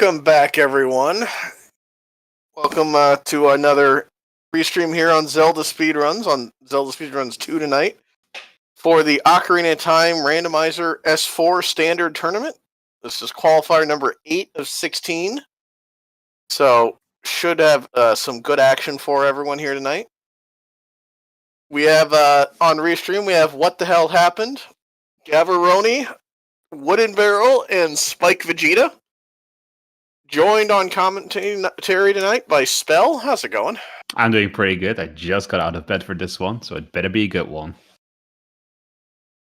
Welcome back, everyone. Welcome to another restream here on Zelda Speedruns, on Zelda Speedruns 2 tonight, for the Ocarina of Time Randomizer S4 Standard Tournament. This is qualifier number 8 of 16. So, should have some good action for everyone here tonight. We have, on restream, we have What the Hell Happened, Gavaroni, Wooden Barrel, and Spike Vegeta. Joined on commentary tonight by Spell. How's it going? I'm doing pretty good. I just got out of bed for this one, so it better be a good one.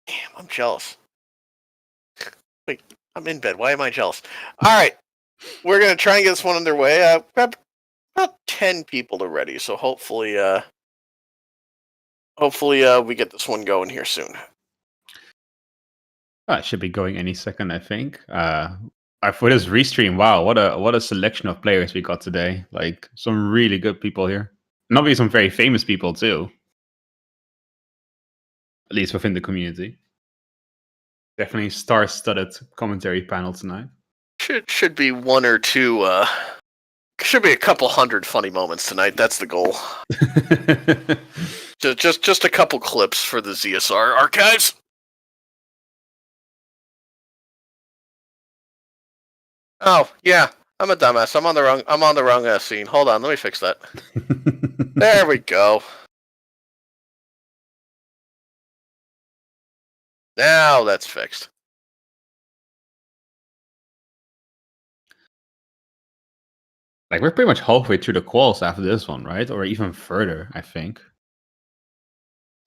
Damn, I'm jealous. Wait, I'm in bed. Why am I jealous? All right, we're gonna try and get this one underway. About 10 people already, so hopefully, we get this one going here soon. It should be going any second, I think. For this restream, wow, what a selection of players we got today. Like some really good people here, and obviously some very famous people too. At least within the community. Definitely star-studded commentary panel tonight. Should be one or two. Should be a couple hundred funny moments tonight. That's the goal. just a couple clips for the ZSR archives. Oh yeah, I'm a dumbass. I'm on the wrong scene. Hold on, let me fix that. There we go. Now that's fixed. Like we're pretty much halfway through the quals after this one, right? Or even further, I think.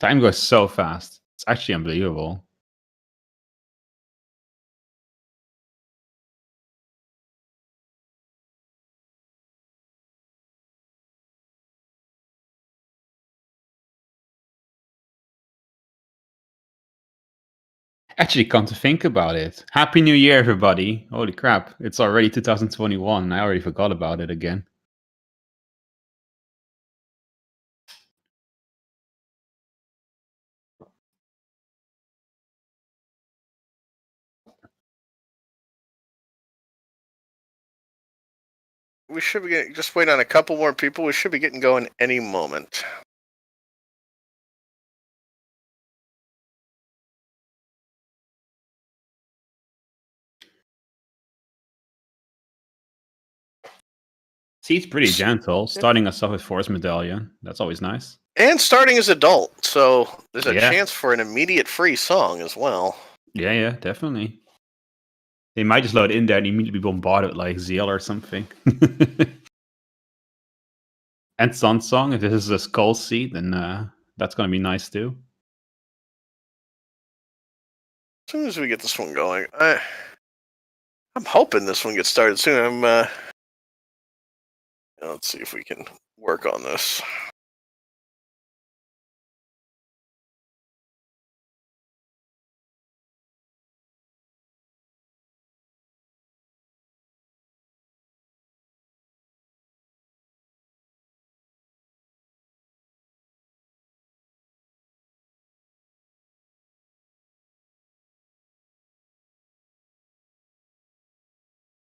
Time goes so fast. It's actually unbelievable. Actually, come to think about it, Happy New Year, everybody. Holy crap, it's already 2021. I already forgot about it again. We should be getting, just wait on a couple more people. We should be getting going any moment. See, it's pretty gentle. Starting us off with Force Medallion. That's always nice. And starting as adult, so there's a chance for an immediate free song as well. Yeah, definitely. They might just load in there and immediately be bombarded with like Zeal or something. And Sun Song, if this is a Skull Seed, then that's going to be nice too. As soon as we get this one going, I'm hoping this one gets started soon. Let's see if we can work on this.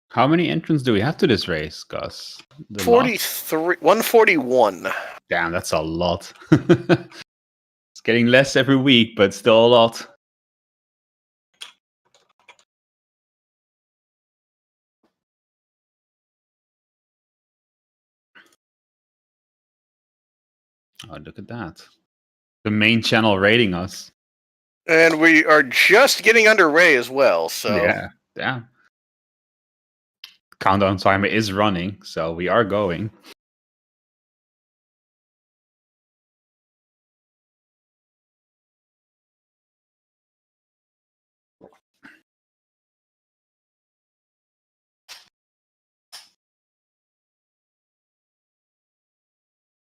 How many entrants do we have to this race, Gus? 141. Damn, that's a lot. It's getting less every week, but still a lot. Oh, look at that. The main channel rating us. And we are just getting underway as well, so... Yeah. Countdown timer is running, so we are going.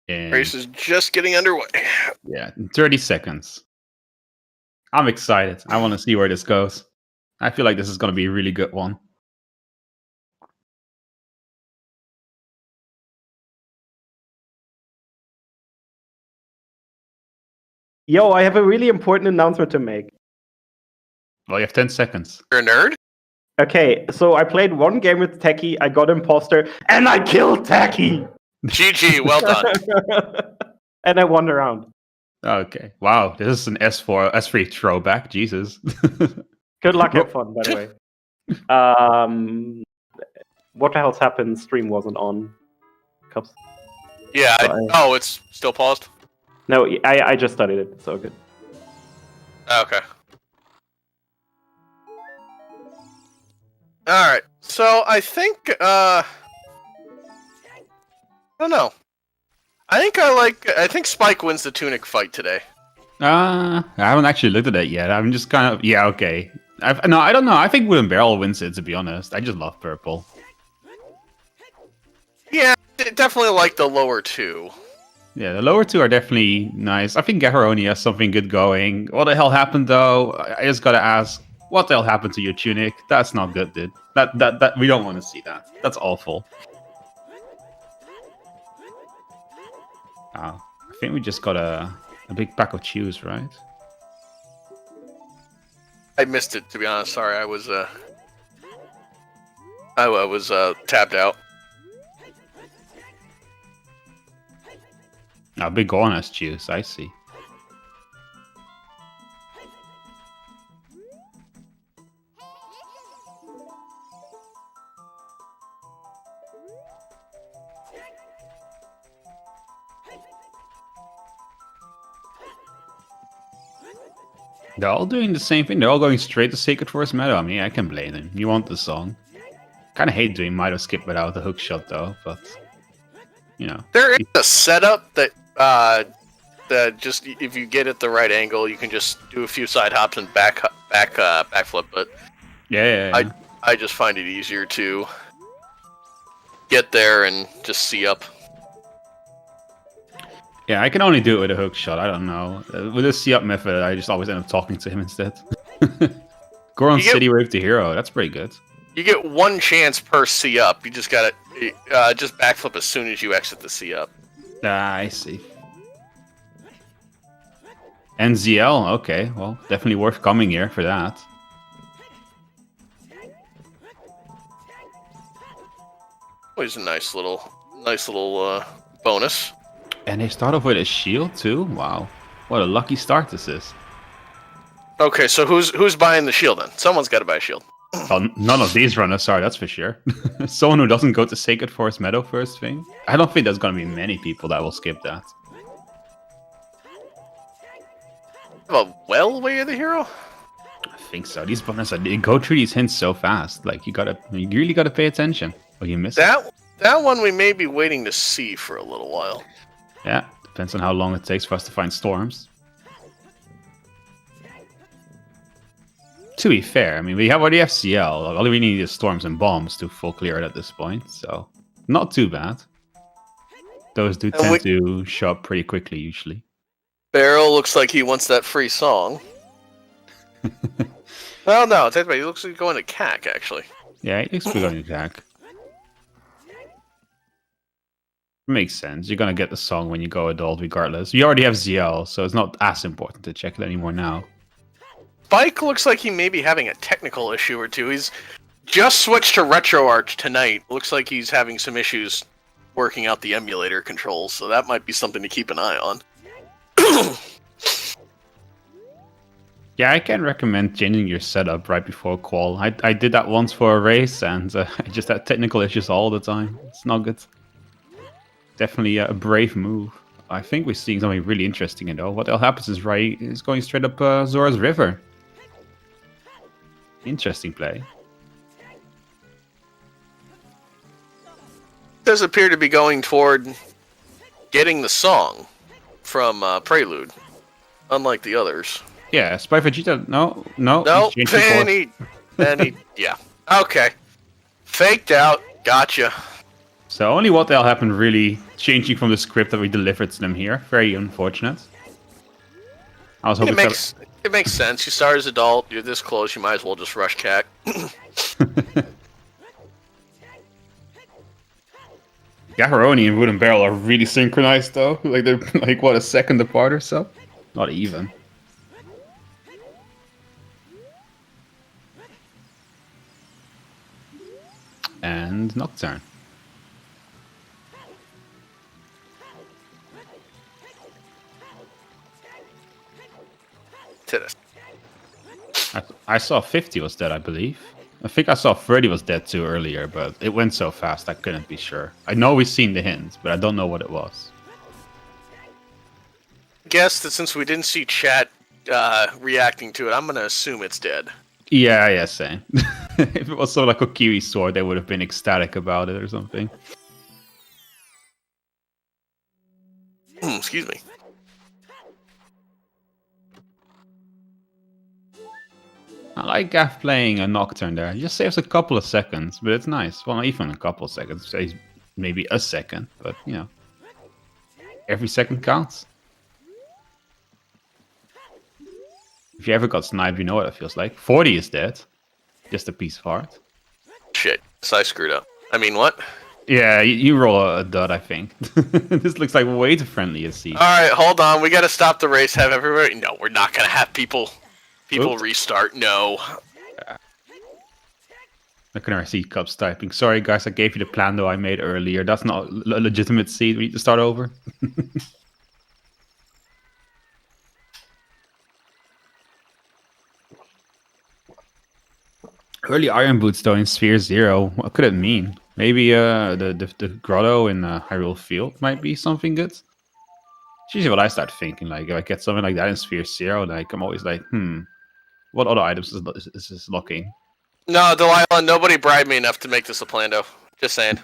Race is just getting underway. Yeah, in 30 seconds. I'm excited. I want to see where this goes. I feel like this is going to be a really good one. Yo, I have a really important announcement to make. Well, you have 10 seconds. You're a nerd? Okay, so I played one game with Techie, I got imposter, and I killed Techie! GG, well done. And I won the round. Okay. Wow, this is an S3 throwback. Jesus. Good luck, have fun, by the way. What the hell's happened? Stream wasn't on. Cups. Yeah. So It's still paused? No, I just studied it, so good. Okay. Alright. So I think I don't know. I think Spike wins the Tunic fight today. I haven't actually looked at it yet. I'm just kind of okay. I don't know. I think Wooden Barrel wins it, to be honest. I just love purple. Yeah, definitely like the lower two. Yeah, the lower two are definitely nice. I think Gaharoni has something good going. What the hell happened though? I just gotta ask, what the hell happened to your Tunic? That's not good, dude. That we don't want to see that. That's awful. I think we just got a big pack of chews, right? I missed it, to be honest. Sorry, I was tabbed out. Big Gorn has chews, I see. They're all doing the same thing. They're all going straight to Sacred Forest Meadow. I mean, I can blame them. You want the song. Kind of hate doing Mido Skip without the hook shot, though, but, you know. There is a setup that just, if you get it the right angle, you can just do a few side hops and backflip, but Yeah. I just find it easier to get there and just see up. Yeah, I can only do it with a hook shot. I don't know. With the see up method, I just always end up talking to him instead. Goron City Wave to Hero. That's pretty good. You get one chance per see up. You just gotta just backflip as soon as you exit the see up. I see. NZL. Okay, well, definitely worth coming here for that. Always a nice little bonus. And they start off with a shield too. Wow, what a lucky start this is. Okay, so who's buying the shield then? Someone's got to buy a shield. Well, none of these runners are, that's for sure. Someone who doesn't go to Sacred Forest Meadow first thing. I don't think there's going to be many people that will skip that. A Way of the Hero? I think so. These runners they go through these hints so fast. Like you really gotta pay attention, or you miss it. That one we may be waiting to see for a little while. Yeah, depends on how long it takes for us to find storms. To be fair, I mean, we already have CL. All we need is storms and bombs to full clear it at this point, so not too bad. Those do tend to show up pretty quickly, usually. Barrel looks like he wants that free song. Well, no, he looks like he's going to CAC, actually. Yeah, he looks like going to CAC. Makes sense. You're going to get the song when you go adult, regardless. You already have ZL, so it's not as important to check it anymore now. Spike looks like he may be having a technical issue or two. He's just switched to RetroArch tonight. Looks like he's having some issues working out the emulator controls, so that might be something to keep an eye on. Yeah, I can recommend changing your setup right before qual. I did that once for a race, and I just had technical issues all the time. It's not good. Definitely a brave move. I think we're seeing something really interesting, though. What happens is is going straight up Zora's River. Interesting play. Does appear to be going toward getting the song from Prelude, unlike the others. Yeah, Spy Vegeta. No. Yeah. Okay. Faked out. Gotcha. So only what the hell happened really changing from the script that we delivered to them here. Very unfortunate. I was hoping it makes sense. You start as adult, you're this close, you might as well just rush CAC. Gaharoni and Wooden Barrel are really synchronized though. Like they're like what, a second apart or so? Not even. And Nocturne. To this. I saw 50 was dead, I believe. I think I saw 30 was dead too earlier, but it went so fast I couldn't be sure. I know we've seen the hints, but I don't know what it was. Guess that since we didn't see chat reacting to it, I'm gonna assume it's dead. Yeah, same. If it was sort of like a Kiwi sword, they would have been ecstatic about it or something. Excuse me. I like Gav playing a Nocturne there. It just saves a couple of seconds, but it's nice. Well, not even a couple of seconds. Saves maybe a second, but you know, every second counts. If you ever got sniped, you know what it feels like. 40 is dead. Just a piece of art. Shit. So I screwed up. I mean, what? Yeah, you roll a dud, I think. This looks like way too friendly a seat. Alright, hold on. We gotta stop the race. Have everybody... No, we're not gonna have people Oops. restart. No. I can already see Cubs typing. Sorry, guys, I gave you the plan, though, I made earlier. That's not a legitimate seed. We need to start over. Early Iron Boots, though, in Sphere 0. What could it mean? Maybe the grotto in Hyrule Field might be something good? It's usually what I start thinking. Like, if I get something like that in Sphere 0, like, I'm always like, what other items is this locking? No, Delilah, nobody bribed me enough to make this a plando. Just saying.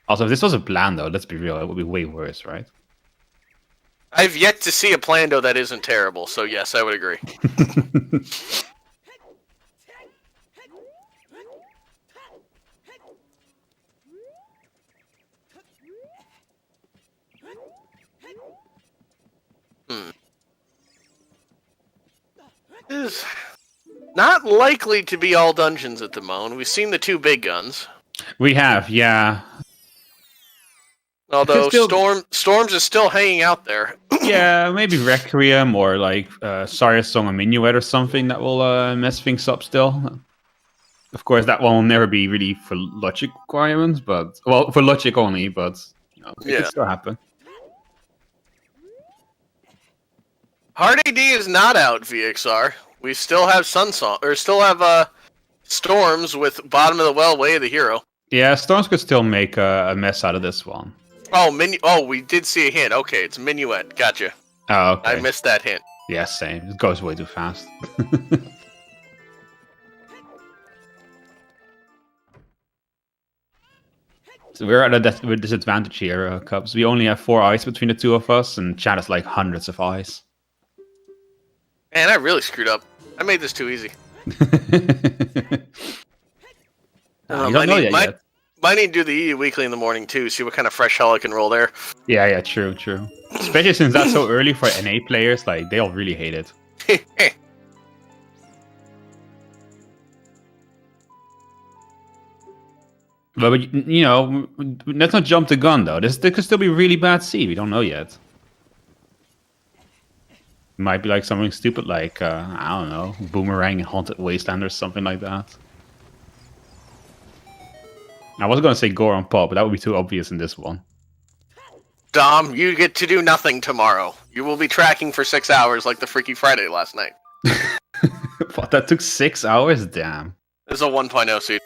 Also, if this was a plan, though, let's be real, it would be way worse, right? I've yet to see a plando that isn't terrible, so yes, I would agree. Is not likely to be all dungeons at the moment. We've seen the two big guns. We have, yeah. Although still... Storms is still hanging out there. Yeah, maybe Requiem or like Saya's Song of Minuet or something that will mess things up still. Of course, that will never be really for logic requirements, but... Well, for logic only, but you know, it could still happen. Hard AD is not out, VXR. We still have Storms with Bottom of the Well, Way of the Hero. Yeah, Storms could still make a mess out of this one. Oh, we did see a hint. Okay, it's Minuet. Gotcha. Oh, okay. I missed that hint. Yeah, same. It goes way too fast. So we're at a disadvantage here, Cubs. We only have 4 eyes between the two of us, and chat is like hundreds of eyes. Man, I really screwed up. I made this too easy. You don't know yet. Might need to do the EU Weekly in the morning too, see what kind of fresh hell I can roll there. Yeah, true. Especially since that's so early for NA players, like, they'll really hate it. But you know, let's not jump the gun, though. This could still be really bad seed. We don't know yet. Might be like something stupid like, I don't know, Boomerang and Haunted Wasteland or something like that. I was going to say Goron Pop, but that would be too obvious in this one. Dom, you get to do nothing tomorrow. You will be tracking for 6 hours like the Freaky Friday last night. What, that took 6 hours? Damn. This is a 1.0 seed.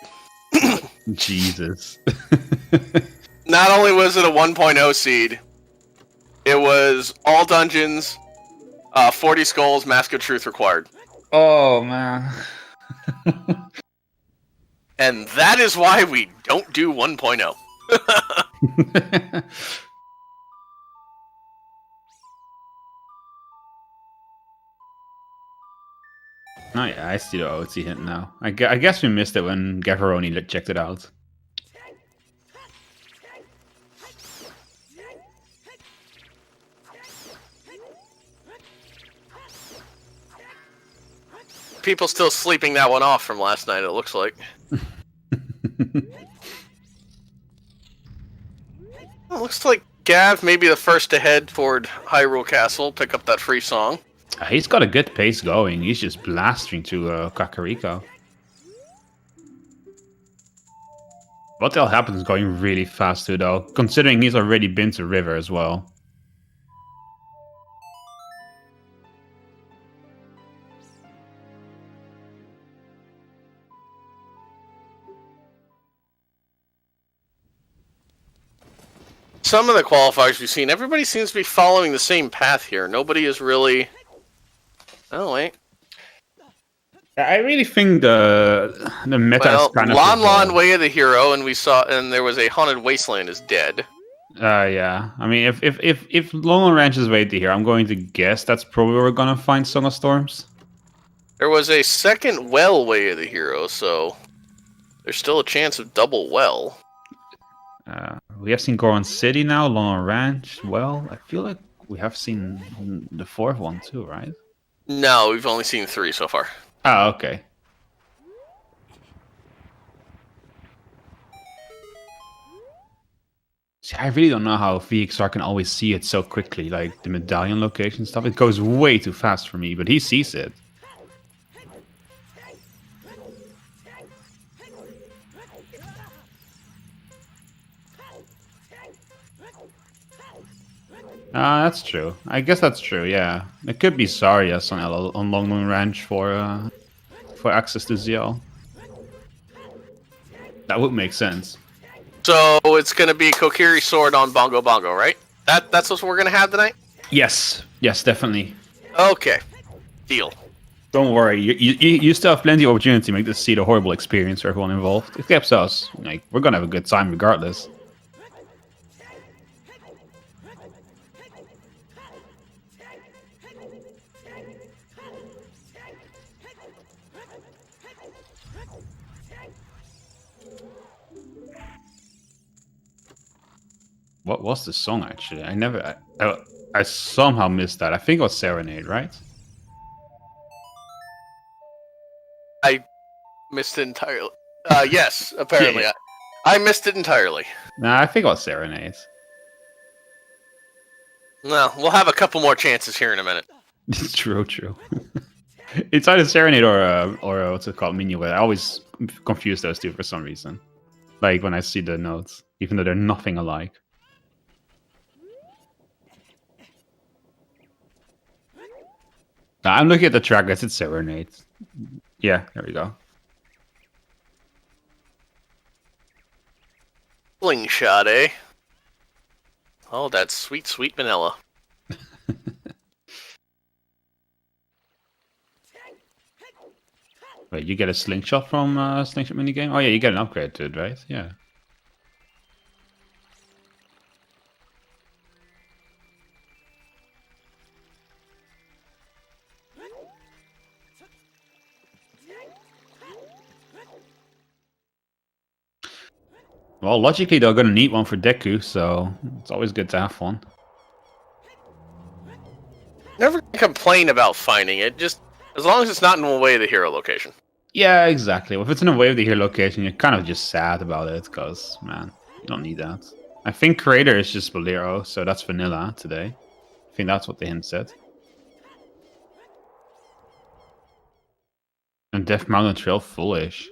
Jesus. Not only was it a 1.0 seed, it was all dungeons, 40 skulls, Mask of Truth required. Oh, man. And that is why we don't do 1.0. Oh yeah, I see the OoT hint now. I guess we missed it when Gavaroni checked it out. People still sleeping that one off from last night, it looks like. It looks like Gav may be the first to head toward Hyrule Castle, pick up that free song. He's got a good pace going. He's just blasting through Kakariko. What the hell happens going really fast too, though, considering he's already been to River as well. Some of the qualifiers we've seen, everybody seems to be following the same path here. Nobody is really... Oh, wait. I really think the meta is kind of... Lon Way of the Hero, and there was a Haunted Wasteland is dead. Yeah. I mean, if Lone Ranch is Way to Hero, I'm going to guess that's probably where we're gonna find Song of Storms. There was a second Well Way of the Hero, so there's still a chance of double Well. We have seen Goron City now, Lone Ranch. Well, I feel like we have seen the fourth one too, right? No, we've only seen 3 so far. Oh, okay. See, I really don't know how VXR can always see it so quickly, like the medallion location stuff. It goes way too fast for me, but he sees it. That's true. I guess that's true, yeah. It could be Sarias on Long Moon Ranch for access to ZL. That would make sense. So it's going to be Kokiri Sword on Bongo Bongo, right? That's what we're going to have tonight? Yes, definitely. Okay. Deal. Don't worry, you still have plenty of opportunity to make this seat a horrible experience for everyone involved. Except us. Like, we're going to have a good time regardless. What was the song actually? I somehow missed that. I think it was Serenade, right? I missed it entirely. Yes, apparently. Yeah. I missed it entirely. Nah, I think it was Serenade. Well, we'll have a couple more chances here in a minute. True. It's either Serenade or what's it called, Minuet. I always confuse those two for some reason. Like when I see the notes, even though they're nothing alike. I'm looking at the track. It's Serenade. Yeah, there we go. Slingshot, eh? Oh, that's sweet, sweet vanilla. Wait, you get a slingshot from Slingshot minigame? Oh yeah, you get an upgrade to it, right? Yeah. Well, logically they're going to need one for Deku, so it's always good to have one. Never complain about finding it, just as long as it's not in the way of the hero location. Yeah, exactly. If it's in a way of the hero location, you're kind of just sad about it, because, man, you don't need that. I think Creator is just Bolero, so that's vanilla today. I think that's what the hint said. And Death Mountain Trail foolish.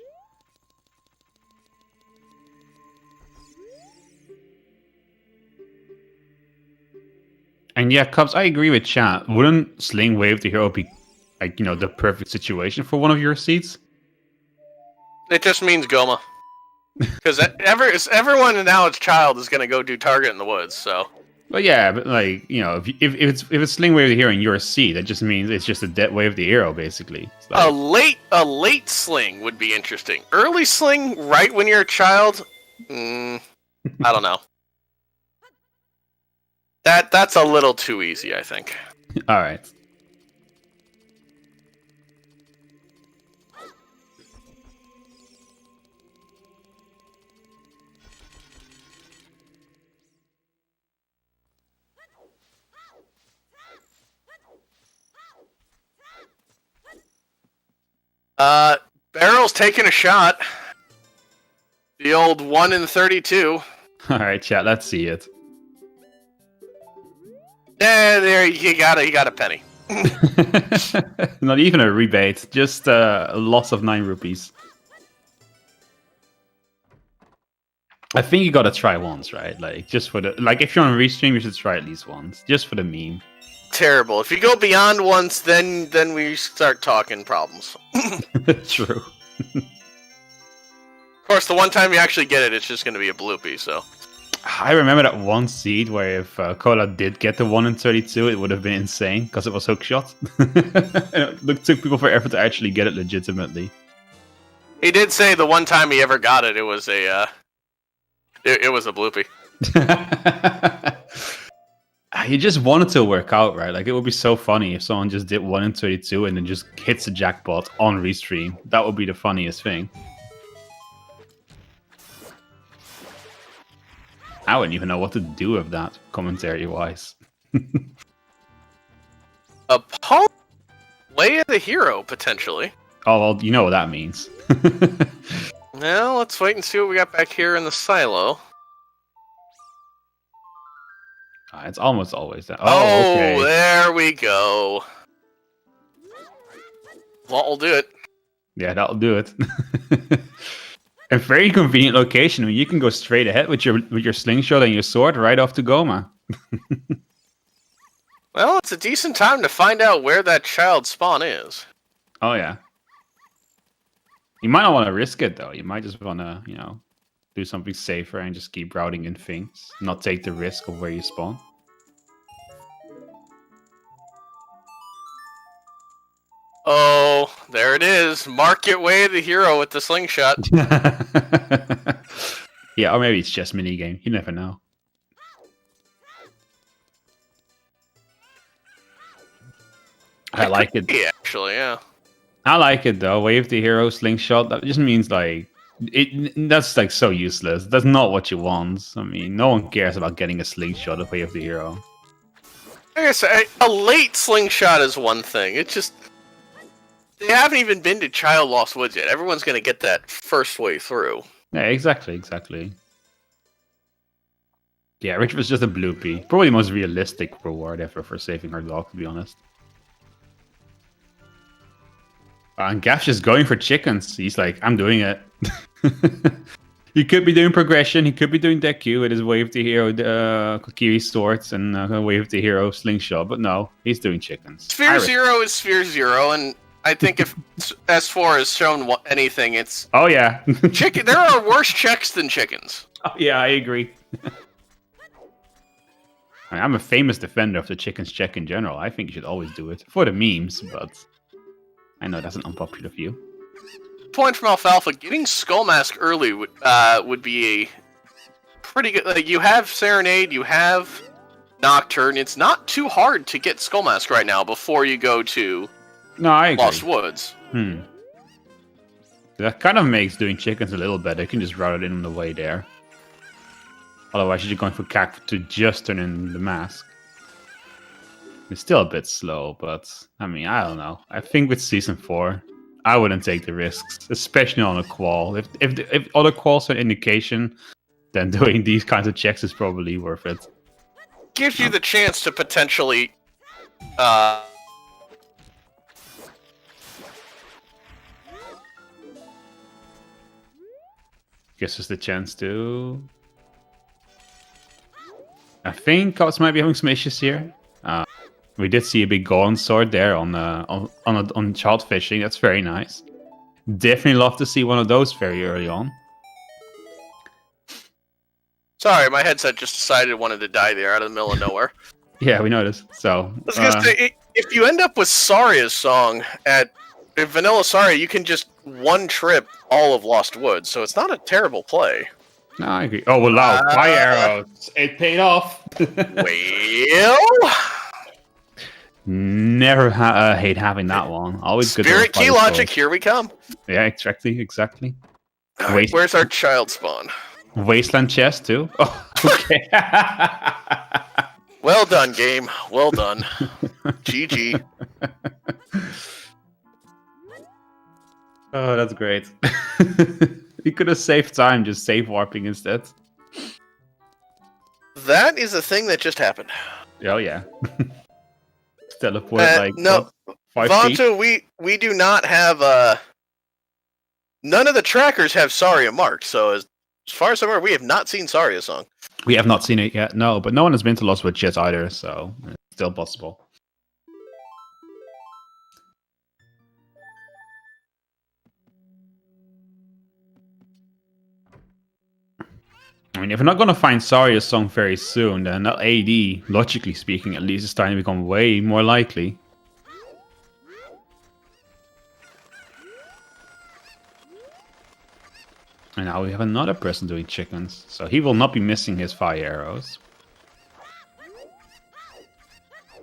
And yeah, Cubs, I agree with chat. Wouldn't Sling Wave the Hero be, like, you know, the perfect situation for one of your seats? It just means Goma. Because everyone now as child is going to go do Target in the woods, so... But yeah, but like, you know, if it's Sling Wave the Hero in your seat, that just means it's just a dead Wave the Hero, basically. Like... A late Sling would be interesting. Early Sling, right when you're a child? I don't know. That's a little too easy, I think. All right. Barrel's taking a shot. The old 1 in 32. All right, chat. Let's see it. There, you got a penny. Not even a rebate, just a loss of 9 rupees. I think you gotta try once, right? Like, just for the... Like, if you're on Restream, you should try at least once. Just for the meme. Terrible. If you go beyond once, then we start talking problems. True. Of course, the one time you actually get it, it's just going to be a bloopy, so... I remember that one seed where if Cola did get the 1 in 32, it would have been insane, because it was hookshot. It took people forever to actually get it legitimately. He did say the one time he ever got it, it was a... It was a bloopy. You just want it to work out, right? Like, it would be so funny if someone just did 1 in 32 and then just hits the jackpot on Restream. That would be the funniest thing. I wouldn't even know what to do with that, commentary-wise. Opponent Way of the Hero, potentially. Oh, well, you know what that means. Well, let's wait and see what we got back here in the silo. It's almost always that. Oh, Okay. there we go. Well, we'll do it. Yeah, that'll do it. A very convenient location. I mean, you can go straight ahead with your slingshot and your sword right off to Goma. Well, it's a decent time to find out where that child spawn is. Oh, yeah. You might not want to risk it, though. You might just want to, you know, do something safer and just keep routing in things. Not take the risk of where you spawn. Oh, there it is. Market Way of the Hero with the slingshot. Yeah, or maybe it's just minigame. You never know. I like it. Yeah, actually, yeah. I like it though. Wave the hero slingshot. That just means like that's like so useless. That's not what you want. I mean, no one cares about getting a slingshot of Wave the Hero. Like I said, a late slingshot is one thing. It's just they haven't even been to Child Lost Woods yet. Everyone's gonna get that first way through. Yeah, exactly. Yeah, Rich was just a bloopy. Probably the most realistic reward ever for saving our dog, to be honest. And Gaff's just going for chickens. He's like, I'm doing it. He could be doing progression. He could be doing Deku with his Wave the Hero Kokiri swords and Wave the Hero slingshot. But no, he's doing chickens. Sphere Zero is Sphere Zero, and I think if S4 has shown anything, it's... Oh, yeah. chicken. There are worse checks than chickens. Oh, yeah, I agree. I mean, I'm a famous defender of the chickens check in general. I think you should always do it. For the memes, but... I know that's an unpopular view. Point from Alfalfa, getting Skull Mask early would be a pretty good... Like, you have Serenade, you have Nocturne. It's not too hard to get Skull Mask right now before you go to I agree. Lost Woods. That kind of makes doing chickens a little better. You can just route it in on the way there. Otherwise, you're going for Cac to just turn in the mask. It's still a bit slow, but I mean, I don't know. I think with Season 4, I wouldn't take the risks, especially on a qual. If other quals are an indication, then doing these kinds of checks is probably worth it. Gives you the chance to potentially... Gives us the chance to... I think Cops might be having some issues here. We did see a big Goron sword there on child fishing. That's very nice. Definitely love to see one of those very early on. Sorry, my headset just decided it wanted to die there out of the middle of nowhere. Yeah, we noticed. So I was gonna say, if you end up with Saria's song at Vanilla Saria, you can just one trip all of Lost Woods, so it's not a terrible play. No, I agree. Oh, well, wow. Fire arrows. It paid off. Well... Never hate having that one. Always good. Spirit Key Logic, here we come. Yeah, exactly. Right, where's our child spawn? Wasteland chest too. Oh, okay. Well done, game. Well done. GG. Oh, that's great. You could have saved time just save warping instead. That is a thing that just happened. Oh yeah. teleported like no, what, 5 feet. Vonto, we do not have none of the trackers have Saria marked. So as far as I'm aware, we have not seen Saria's song. We have not seen it yet, no, but no one has been to Lost Witch yet either, so it's still possible. I mean, if we're not going to find Saria's song very soon, then that AD, logically speaking, at least, is starting to become way more likely. And now we have another person doing chickens, so he will not be missing his fire arrows.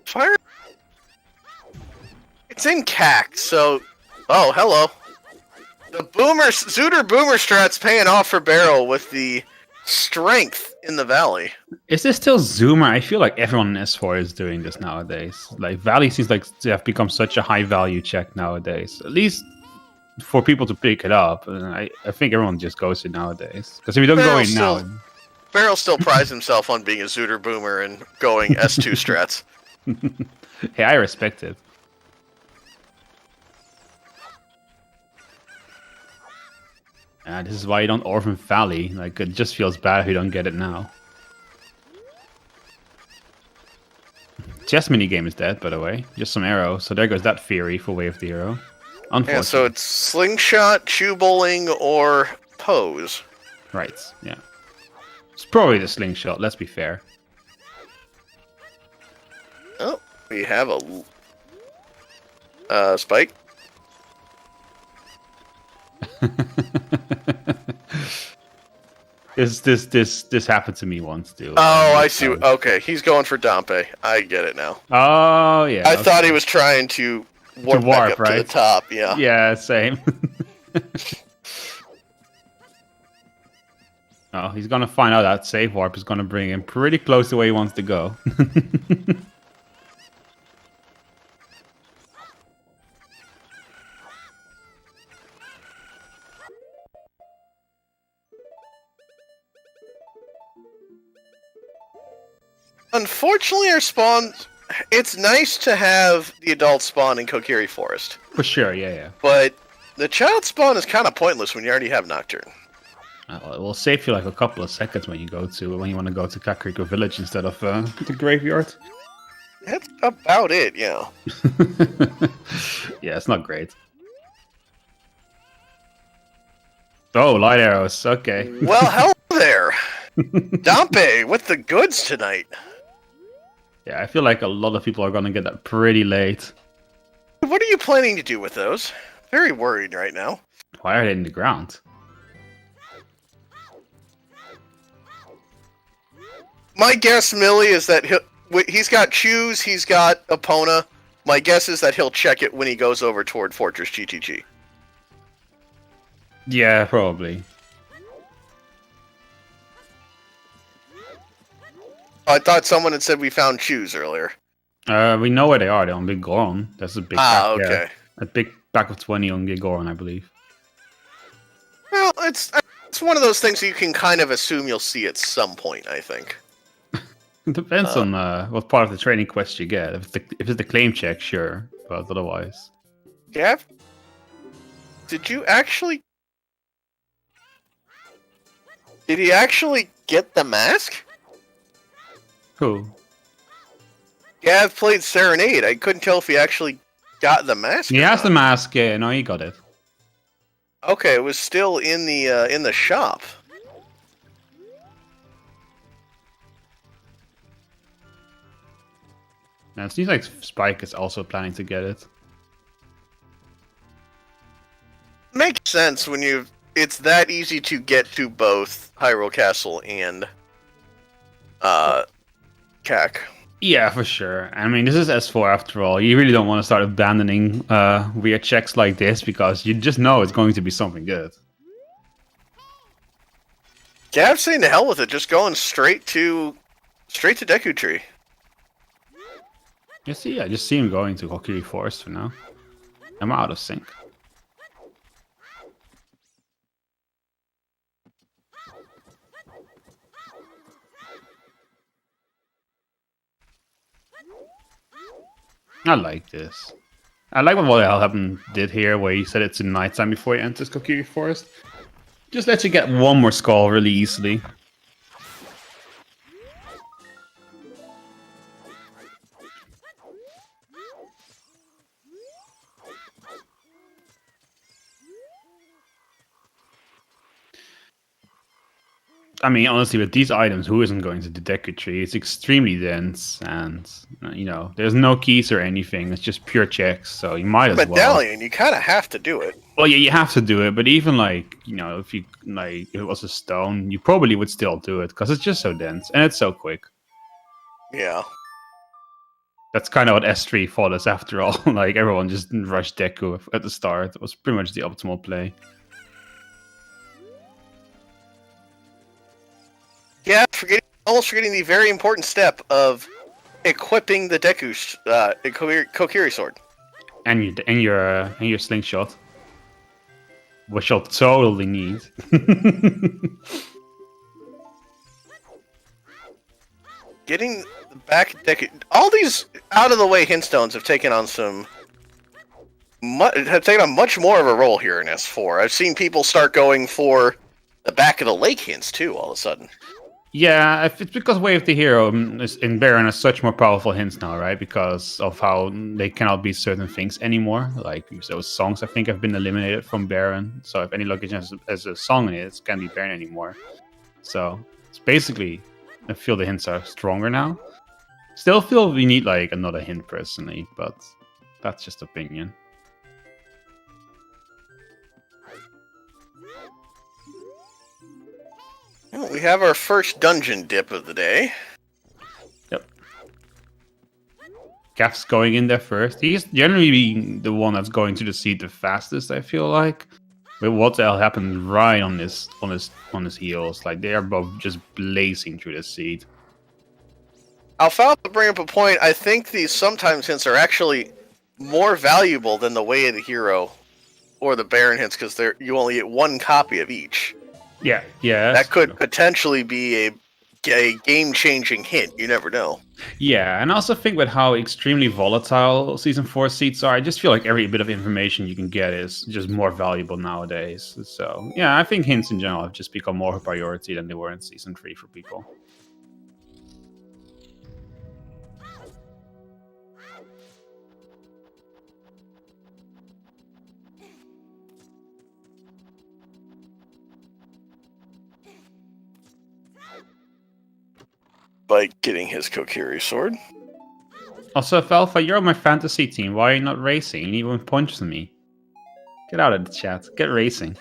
Fire. It's in CAC, so. Oh, hello. The Zooter Boomer strat's paying off for Barrel with the strength in the Valley. Is this still Zoomer? I feel like everyone in S4 is doing this nowadays. Like, Valley seems like to have become such a high value check nowadays. At least for people to pick it up. And I think everyone just goes it nowadays. Because if you don't go in now... Barrel still prides himself on being a Zooter Boomer and going S2 strats. Hey, I respect it. This is why you don't Orphan Valley. Like, it just feels bad if you don't get it now. Chess minigame is dead, by the way. Just some arrows. So there goes that theory for Way of the Arrow. Unfortunately. Yeah, so it's Slingshot, Chew Bowling, or Pose. Right, yeah. It's probably the Slingshot, let's be fair. Oh, we have a Spike. This happened to me once too. Oh, I see. Okay, he's going for Dompe. I get it now. Oh yeah. I thought he was trying to warp back up right? to the top. Yeah. Yeah, same. Oh, he's gonna find out that save warp is gonna bring him pretty close to where he wants to go. Unfortunately, our spawn. It's nice to have the adult spawn in Kokiri Forest. For sure, yeah. But the child spawn is kind of pointless when you already have Nocturne. It will save you like a couple of seconds when you want to go to Kakariko Village instead of the graveyard. That's about it, yeah. Yeah, it's not great. Oh, light arrows. Okay. Well, hello there, Dompe, with the goods tonight. Yeah, I feel like a lot of people are gonna get that pretty late. What are you planning to do with those? Very worried right now. Why are they in the ground? My guess, Millie, is that he's got Chews, he's got Epona. My guess is that he'll check it when he goes over toward Fortress GTG. Yeah, probably. I thought someone had said we found Chews earlier. We know where they are. They're on Big Goron. That's a big pack, okay. Yeah. A big pack of 20 on Big Goron, I believe. Well, it's one of those things you can kind of assume you'll see at some point, I think. It depends on what part of the training quest you get. If it's the claim check, sure. But otherwise... Yeah? Did you actually... Did he actually get the mask? Who? Gav played Serenade. I couldn't tell if he actually got the mask. He has the mask, yeah, no, he got it. Okay, it was still in the shop. Now, it seems like Spike is also planning to get it. Makes sense when it's that easy to get to both Hyrule Castle and CAC. Yeah, for sure. I mean, this is S4 after all. You really don't want to start abandoning weird checks like this because you just know it's going to be something good. Gav's saying to hell with it, just going straight to Deku Tree. You see, I just see him going to Kokiri Forest for now. I'm out of sync. I like this. I like what Hellhappen did here, where he said it's in nighttime before he enters Kokiri Forest. Just lets you get one more skull really easily. I mean, honestly, with these items, who isn't going to the Deku Tree? It's extremely dense, and there's no keys or anything. It's just pure checks, so you might as well. Medallion, you kind of have to do it. Well, yeah, you have to do it, but even if it was a stone, you probably would still do it because it's just so dense and it's so quick. Yeah. That's kind of what S3 fought us after all. Like everyone just rushed Deku at the start. It was pretty much the optimal play. Yeah, almost forgetting the very important step of equipping the Deku Kokiri sword. And your slingshot, which you'll totally need. Getting the back Deku, all these out of the way hint stones have taken on much more of a role here in S4. I've seen people start going for the back of the lake hints too. All of a sudden. Yeah, it's because Way of the Hero in Baron has such more powerful hints now, right? Because of how they cannot be certain things anymore. Like those songs, I think, have been eliminated from Baron. So if any location has a song in it, it can't be Baron anymore. So it's basically, I feel the hints are stronger now. Still feel we need like another hint personally, but that's just opinion. We have our first dungeon dip of the day. Yep. Gaf's going in there first. He's generally the one that's going to the seed the fastest, I feel like. But what the hell happened right on his heels? Like they are both just blazing through the seed. Alfalfa bring up a point. I think these sometimes hints are actually more valuable than the Way of the Hero or the Baron hints because you only get one copy of each. Yeah. That could potentially be a game-changing hint. You never know. Yeah, and I also think with how extremely volatile Season 4 seeds are, I just feel like every bit of information you can get is just more valuable nowadays. So, yeah, I think hints in general have just become more of a priority than they were in Season 3 for people. By getting his Kokiri sword. Also, Alpha, you're on my fantasy team. Why are you not racing? You even punched me. Get out of the chat. Get racing.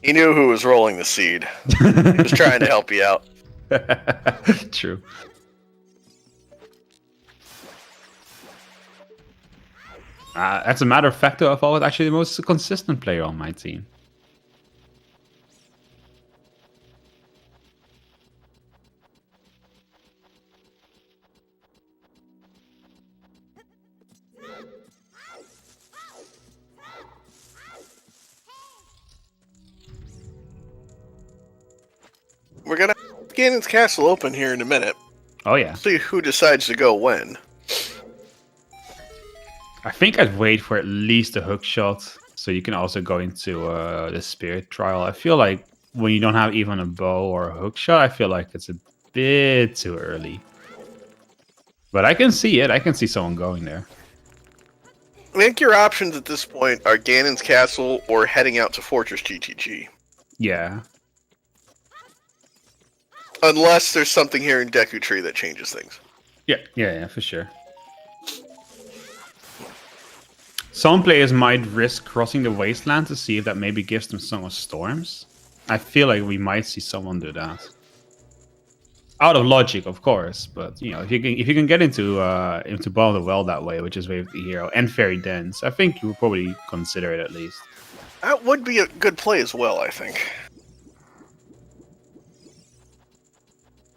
He knew who was rolling the seed. He was trying to help you out. True. As a matter of fact, though, I've always actually the most consistent player on my team. We're gonna have Ganon's Castle open here in a minute. Oh yeah. See who decides to go when. I think I'd wait for at least a hook shot, so you can also go into the Spirit Trial. I feel like when you don't have even a bow or a hook shot, I feel like it's a bit too early. But I can see it. I can see someone going there. I think your options at this point are Ganon's Castle or heading out to Fortress GTG. Yeah. Unless there's something here in Deku Tree that changes things. Yeah, for sure. Some players might risk crossing the wasteland to see if that maybe gives them Song of Storms. I feel like we might see someone do that. Out of logic, of course, but if you can get into Ball of the Well that way, which is Way of the Hero and very dense, I think you would probably consider it at least. That would be a good play as well, I think.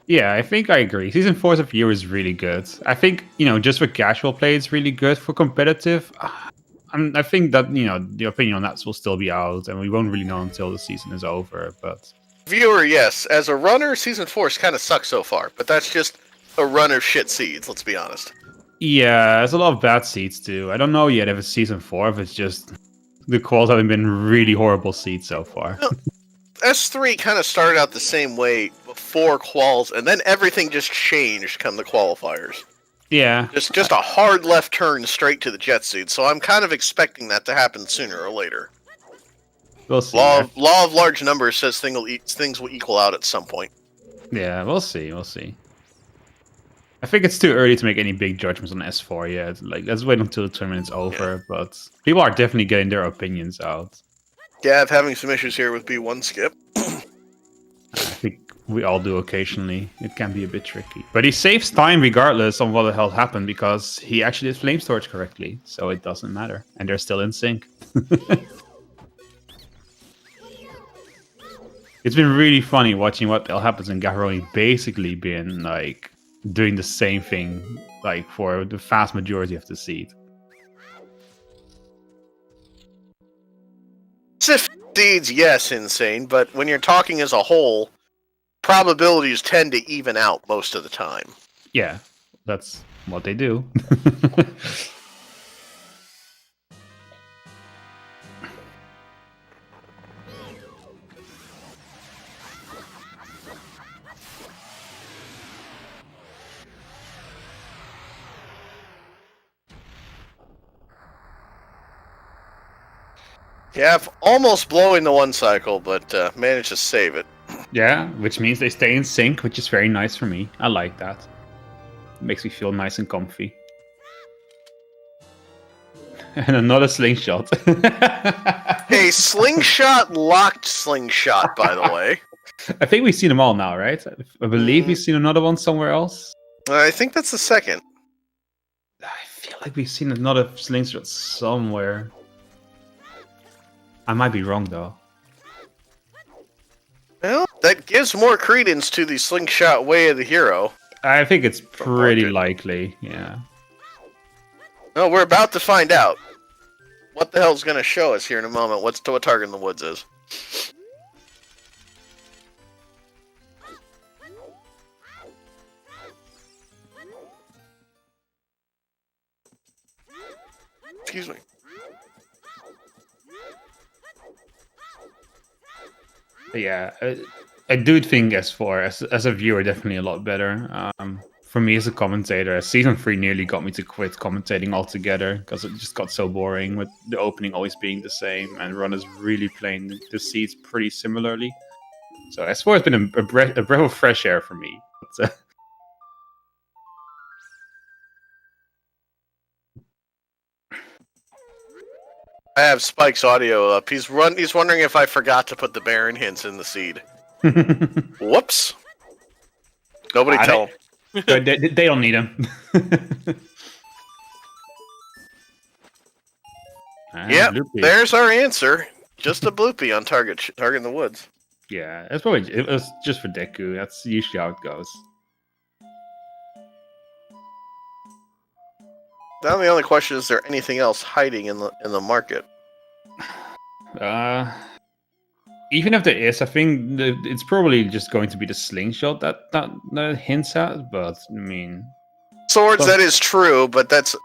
Yeah, I think I agree. Season 4's of Year is really good. I think, just for casual play, it's really good. For competitive, I think that, the opinion on that will still be out, and we won't really know until the season is over. But viewer, yes. As a runner, Season 4 kind of sucks so far, but that's just a run of shit seeds, let's be honest. Yeah, there's a lot of bad seeds too. I don't know yet if it's Season 4, if it's just the quals haven't been really horrible seeds so far. No, S3 kind of started out the same way before quals, and then everything just changed come the qualifiers. Yeah. Just a hard left turn straight to the jet seed, so I'm kind of expecting that to happen sooner or later. We'll see. Law of large numbers says things will equal out at some point. Yeah, we'll see. I think it's too early to make any big judgments on S4 yet. Like, let's wait until the tournament's over. Yeah. But people are definitely getting their opinions out. Gav having some issues here with B1 skip. I think we all do occasionally. It can be a bit tricky. But he saves time regardless of what the hell happened because he actually did flame storage correctly. So it doesn't matter. And they're still in sync. It's been really funny watching what the hell happens in Gavroni basically been like doing the same thing like for the vast majority of the seed. Seeds, yes, insane, but when you're talking as a whole, probabilities tend to even out most of the time. Yeah, that's what they do. Yeah, almost blowing the one cycle, but managed to save it. Yeah, which means they stay in sync, which is very nice for me. I like that. It makes me feel nice and comfy. And another slingshot. A slingshot locked slingshot, by the way. I think we've seen them all now, right? I believe we've seen another one somewhere else. I think that's the second. I feel like we've seen another slingshot somewhere. I might be wrong, though. Well, that gives more credence to the slingshot way of the hero. I think it's pretty likely, yeah. No, we're about to find out. What the hell's going to show us here in a moment? What Target in the Woods is. Excuse me. Yeah, I do think S4 as a viewer definitely a lot better. For me as a commentator, Season 3 nearly got me to quit commentating altogether because it just got so boring with the opening always being the same and runners really playing the seeds pretty similarly. So S4 has been a breath of fresh air for me. But, I have Spike's audio up. He's wondering if I forgot to put the Baron hints in the seed. Whoops. Nobody tell him. They don't need him. Yep, there's our answer. Just a bloopy on Target in the Woods. Yeah, it was just for Deku. That's usually how it goes. Now the only question is there anything else hiding in the market? Even if there is, I think it's probably just going to be the slingshot that hints at. But I mean, swords. That is true, but that's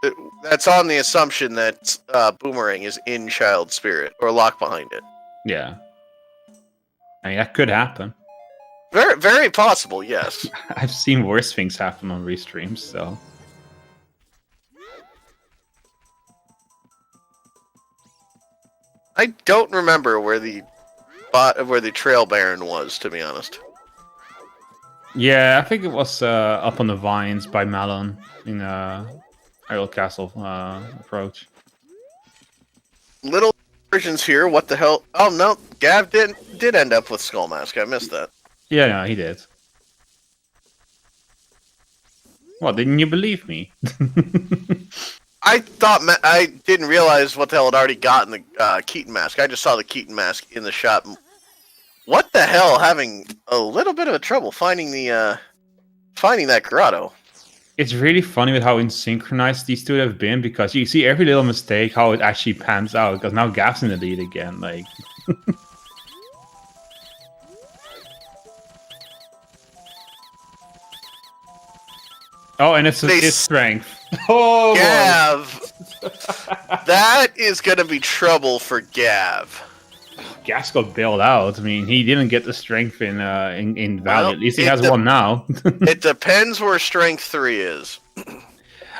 on the assumption that Boomerang is in Child Spirit or locked behind it. Yeah, I mean that could happen. Very, very possible. Yes, I've seen worse things happen on restreams. So. I don't remember where the Trail Baron was, to be honest. Yeah, I think it was up on the vines by Malon in Hyrule Castle approach. Little versions here. What the hell? Oh no, Gav did end up with Skull Mask. I missed that. Yeah, no, he did. What? Didn't you believe me? I didn't realize what the hell had already gotten the Keaton mask. I just saw the Keaton mask in the shop. What the hell? Having a little bit of trouble finding that grotto. It's really funny with how insynchronized these two have been because you see every little mistake how it actually pans out. Because now Gav's in the lead again. Like, Oh, and it's strength. Oh, Gav! That is going to be trouble for Gav. Gas got bailed out. I mean, he didn't get the strength in Valley. Well, At least he has one now. It depends where Strength 3 is.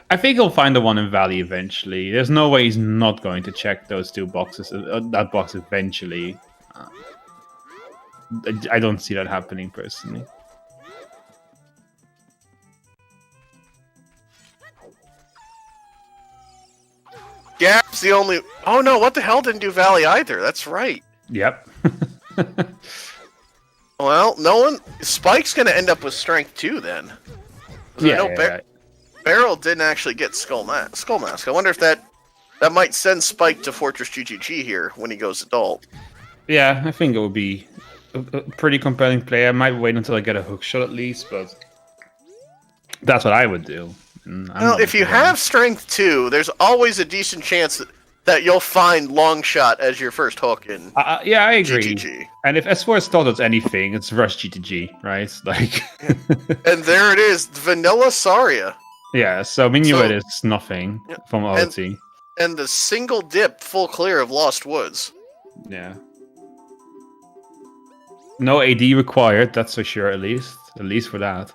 I think he'll find the one in Valley eventually. There's no way he's not going to check those two boxes, that box eventually. I don't see that happening personally. Gav's the only... Oh no, what the hell didn't do Valley either? That's right. Yep. Well, no one... Spike's going to end up with Strength 2 then. Yeah, Barrel didn't actually get Skull Mask. I wonder if that might send Spike to Fortress GGG here when he goes adult. Yeah, I think it would be a pretty compelling play. I might wait until I get a hook shot at least, but that's what I would do. Well, if you have Strength 2, there's always a decent chance that you'll find Long Shot as your first hook in yeah, I agree. GGG. And if S4 taught us anything, it's Rush GTG, right? Like, and there it is, Vanilla Saria. Yeah, so Minuet is nothing from OoT. And the single dip full clear of Lost Woods. Yeah. No AD required, that's for sure, at least for that.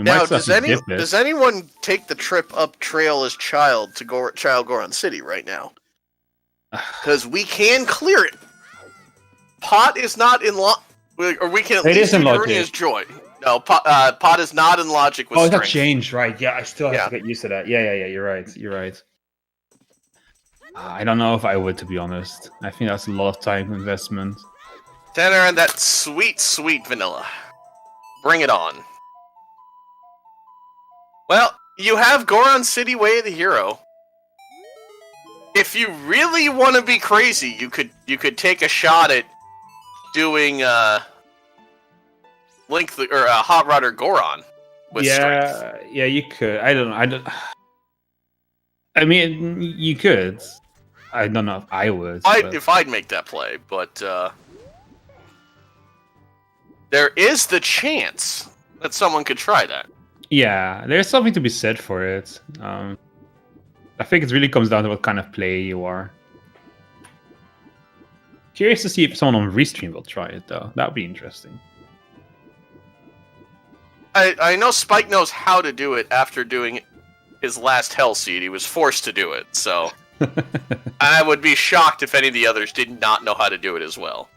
Now, does anyone take the trip up trail as Child to Child Goron City right now? Because we can clear it. Pot is not in or we can at least earn his joy. No, Pot is not in logic with strength. That changed, right? Yeah, I still have to get used to that. Yeah, you're right. I don't know if I would, to be honest. I think that's a lot of time investment. Tanner and that sweet, sweet vanilla. Bring it on. Well, you have Goron City Way of the Hero. If you really want to be crazy, you could take a shot at doing Hot Rodder Goron with strength. Yeah, you could. I don't. I mean, you could. I don't know if I would. If I'd make that play, but there is the chance that someone could try that. Yeah, there's something to be said for it. I think it really comes down to what kind of play you are. Curious to see if someone on Restream will try it, though. That would be interesting. I know Spike knows how to do it after doing his last Hell Seed. He was forced to do it, so... I would be shocked if any of the others did not know how to do it as well.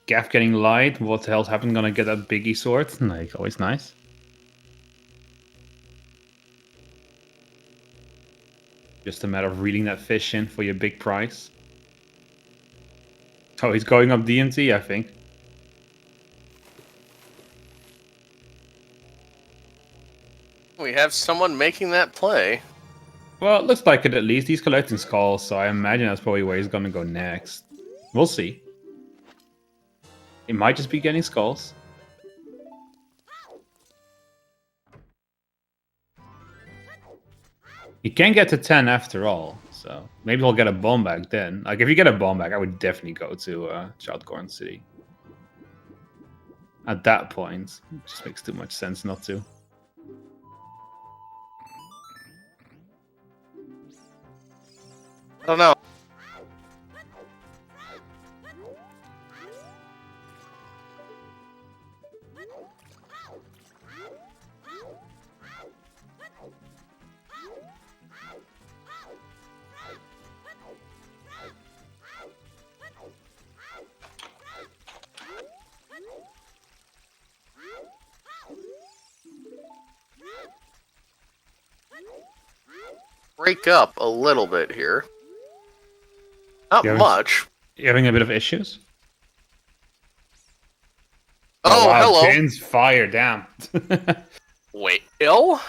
Gaff getting light. What the hell's happened? Gonna get that biggie sword? Like, always nice. Just a matter of reeling that fish in for your big prize. Oh, he's going up DMT, I think. We have someone making that play. Well, it looks like it at least. He's collecting skulls, so I imagine that's probably where he's gonna go next. We'll see. It might just be getting skulls. He can get to 10 after all, so maybe he'll get a bomb back then. Like, if you get a bomb back, I would definitely go to Child Goron City. At that point, it just makes too much sense not to. I don't know. Break up a little bit here. Not much. You having a bit of issues? Oh, wow, hello. Ben's fire, damn. Wait, ill?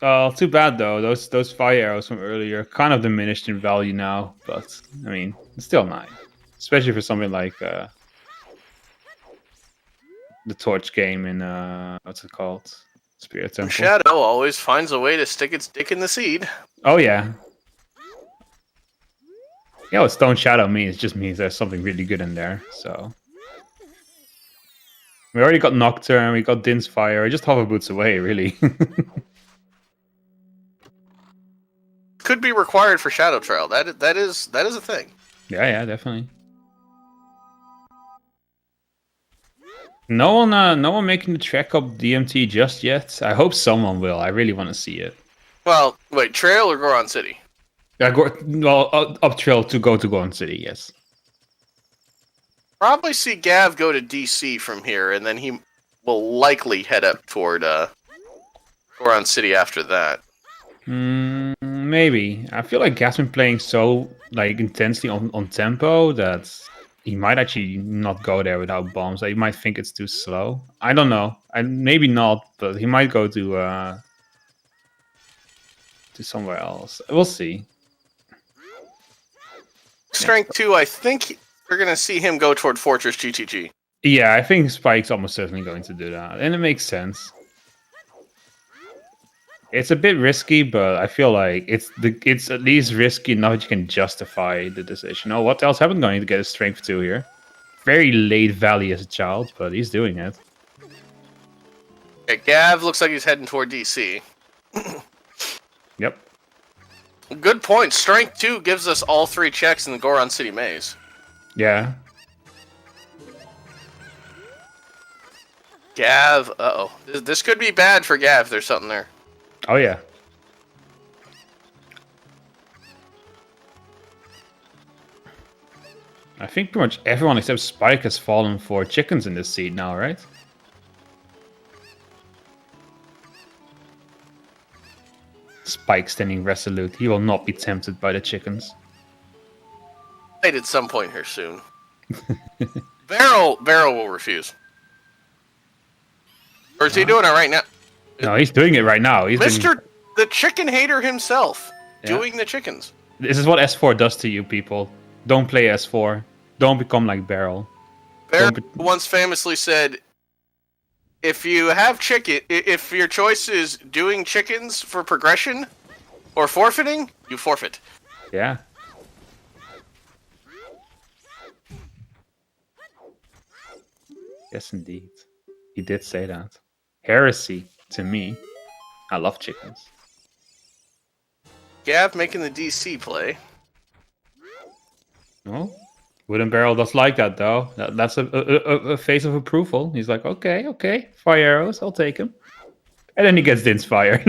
Oh, too bad though. Those fire arrows from earlier kind of diminished in value now, but I mean, it's still nice, especially for something like the torch game in what's it called? Spirit Temple. Shadow always finds a way to stick its dick in the seed. Oh yeah. Yeah, what Stone Shadow means just means there's something really good in there. So we already got Nocturne, we got Din's Fire, just hover boots away, really. Could be required for Shadow Trail. That is a thing. Yeah, definitely. No one making the trek up DMT just yet. I hope someone will. I really want to see it. Well, wait, Trail or Goron City? Up trail to Goron City, yes. Probably see Gav go to DC from here, and then he will likely head up toward Goron City after that. Maybe. I feel like Gav's been playing so intensely on tempo that he might actually not go there without bombs. He might think it's too slow. I don't know. Maybe not, but he might go to somewhere else. We'll see. Strength 2, I think you're going to see him go toward Fortress GTG. Yeah, I think Spike's almost certainly going to do that. And it makes sense. It's a bit risky, but I feel like it's at least risky enough that you can justify the decision. Oh, what else happened going to get a Strength 2 here? Very late Valley as a child, but he's doing it. Okay, Gav looks like he's heading toward DC. Yep. Good point. Strength 2 gives us all 3 checks in the Goron City maze. Yeah. Gav, uh-oh. This could be bad for Gav. There's something there. Oh, yeah. I think pretty much everyone except Spike has fallen for chickens in this seed now, right? Spike standing resolute. He will not be tempted by the chickens. Right at some point here soon. Barrel will refuse. Or is he doing it right now? No, he's doing it right now. The chicken hater himself, doing the chickens. This is what S4 does to you, people. Don't play S4. Don't become like Barrel. Barrel once famously said, if your choice is doing chickens for progression or forfeiting, you forfeit. Yeah. Yes, indeed. He did say that. Heresy to me. I love chickens. Gav making the DC play. Well, Wooden Barrel does like that, though. That's a face of approval. He's like, okay, fire arrows, I'll take him. And then he gets Din's Fire.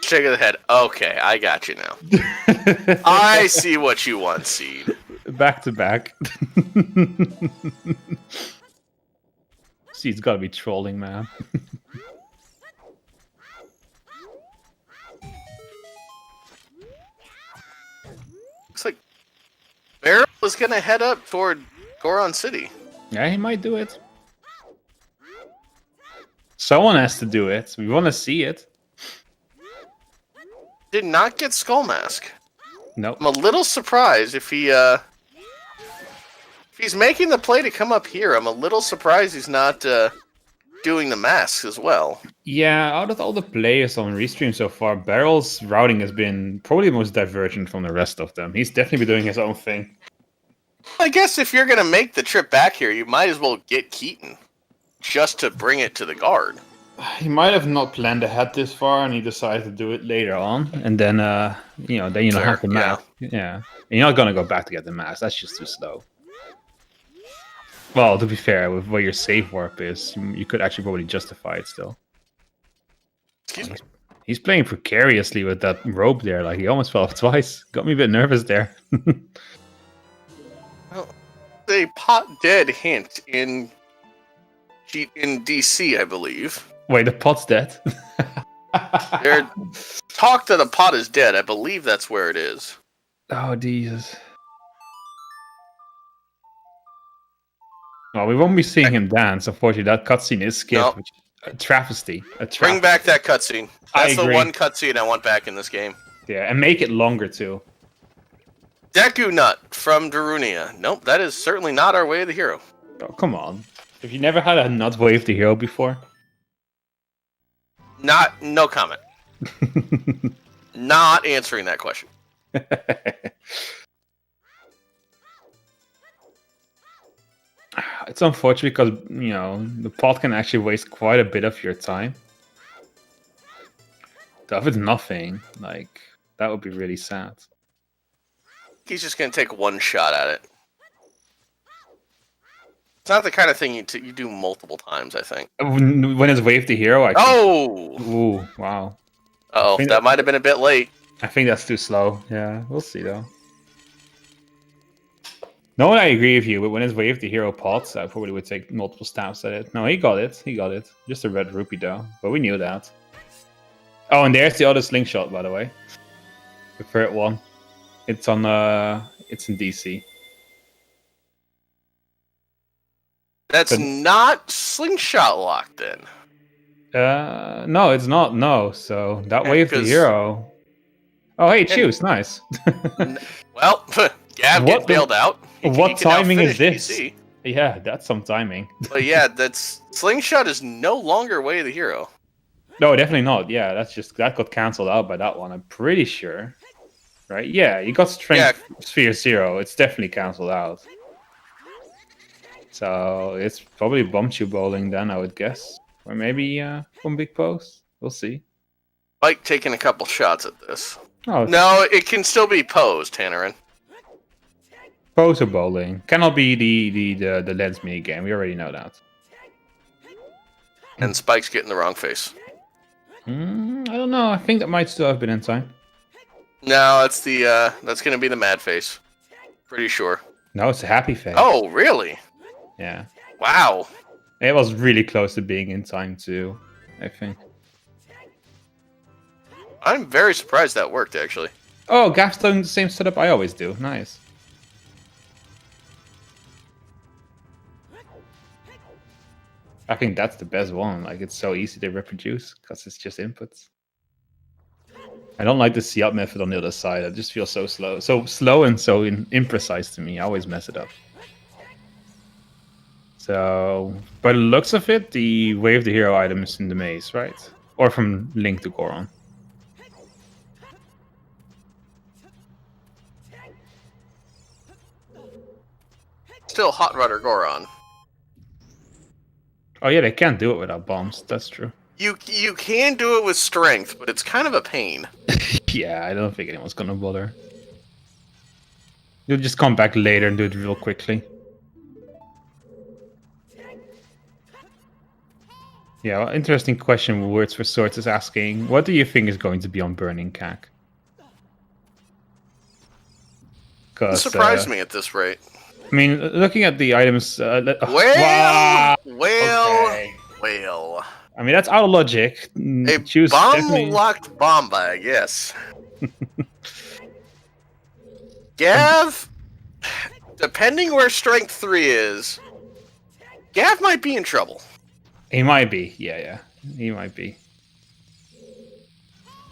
Shake of the head. Okay, I got you now. I see what you want, Seed. Back to back. Seed's gotta be trolling, man. Looks like Barrel is gonna head up toward Goron City. Yeah, he might do it. Someone has to do it. We want to see it. Did not get Skull Mask. Nope. I'm a little surprised if he's making the play to come up here. I'm a little surprised he's not doing the masks as well. Yeah, out of all the players on Restream so far, Barrel's routing has been probably the most divergent from the rest of them. He's definitely been doing his own thing. I guess if you're going to make the trip back here, you might as well get Keaton just to bring it to the guard. He might have not planned ahead this far, and he decided to do it later on. And then, you don't have the mask. Yeah. And you're not going to go back to get the mask. That's just too slow. Well, to be fair, with where your save warp is, you could actually probably justify it still. Excuse me. He's playing precariously with that rope there. Like, he almost fell off twice. Got me a bit nervous there. Well, a pot dead hint in DC, I believe. Wait, the pot's dead? There's talk that the pot is dead. I believe that's where it is. Oh, Jesus. Well, we won't be seeing him dance. Unfortunately, that cutscene is skipped. Nope. Which, a travesty. Bring back that cutscene. I That's the agree. one cutscene I want back in this game. Yeah, and make it longer, too. Deku Nut from Darunia. Nope, that is certainly not our way of the hero. Oh, come on. Have you never had a nut wave the hero before? No comment. Not answering that question. It's unfortunate because, you know, the pot can actually waste quite a bit of your time. So if it's nothing, like, that would be really sad. He's just going to take one shot at it. It's not the kind of thing you do multiple times, I think. When it's wave the hero, I think... Oh! Ooh, wow. Uh-oh, that might have been a bit late. I think that's too slow. Yeah, we'll see, though. No, I agree with you, but when it's wave the hero pots, I probably would take multiple stabs at it. No, he got it. He got it. Just a red rupee, though. But we knew that. Oh, and there's the other slingshot, by the way. The third one. It's on, it's in DC. That's not slingshot locked in. No, it's not. No, so that wave the hero. Oh, hey, choose. Nice. Well, Gav get bailed out. What timing is this? PC. Yeah, that's some timing. But yeah, that's slingshot is no longer way of the hero. No, definitely not. Yeah, that got cancelled out by that one. I'm pretty sure. Right? Yeah, you got strength sphere 0. It's definitely cancelled out. So it's probably Bumchu bowling then, I would guess. Or maybe one big post. We'll see. Mike taking a couple shots at this. Oh, no, it can still be posed, Tannerin. Pose or bowling. Cannot be the lens mini game. We already know that. And Spike's getting the wrong face. I don't know. I think that might still have been in time. No, that's that's gonna be the mad face. Pretty sure. No, it's a happy face. Oh, really? Yeah. Wow. It was really close to being in time too, I think. I'm very surprised that worked, actually. Oh, Gav's doing the same setup I always do. Nice. I think that's the best one. Like, it's so easy to reproduce because it's just inputs. I don't like the see-up method on the other side. It just feels so slow. So slow and so imprecise to me. I always mess it up. So, by the looks of it, the wave the hero item is in the maze, right? Or from Link to Goron. Still Hot Rudder Goron. Oh yeah, they can't do it without bombs. That's true. You can do it with strength, but it's kind of a pain. Yeah, I don't think anyone's gonna bother. You'll just come back later and do it real quickly. Yeah, well, interesting question. Words for Swords is asking, what do you think is going to be on Burning Cack? It surprised me at this rate. I mean, looking at the items... well. I mean, that's out of logic. A bomb-locked bomb bag, yes. Gav, depending where Strength 3 is, Gav might be in trouble. He might be, yeah. He might be.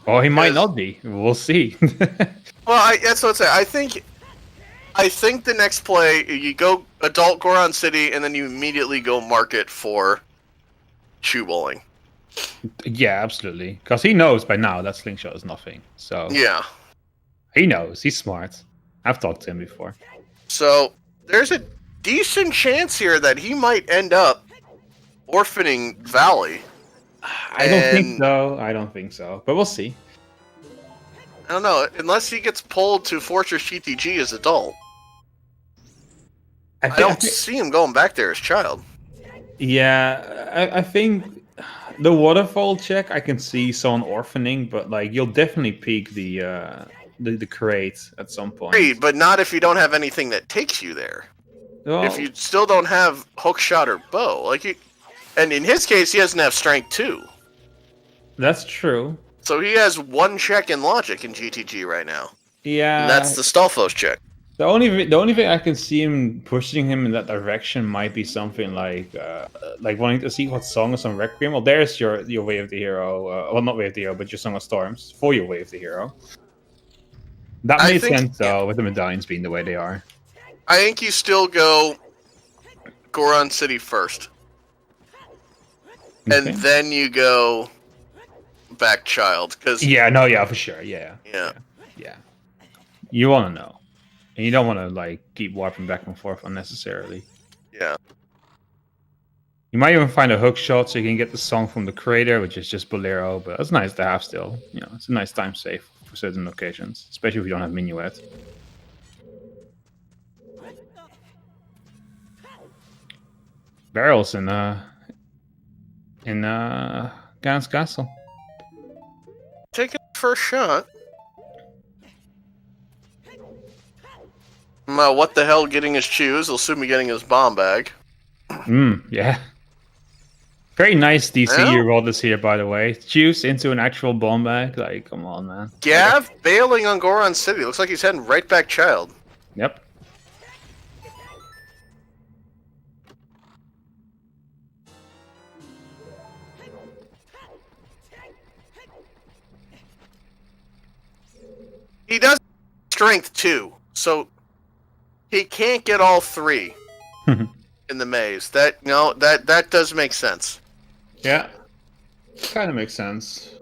Or he might not be. We'll see. Well, that's what I'm saying. I think the next play, you go Adult Goron City, and then you immediately go market for shoe bowling. Yeah, absolutely. Because he knows by now that Slingshot is nothing. So yeah. He knows. He's smart. I've talked to him before. So there's a decent chance here that he might end up orphaning Valley. I don't think so. But we'll see. I don't know. Unless he gets pulled to Fortress GTG as adult. I don't see him going back there as child. Yeah, I think the waterfall check I can see someone orphaning, but like you'll definitely peak the crate at some point. Great, but not if you don't have anything that takes you there. Well, if you still don't have hook shot or bow, and in his case he doesn't have strength 2. That's true. So he has one check in logic in GTG right now. Yeah, and that's the Stalfos check. The only thing I can see him pushing him in that direction might be something like wanting to see what Song of Some Requiem. Well, there's your Way of the Hero. Well, not Way of the Hero, but your Song of Storms for your Way of the Hero. That I made think- sense though, with the medallions being the way they are. I think you still go Goron City first, Okay. and then you go back Child, because Yeah, for sure. Yeah. yeah. You want to know, and you don't want to like keep warping back and forth unnecessarily. Yeah. You might even find a hook shot so you can get the song from the creator, which is just Bolero, but that's nice to have still. You know, it's a nice time save for certain occasions, especially if you don't have Minuet. Barrels in Ganon's castle. Taking the first shot. What the hell getting his shoes? He'll soon be getting his bomb bag. Yeah. Very nice DC Well- you rolled this here, by the way. Juice into an actual bomb bag. Like, come on, man. Gav bailing on Goron City. Looks like he's heading right back Child. Yep. He does strength 2, so he can't get all 3 in the maze. That does make sense. Yeah. Kind of makes sense.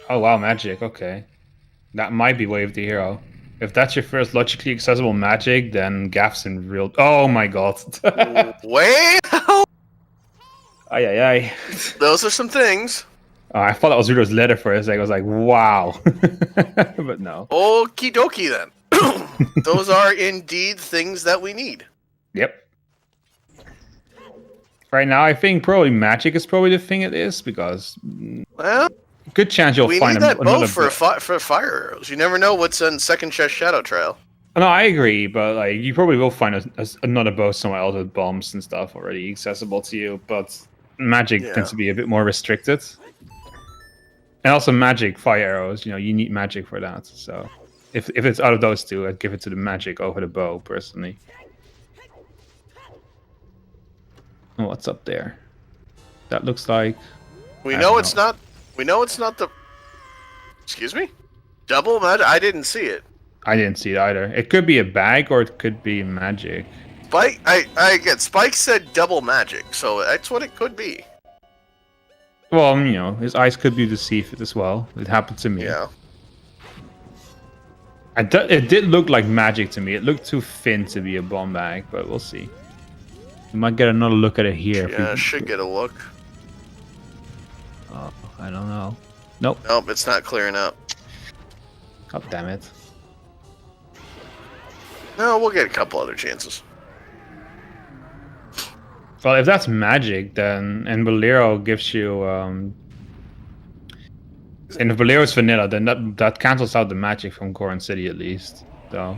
Oh, wow, magic. Okay. That might be Wave the Hero. If that's your first logically accessible magic, then Gaff's in real... Oh, my God. Way Ay, ay, ay. those are some things. Oh, I thought that was Rudo's letter for a second. I was like, wow. But no. Okie dokie then. Those are indeed things that we need. Yep. Right now, I think probably magic is probably the thing it is, because Well, good chance you'll we find need that another both for bow. for fire arrows. You never know what's in Second Chest Shadow Trail. No, I agree, but like you probably will find another bow somewhere else with bombs and stuff already accessible to you. But magic Yeah. tends to be a bit more restricted, and also magic fire arrows. You know, you need magic for that. So if it's out of those two, I'd give it to the magic over the bow personally. Oh, what's up there? That looks like We I know don't it's know. not. We know it's not the. Excuse me. Double magic. I didn't see it. I didn't see it either. It could be a bag or it could be magic. Spike. I get. Spike said double magic, so that's what it could be. Well, you know, his eyes could be deceived as well. It happened to me. Yeah. It did look like magic to me. It looked too thin to be a bomb bag, but we'll see. We might get another look at it here. if we- Yeah. Should get a look. Oh, I don't know. Nope. Nope. It's not clearing up. God damn it. No, we'll get a couple other chances. Well, if that's magic, then and Bolero gives you and if Bolero's vanilla, then that cancels out the magic from Goron City at least. So.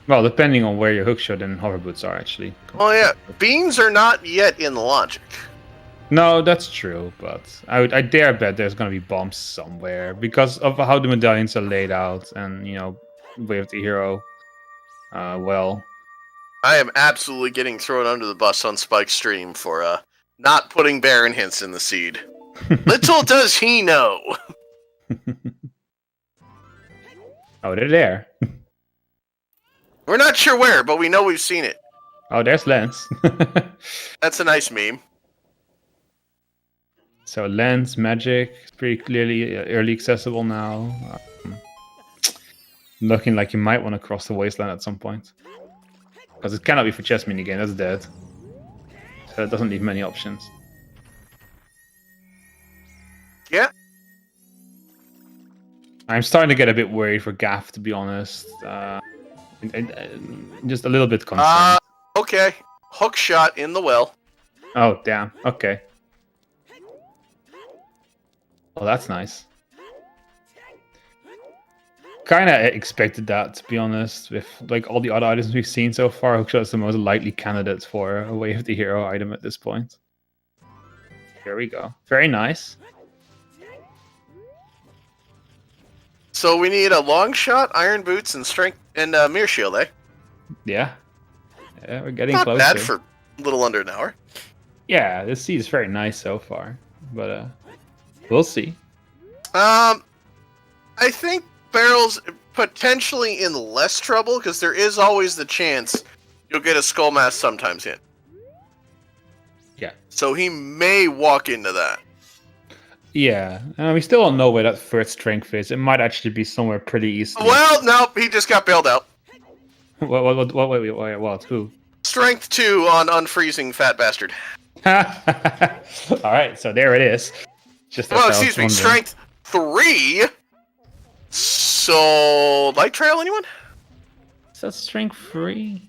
Well, depending on where your hookshot and hover boots are, actually. Oh yeah, beans are not yet in logic. No, that's true, but I dare bet there's gonna be bombs somewhere because of how the medallions are laid out, and you know, with the hero. Well, I am absolutely getting thrown under the bus on Spike's stream for not putting Baron hints in the seed. Little does he know. oh, they're there. We're not sure where, but we know we've seen it. Oh, there's Lance. That's a nice meme. So Lens, Magic, is pretty clearly early accessible now. Looking like you might want to cross the wasteland at some point. Because it cannot be for chess minigame, that's dead. So it doesn't leave many options. Yeah. I'm starting to get a bit worried for Gaff, to be honest. Just a little bit concerned. Okay. Hook shot in the well. Oh, damn. Okay. Well, that's nice. Kind of expected that, to be honest. With like all the other items we've seen so far, Hookshot is the most likely candidate for a Way of the Hero item at this point. Here we go. Very nice. So we need a long shot, iron boots, and strength and mirror shield, eh? Yeah. Yeah, we're getting Not closer. bad for a little under an hour. Yeah, the seed is very nice so far, but we'll see. I think Barrel's potentially in less trouble because there is always the chance you'll get a Skull Mask sometimes hit. Yeah. So he may walk into that. Yeah, we still don't know where that third strength is. It might actually be somewhere pretty easily. Well, nope, he just got bailed out. What? Who? Strength 2 on unfreezing fat bastard. All right, so there it is. Just as Well, I was excuse me, wondering. strength 3. So, light trail, anyone? Is that strength 3?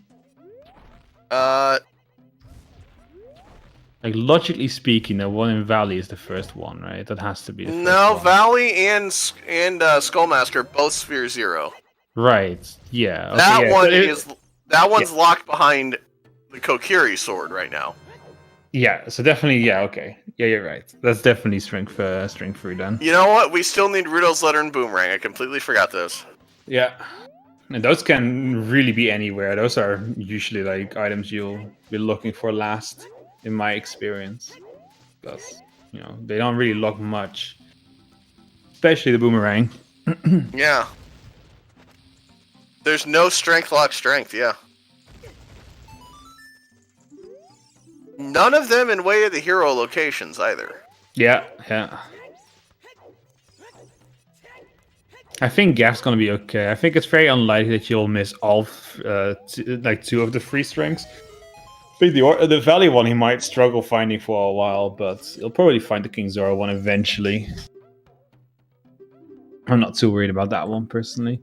Like logically speaking, the one in Valley is the first one, right? That has to be the first No, one. Valley and Skullmaster both sphere 0. Right. Yeah. Okay, That yeah. one So that one's locked behind the Kokiri sword right now. Yeah. So definitely. Yeah. Okay. Yeah, you're right. That's definitely strength 3 then. You know what? We still need Rudolph's letter and Boomerang. I completely forgot those. Yeah. And those can really be anywhere. Those are usually like items you'll be looking for last, in my experience. Because, they don't really lock much. Especially the boomerang. Yeah. There's no strength lock strength, yeah. None of them in Way of the Hero locations either. Yeah. I think Gap's gonna be okay. I think it's very unlikely that you'll miss all, 2 of the 3 strengths. I think the Valley one he might struggle finding for a while, but he'll probably find the King Zora one eventually. I'm not too worried about that one personally.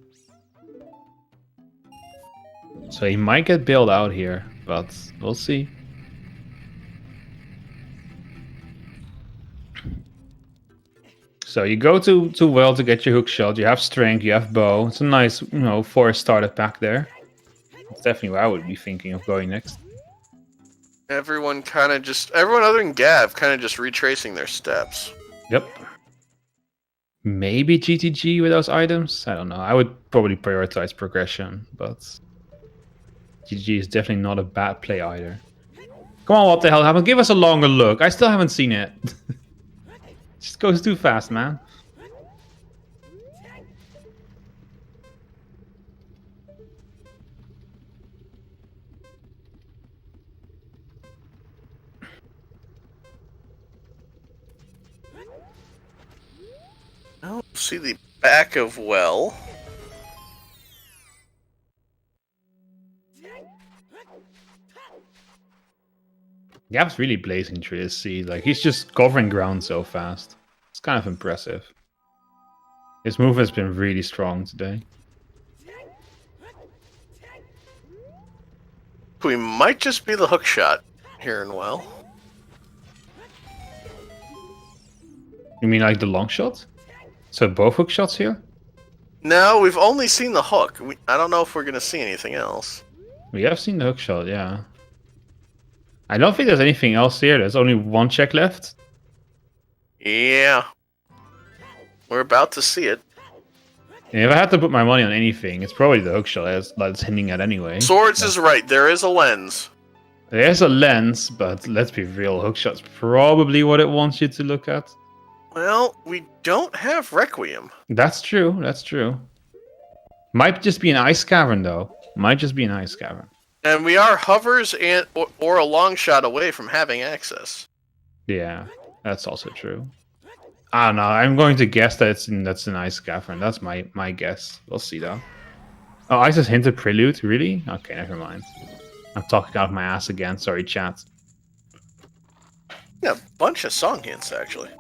So he might get bailed out here, but we'll see. So you go to Well to get your hook shot. You have strength, you have bow. It's a nice, forest starter pack there. That's definitely where I would be thinking of going next. Everyone other than Gav kind of just retracing their steps. Yep. Maybe GTG with those items? I don't know. I would probably prioritize progression, but GTG is definitely not a bad play either. Come on, what the hell happened? Give us a longer look. I still haven't seen it. Just goes too fast, man. Oh, see the back of Well. Gap's really blazing through his seed. Like, he's just covering ground so fast. It's kind of impressive. His move has been really strong today. We might just be the hook shot here in Well. You mean like the long shot? So both hook shots here? No, we've only seen the hook. I don't know if we're going to see anything else. We have seen the hook shot, yeah. I don't think there's anything else here. There's only one check left. Yeah. We're about to see it. And if I had to put my money on anything, it's probably the hook shot that's hinting at anyway. Swords is right. There is a lens. There's a lens, but let's be real. Hook shot's probably what it wants you to look at. Well, we don't have Requiem. That's true. That's true. Might just be an ice cavern, though. Might just be an ice cavern. And we are hovers or a long shot away from having access. Yeah, that's also true. I don't know. I'm going to guess that that's an ice cavern. That's my guess. We'll see, though. Oh, Ice has hinted prelude? Really? Okay, never mind. I'm talking out of my ass again. Sorry, chat. Yeah, a bunch of song hints, actually.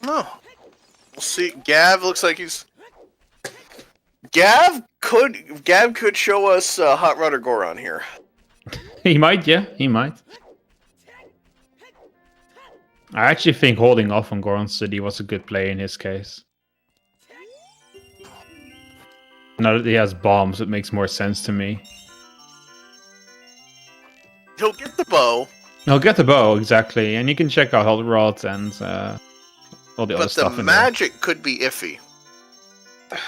Oh. We'll see. Gav looks like he's... Gav could show us Hot Rudder Goron here. He might, yeah. He might. I actually think holding off on Goron City was a good play in his case. Now that he has bombs, it makes more sense to me. He'll get the bow. No, get the bow, exactly. And you can check out all the rods and all the other But the stuff in magic could be iffy. there.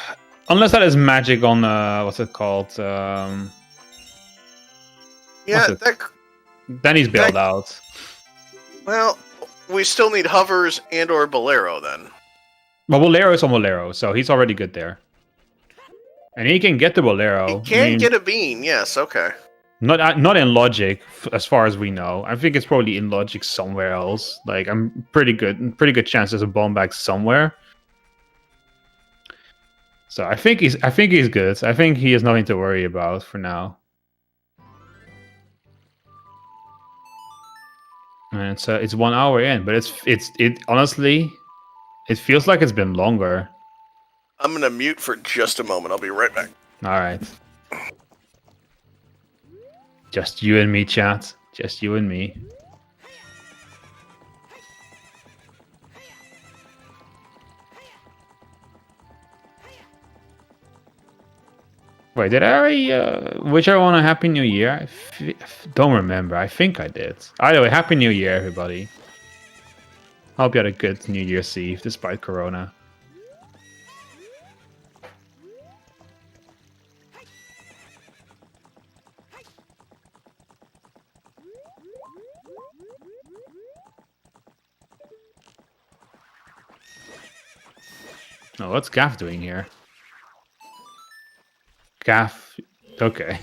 Unless that is magic on, what's it called? Yeah, What's it? Then he's bailed out. Well, we still need hovers and or Bolero then. Well, Bolero is on Bolero, so he's already good there. And he can get the Bolero. He can get a bean, yes, okay. Not in Logic, as far as we know. I think it's probably in Logic somewhere else. Like, I'm pretty good chance there's a bomb bag somewhere. So I think he's good. I think he has nothing to worry about for now. And it's 1 hour in, but it honestly, it feels like it's been longer. I'm gonna mute for just a moment. I'll be right back. All right. Just you and me, chat. Just you and me. Wait, did I already wish everyone a Happy New Year? Don't remember. I think I did. Either way, Happy New Year, everybody. Hope you had a good New Year's Eve, despite Corona. Oh, what's Gaff doing here? Gaff. Okay.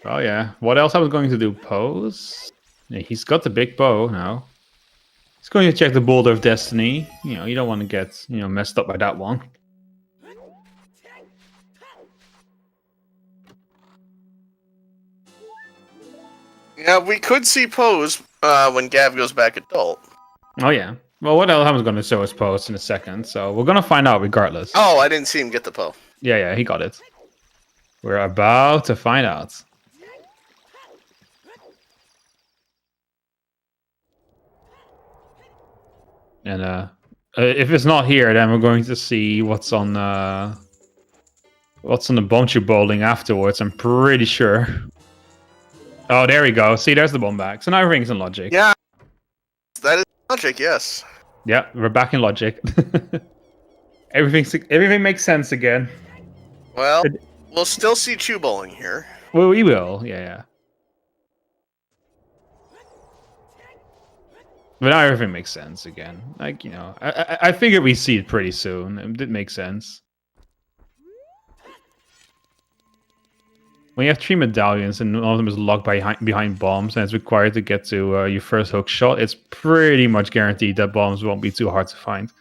Oh yeah. What else I was going to do? Pose? Yeah, he's got the big bow now. He's going to check the Boulder of Destiny. You know, you don't want to get, messed up by that one. Yeah, we could see Pose when Gav goes back adult. Oh yeah. Well, what else I was going to show us Pose in a second, so we're going to find out regardless. Oh, I didn't see him get the Poe. Yeah, he got it. We're about to find out. And if it's not here, then we're going to see what's on the bomb tube bowling afterwards. I'm pretty sure. Oh, there we go. See, there's the bomb bag. So now everything's in Logic. Yeah, that is Logic. Yes. Yeah, we're back in Logic. Everything makes sense again. Well, we'll still see Chew bowling here. Well, we will. Yeah. But now everything makes sense again. Like, I figured we'd see it pretty soon. It did make sense. When you have 3 medallions and one of them is locked behind bombs and it's required to get to your first hook shot, it's pretty much guaranteed that bombs won't be too hard to find.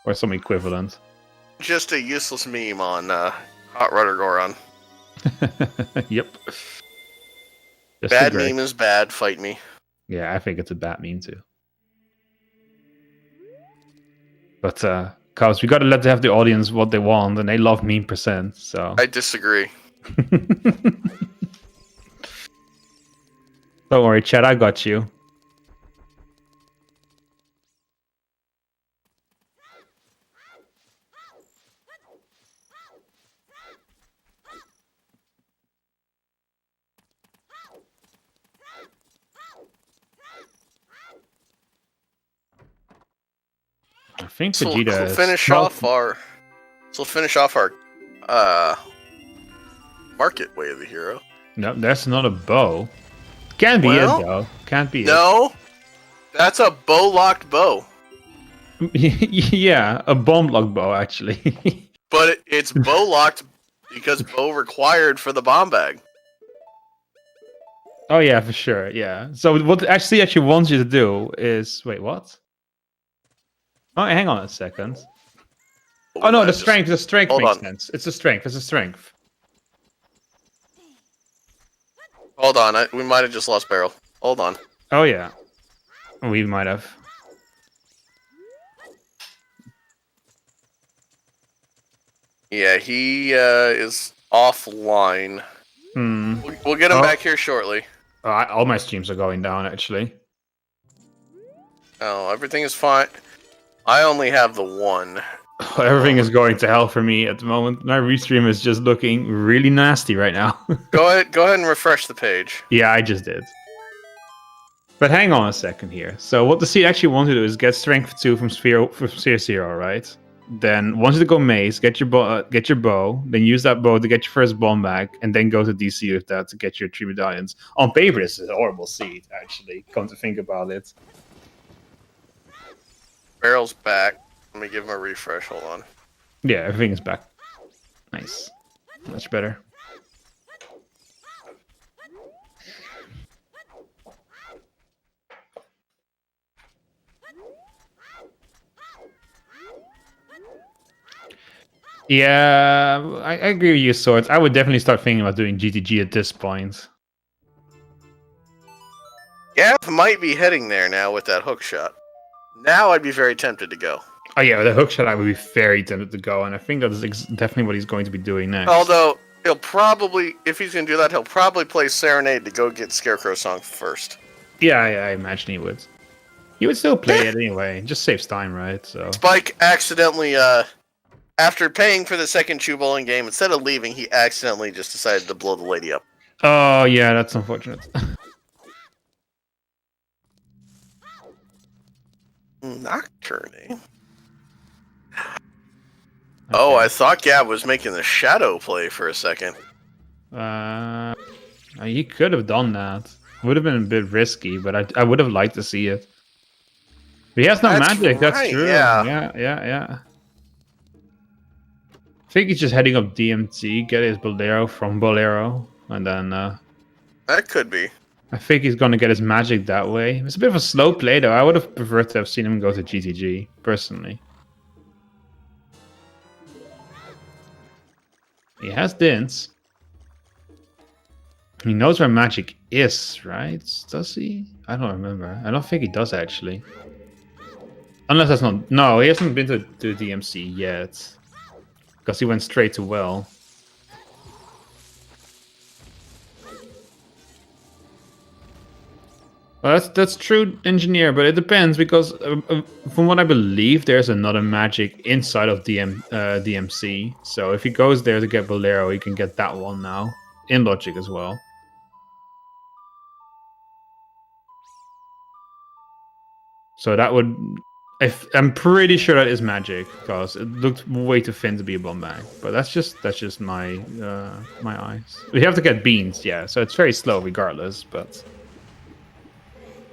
Or some equivalent. Just a useless meme on Hot Rudder Goron. Yep. Just bad meme is bad, fight me. Yeah, I think it's a bad meme too. But cause we gotta let have the audience what they want, and they love meme percent, so I disagree. Don't worry, Chad, I got you. I think Vegeta we'll finish off our market way of the hero. No, that's not a bow. Can't be it though. Can't be No, that's a bow locked bow. Yeah, a bomb locked bow actually. But it's bow locked because bow required for the bomb bag. Oh yeah, for sure. Yeah. So what actually wants you to do is what? Oh, hang on a second. Oh no, the strength makes sense. It's the strength. Hold on, we might have just lost Barrel. Hold on. Oh yeah, we might have. Yeah, he is offline. We'll get him back here shortly. All my streams are going down actually. Oh, everything is fine. I only have the one. Everything is going to hell for me at the moment. My restream is just looking really nasty right now. Go ahead and refresh the page. Yeah, I just did. But hang on a second here. So what the seed actually wants to do is get strength 2 from sphere 0, right? Then once you go maze, get your bow, then use that bow to get your first bomb back, and then go to DC with that to get your 3 medallions. On paper, this is a horrible seed, actually. Come to think about it. Barrel's back. Let me give him a refresh. Hold on. Yeah, everything is back. Nice. Much better. Yeah, I agree with you, Swords. I would definitely start thinking about doing GTG at this point. Gav might be heading there now with that hook shot. Now I'd be very tempted to go. Oh yeah, with the hook shot I would be very tempted to go, and I think that is definitely what he's going to be doing next. Although, he'll probably, if he's going to do that, he'll probably play Serenade to go get Scarecrow Song first. Yeah, I imagine he would. He would still play it anyway. It just saves time, right? So Spike accidentally, after paying for the second Chew Bowling game, instead of leaving, he accidentally just decided to blow the lady up. Oh yeah, that's unfortunate. Nocturne, eh? Oh, I thought Gab was making the shadow play for a second. He could have done that. Would have been a bit risky, but I would have liked to see it. But he has no magic, that's right, true. Yeah. I think he's just heading up DMT, get his Bolero from Bolero, and then That could be. I think he's going to get his magic that way. It's a bit of a slow play, though. I would have preferred to have seen him go to GTG, personally. He has Dints. He knows where magic is, right? Does he? I don't remember. I don't think he does, actually. Unless that's not... No, he hasn't been to DMC yet. Because he went straight to Well. Well, that's true, Engineer, but it depends, because from what I believe, there's another magic inside of DMC. So if he goes there to get Bolero, he can get that one now. In Logic as well. So that would... I'm pretty sure that is magic, because it looked way too thin to be a bomb bag. But that's just my my eyes. We have to get beans, yeah. So it's very slow regardless, but...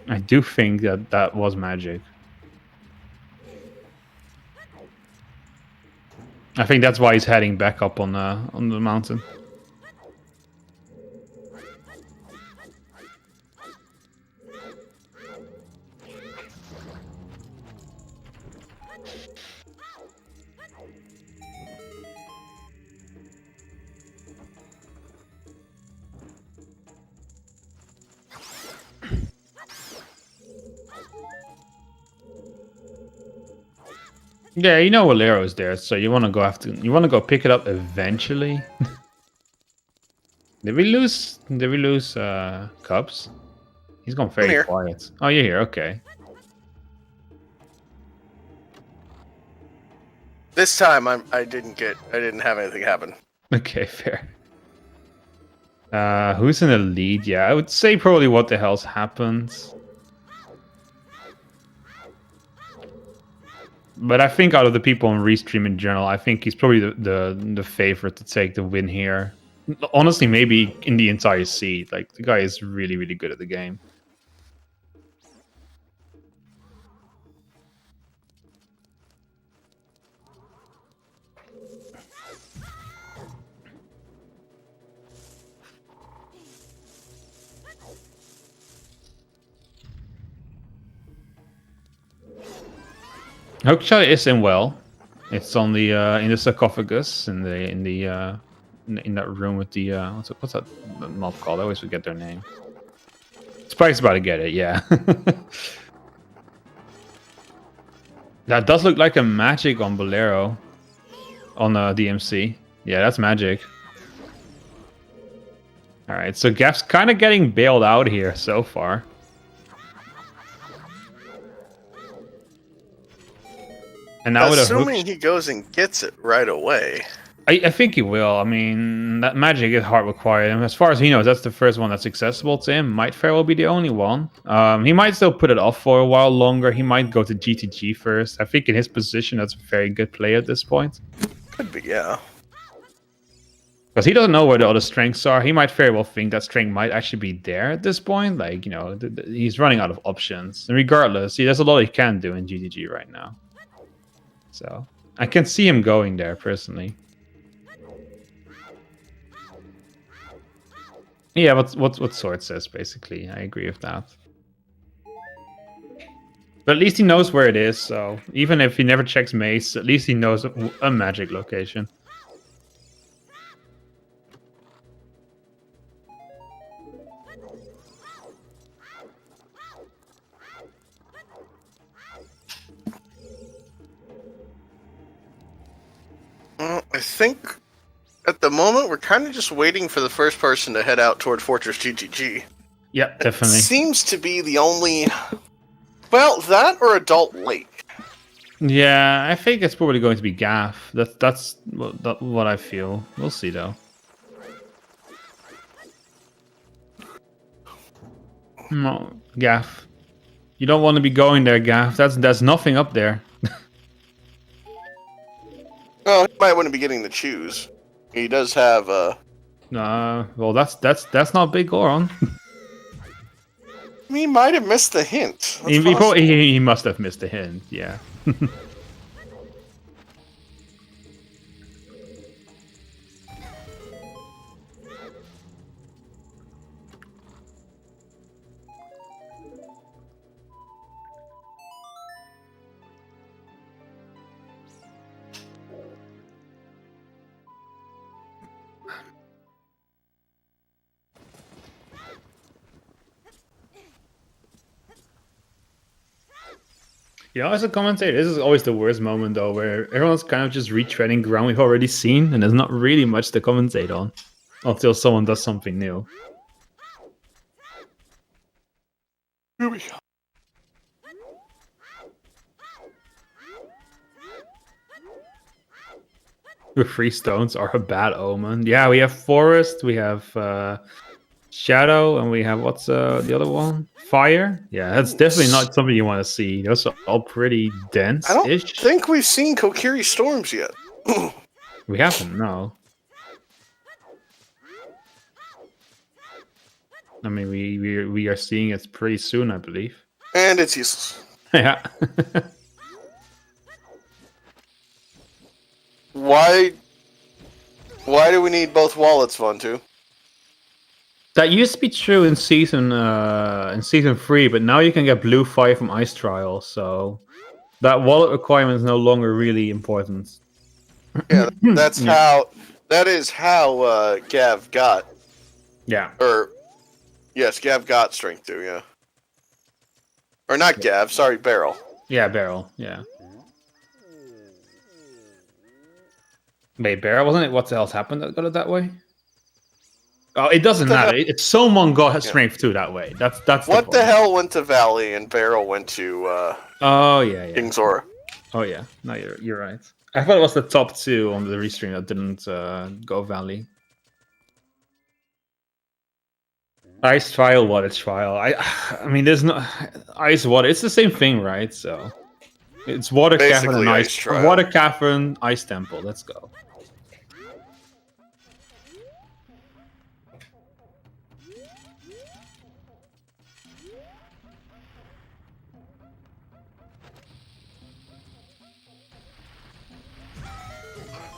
I do think that was magic. I think that's why he's heading back up on the mountain. Yeah, you know Valero's there, so you want to go pick it up eventually. Did we lose Cubs? He's gone very quiet. Oh, you're here. Okay. This time I didn't have anything happen. Okay, fair. Who's in the lead? Yeah, I would say probably what the hell's happened. But I think out of the people on Restream in general, I think he's probably the favorite to take the win here. Honestly, maybe in the entire seed. Like, the guy is really, really good at the game. Hookshot is in Well. It's on the in the sarcophagus in that room with the what's that mob called? I always forget their name. Spike's about to get it, yeah. That does look like a magic on Bolero on DMC. Yeah, that's magic. All right, so Gap's kind of getting bailed out here so far. And now with a hook, Assuming he goes and gets it right away. I think he will. I mean, that magic is hard required. And as far as he knows, that's the first one that's accessible to him. Might very well be the only one. He might still put it off for a while longer. He might go to GTG first. I think in his position, that's a very good play at this point. Could be, yeah. Because he doesn't know where the other strengths are. He might very well think that strength might actually be there at this point. Like, he's running out of options. And regardless, there's a lot he can do in GTG right now. So, I can see him going there, personally. Yeah, what Sword says, basically. I agree with that. But at least he knows where it is, so even if he never checks Mace, at least he knows a magic location. I think at the moment we're kind of just waiting for the first person to head out toward Fortress GTG. Yeah, definitely. It seems to be the only... Well, that or Adult Lake. Yeah, I think it's probably going to be Gaff. That's what I feel. We'll see, though. No, Gaff. You don't want to be going there, Gaff. There's nothing up there. Well, he might want to be getting the choose. He does have Well, that's not big Goron. He might have missed the hint. He must have missed the hint, yeah. As a commentator, this is always the worst moment, though, where everyone's kind of just retreading ground we've already seen, and there's not really much to commentate on until someone does something new. Here we go. The 3 stones are a bad omen. Yeah, we have Forest, we have Shadow, and we have, what's the other one? Fire? Yeah, that's definitely not something you want to see. Those are all pretty dense-ish. I don't think we've seen Kokiri Storms yet. We haven't, no. I mean, we are seeing it pretty soon, I believe. And it's useless. Yeah. Why do we need both wallets, Vontu? That used to be true in season 3, but now you can get blue fire from Ice Trial, so that wallet requirement is no longer really important. Yeah, that is how Gav got. Yeah. Yes, Gav got strength 2, yeah. Or not Gav, sorry, Barrel. Yeah, Barrel, yeah. Wait, Barrel, wasn't it? What the hell's happened that got it that way? Oh, it doesn't matter. It's someone got strength 2 that way. That's what the hell went to Valley and Barrel went to oh yeah. King Zora. Oh yeah. No, you're right. I thought it was the top 2 on the restream that didn't go Valley. Ice Trial, Water Trial. I mean, there's no Ice Water. It's the same thing, right? So it's Water Cavern and Ice Trial. Water Cavern, Ice Temple. Let's go.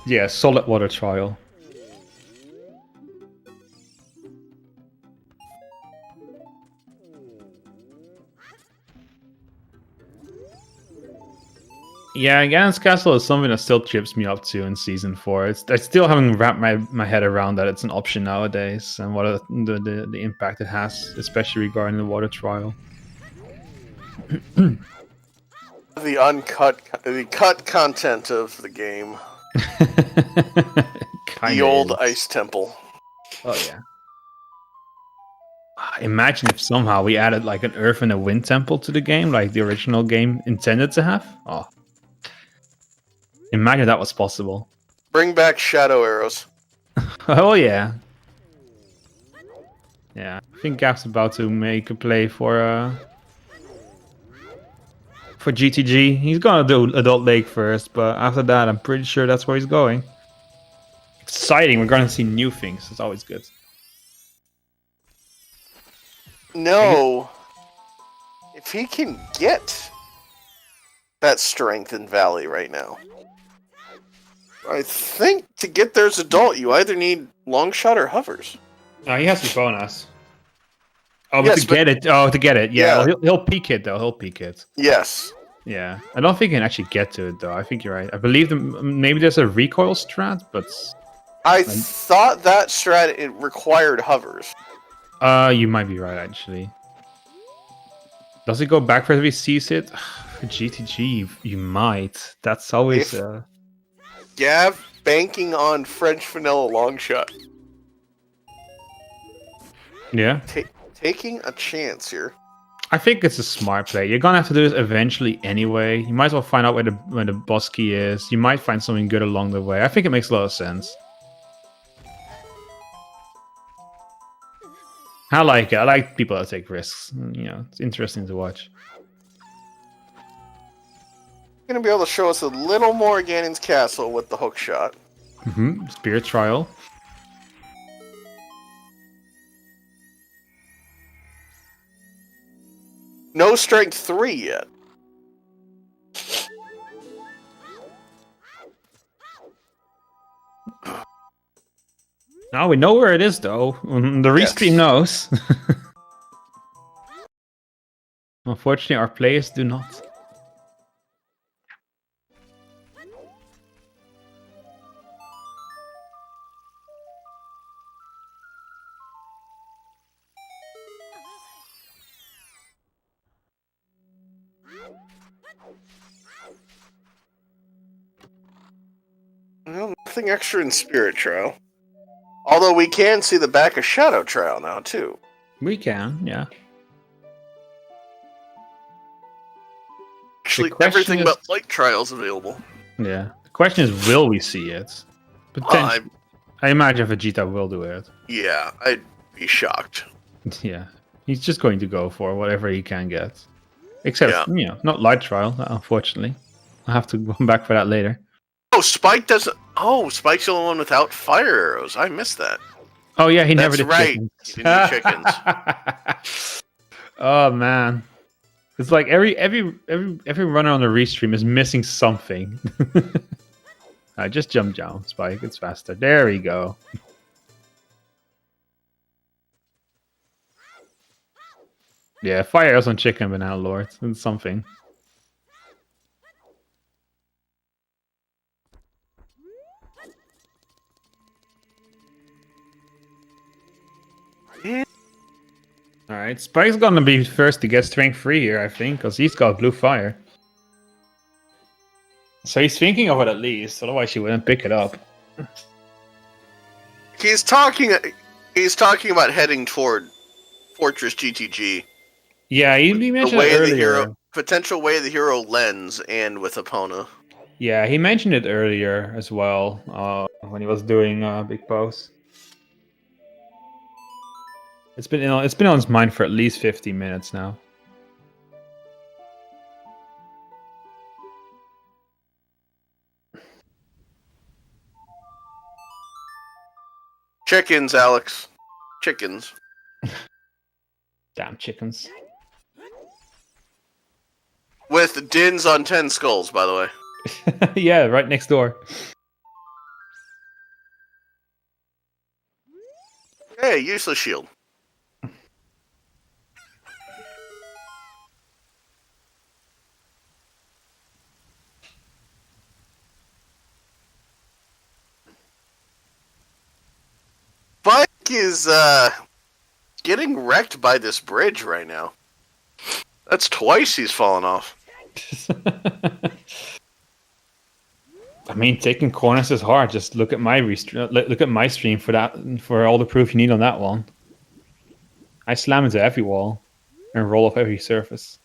Yeah, solid water trial. Yeah, Ganon's Castle is something that still trips me up to in Season 4. I still haven't wrapped my head around that it's an option nowadays, and what the impact it has, especially regarding the water trial. The cut content of the game. The old Ice Temple. Oh yeah. Imagine if somehow we added like an Earth and a Wind Temple to the game, like the original game intended to have. Oh. Imagine that was possible. Bring back shadow arrows. Oh yeah. Yeah, I think Gap's about to make a play for GTG. He's gonna do Adult Lake first, but after that, I'm pretty sure that's where he's going. Exciting! We're gonna see new things. It's always good. No. If he can get that strength in Valley right now. I think to get there's adult, you either need long shot or hovers. No, he has to bonus. Oh, but Yes, to get it. Oh, to get it. Yeah, Yeah. he'll peek it though. He'll peek it. Yes. Yeah, I don't think he can actually get to it though. I think you're right. I believe maybe there's a recoil strat, but I thought that strat it required hovers. you might be right actually. Does it go back for if he sees it? For GTG, you might. That's always. Gav banking on French vanilla long shot. Yeah. Taking a chance here. I think it's a smart play. You're gonna have to do this eventually anyway. You might as well find out where the boss key is. You might find something good along the way. I think it makes a lot of sense. I like it. I like people that take risks. You know, it's interesting to watch. Gonna be able to show us a little more Ganon's Castle with the hook shot. Spirit Trial. No strength 3 yet. Now we know where it is, though. The restream knows. Unfortunately, our players do not. Well, nothing extra in Spirit Trial. Although we can see the back of Shadow Trial now, too. We can, yeah. Actually, question everything is- but Light Trial's available. Yeah. The question is, will we see it? Potentially. I imagine Vegeta will do it. Yeah, I'd be shocked. Yeah. He's just going to go for whatever he can get. Except, you know, not Light Trial, unfortunately. I'll have to go back for that later. Oh, Spike doesn't... Oh, Spike's the only one without fire arrows. I missed that. Oh, yeah, he never That's did right. chickens. He didn't do chickens. Oh, man. It's like every runner on the restream is missing something. I just jump down, Spike. It's faster. There we go. Yeah, fire arrows on chicken banana lord. It's something. Alright, Spike's gonna be first to get strength 3 here, I think, because he's got blue fire. So he's thinking of it at least, otherwise he wouldn't pick it up. He's talking about heading toward Fortress GTG. Yeah, he The mentioned way it of the earlier. hero, potential way of the hero lens, and with Epona. Yeah, he mentioned it earlier as well, when he was doing Big Post. It's been on his mind for at least 15 minutes now. Chickens, Alex. Chickens. Damn chickens. With Dins on 10 skulls, by the way. Yeah, right next door. Hey, useless shield. Spike is getting wrecked by this bridge right now. That's twice he's fallen off. I mean, taking corners is hard. Just look at my look at my stream for that, for all the proof you need on that one. I slam into every wall and roll off every surface.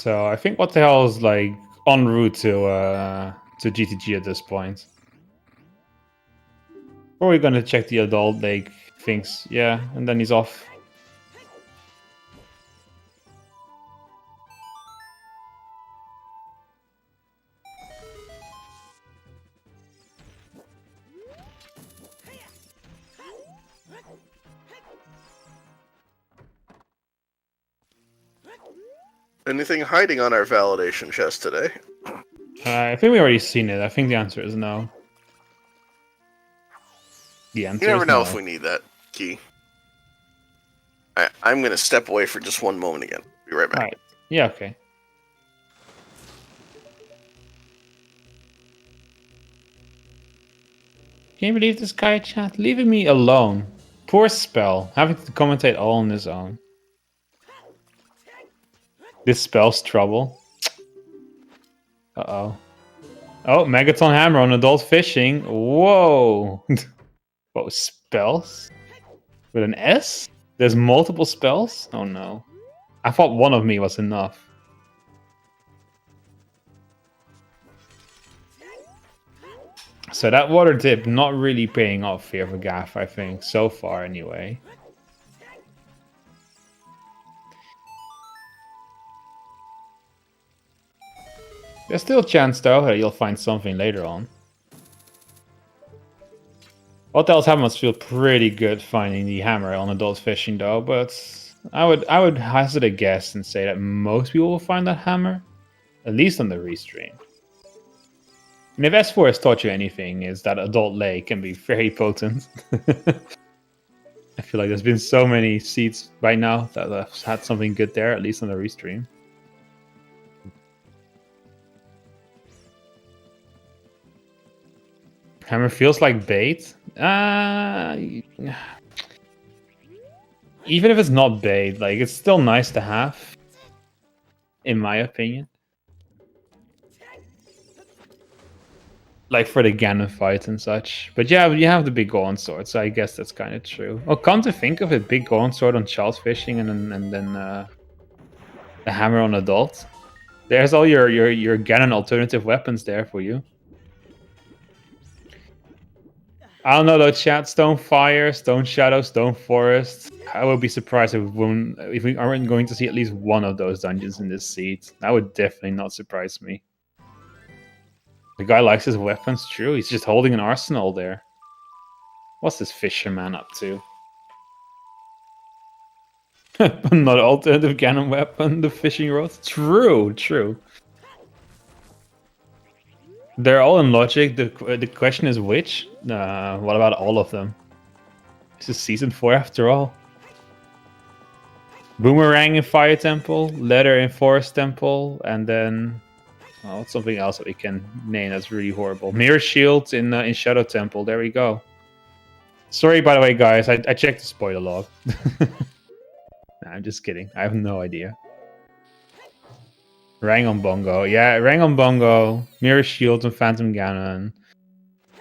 So I think what the hell is like en route to GTG at this point. Or we're gonna check the adult like things, yeah, and then he's off. Anything hiding on our validation chest today? I think we already seen it. I think the answer is no. The answer You never is know no. if we need that key. I'm going to step away for just one moment again. Be right back. Alright. Yeah, okay. Can you believe this guy, chat? Leaving me alone. Poor spell. Having to commentate all on his own. This spells trouble. Uh-oh. Oh, Megaton Hammer on adult fishing. Whoa. Whoa, spells? With an S? There's multiple spells? Oh no. I thought one of me was enough. So that water dip not really paying off here for Gaff, I think. So far, anyway. There's still a chance, though, that you'll find something later on. What else happened must feel pretty good finding the hammer on adult fishing, though, but I would hazard a guess and say that most people will find that hammer, at least on the restream. And if S4 has taught you anything, is that adult lay can be very potent. I feel like there's been so many seeds right now that have had something good there, at least on the restream. Hammer feels like bait. Even if it's not bait, like it's still nice to have, in my opinion. Like for the Ganon fight and such. But yeah, you have the big golden sword, so I guess that's kind of true. Oh, come to think of it, big golden sword on child fishing and then the hammer on adult. There's all your Ganon alternative weapons there for you. I don't know though, chat. Stone Fire, Stone Shadow, Stone Forest. I would be surprised if we aren't going to see at least one of those dungeons in this seed. That would definitely not surprise me. The guy likes his weapons, true. He's just holding an arsenal there. What's this fisherman up to? Another alternative Ganon weapon, the fishing rod. True, true. They're all in logic. The question is which? What about all of them? This is season 4 after all. Boomerang in Fire Temple, Leather in Forest Temple, and then well, something else that we can name that's really horrible. Mirror Shield in Shadow Temple. There we go. Sorry, by the way, guys. I checked the spoiler log. Nah, I'm just kidding. I have no idea. Rang on Bongo. Yeah, Rang on Bongo, Mirror Shield on Phantom Ganon,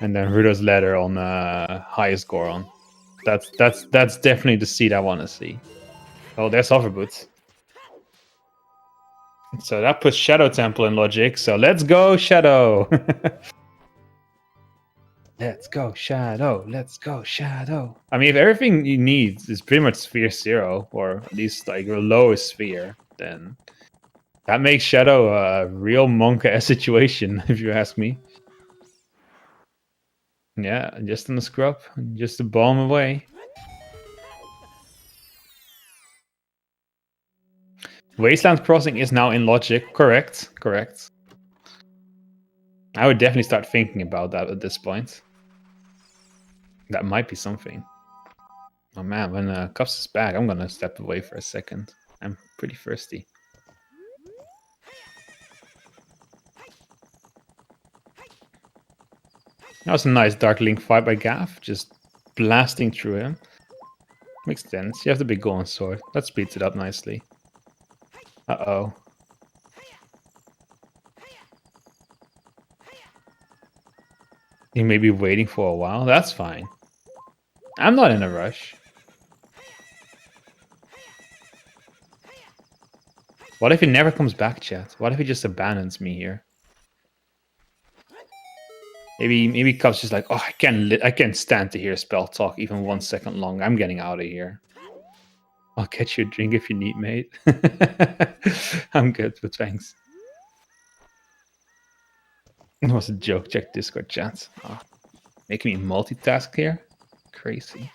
and then Rudo's Letter on Highest Goron. That's definitely the seed I want to see. Oh, there's Hoverboots. So that puts Shadow Temple in logic. So let's go, Shadow! Let's go, Shadow! Let's go, Shadow! I mean, if everything you need is pretty much Sphere 0, or at least like your lowest sphere, then that makes Shadow a real Monka situation, if you ask me. Yeah, just in the scrub, just to bomb away. Wasteland Crossing is now in logic. Correct, correct. I would definitely start thinking about that at this point. That might be something. Oh man, when Cuffs is back, I'm gonna step away for a second. I'm pretty thirsty. That was a nice Dark Link fight by Gaff, just blasting through him. Makes sense. You have the big golden sword. That speeds it up nicely. Uh-oh. He may be waiting for a while. That's fine. I'm not in a rush. What if he never comes back, chat? What if he just abandons me here? Maybe Cub's just like, oh, I can't stand to hear spell talk even 1 second long. I'm getting out of here. I'll get you a drink if you need, mate. I'm good, but thanks. It was a joke. Check Discord chat. Oh, making me multitask here? Crazy.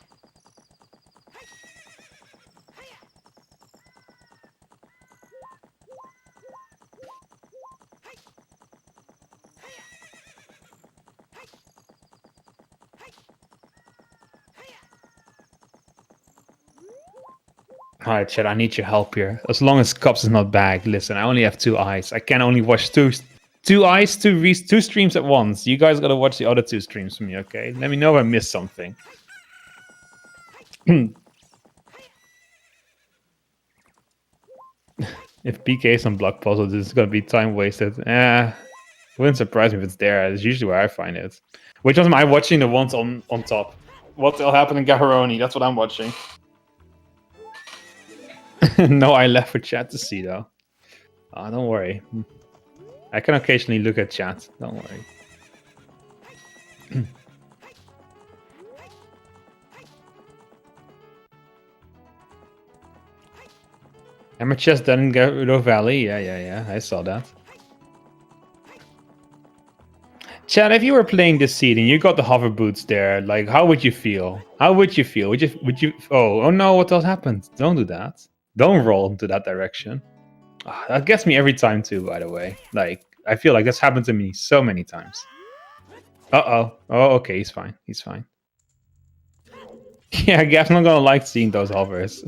Alright, chat, I need your help here. As long as Cups is not back, listen, I only have 2 eyes. I can only watch two streams at once. You guys gotta watch the other 2 streams for me, okay? Let me know if I missed something. If PK is on block puzzle, this is gonna be time wasted. Wouldn't surprise me if it's there. It's usually where I find it. Which one am I watching? The ones on top. What'll happen in Gaharoni? That's what I'm watching. No, I left for chat to see though. Oh, don't worry. I can occasionally look at chat. Don't worry. Hammer chest done in Gerudo Valley. Yeah. I saw that. Chad, if you were playing this seed and you got the hover boots there, like, how would you feel? How would you feel? Would you? Oh no! What else happened? Don't do that. Don't roll into that direction. Oh, that gets me every time too. By the way, like, I feel like that's happened to me so many times. Oh, okay, he's fine. He's fine. Yeah, Gav's not gonna like seeing those hovers.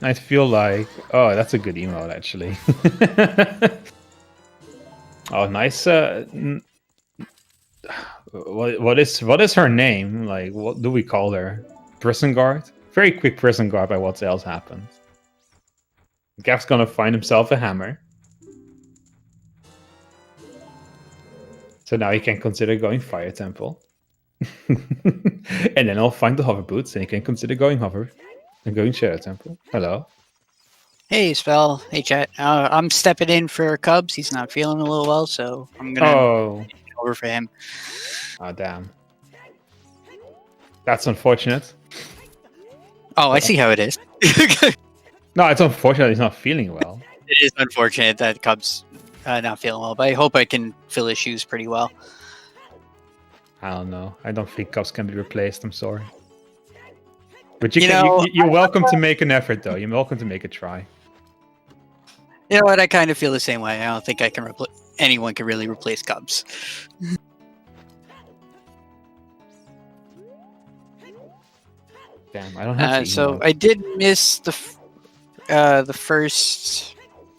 I feel like, oh, that's a good emote actually. Oh, nice. What is her name? Like, what do we call her? Prison guard? Very quick prison guard by what else happened. Gav's gonna find himself a hammer. So now he can consider going Fire Temple. And then I'll find the hover boots and he can consider going hover and going Shadow Temple. Hello. Hey, Spell. Hey, chat. I'm stepping in for Cubs. He's not feeling a little well, so I'm gonna over for him. Oh, damn. That's unfortunate. Oh, I see how it is. No, it's unfortunate he's not feeling well. It is unfortunate that Cubs not feeling well, but I hope I can fill his shoes pretty well. I don't know. I don't think Cubs can be replaced. I'm sorry. But you're welcome to make an effort, though. You're welcome to make a try. You know what? I kind of feel the same way. I don't think I can anyone can really replace Cubs. Damn, I don't have so I did miss the first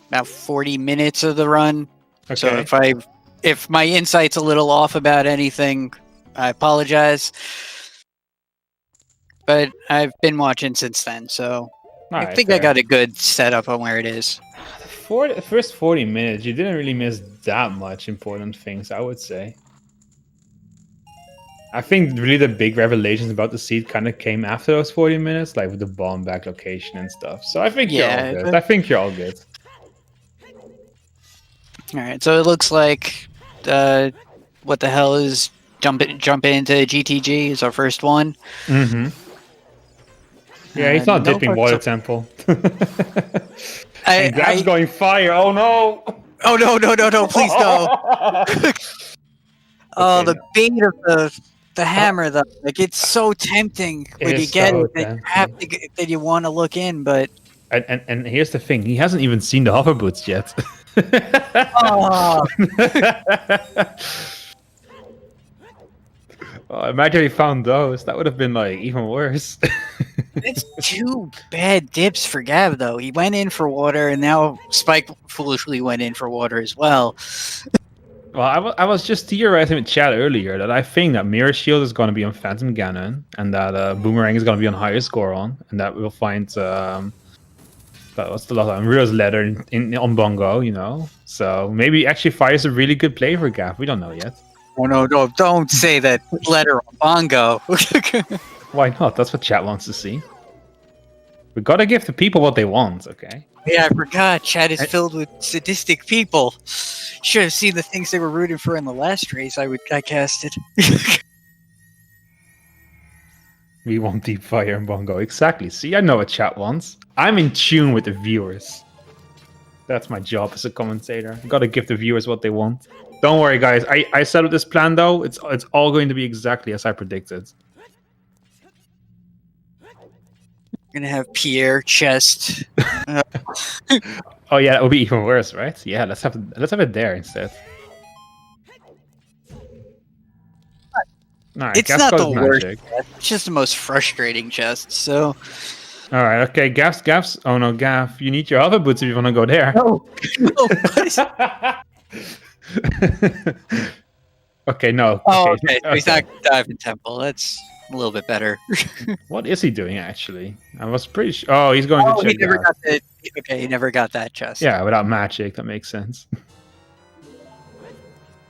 about 40 minutes of the run. Okay. So if my insight's a little off about anything, I apologize. But I've been watching since then, so I think I got a good setup on where it is. For the first 40 minutes, you didn't really miss that much important things, I would say. I think really the big revelations about the seed kind of came after those 40 minutes, like with the bomb back location and stuff. So I think you're all good. I think you're all good. All right, so it looks like what the hell is jumping into GTG is our first one. Mm-hmm. Yeah, he's not dipping Water Temple. And Gab's going Fire. Oh no! Oh no! Please no! Oh, the bait of the hammer, though. Like, it's so tempting when you get it that you want to look in, but. And here's the thing: he hasn't even seen the hover boots yet. Oh. Oh, imagine he found those. That would have been like even worse. It's 2 bad dips for Gav, though. He went in for water, and now Spike foolishly went in for water as well. Well, I was just theorizing with chat earlier that I think that Mirror Shield is going to be on Phantom Ganon, and that Boomerang is going to be on Higher Score and that we'll find what's the last one? Rios Leather on Bongo, you know. So maybe actually Fire is a really good play for Gav. We don't know yet. Oh no! Don't say that letter on Bongo. Why not? That's what chat wants to see. We gotta give the people what they want, okay? Yeah, I forgot. Chat is I- filled with sadistic people. Should have seen the things they were rooting for in the last race. I casted. We want Deep Fire and Bongo. Exactly. See, I know what chat wants. I'm in tune with the viewers. That's my job as a commentator. Gotta give the viewers what they want. Don't worry, guys. I set up this plan though. It's all going to be exactly as I predicted. Gonna have Pierre chest. Oh yeah, that would be even worse, right? Yeah, let's have it there instead. Alright, It's not the Gasco's worst. magic. It's just the most frustrating chest. So Alright, okay, Gaff's. Oh no, Gaff, you need your hover boots if you want to go there. no, what is- Okay, no. oh, okay. So he's not diving temple. That's a little bit better. What is he doing actually? I was pretty sure. Oh, he's going to He check never out. got the. Okay, he never got that chest. Yeah, without magic, that makes sense.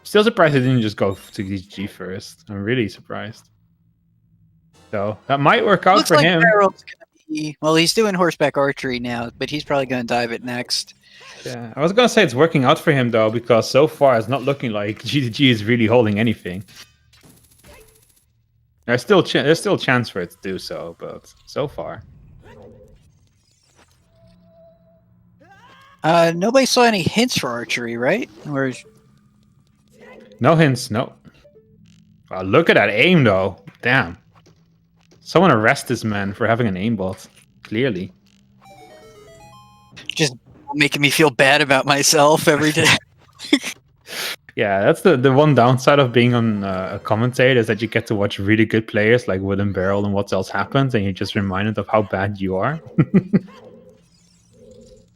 Still surprised he didn't just go to DG first. I'm really surprised. So that might work out Looks for like him. Harold's gonna be. Well, he's doing horseback archery now, but he's probably gonna dive it next. Yeah, I was gonna say it's working out for him though, because so far it's not looking like GDG is really holding anything. There's still a chance for it to do so, but so far. Nobody saw any hints for archery, right? Or No hints, no. Wow, look at that aim though. Damn. Someone arrest this man for having an aimbot. Clearly. just making me feel bad about myself every day. Yeah, that's the one downside of being on a commentator is that you get to watch really good players like Wooden Barrel and What Else Happens, and you're just reminded of how bad you are.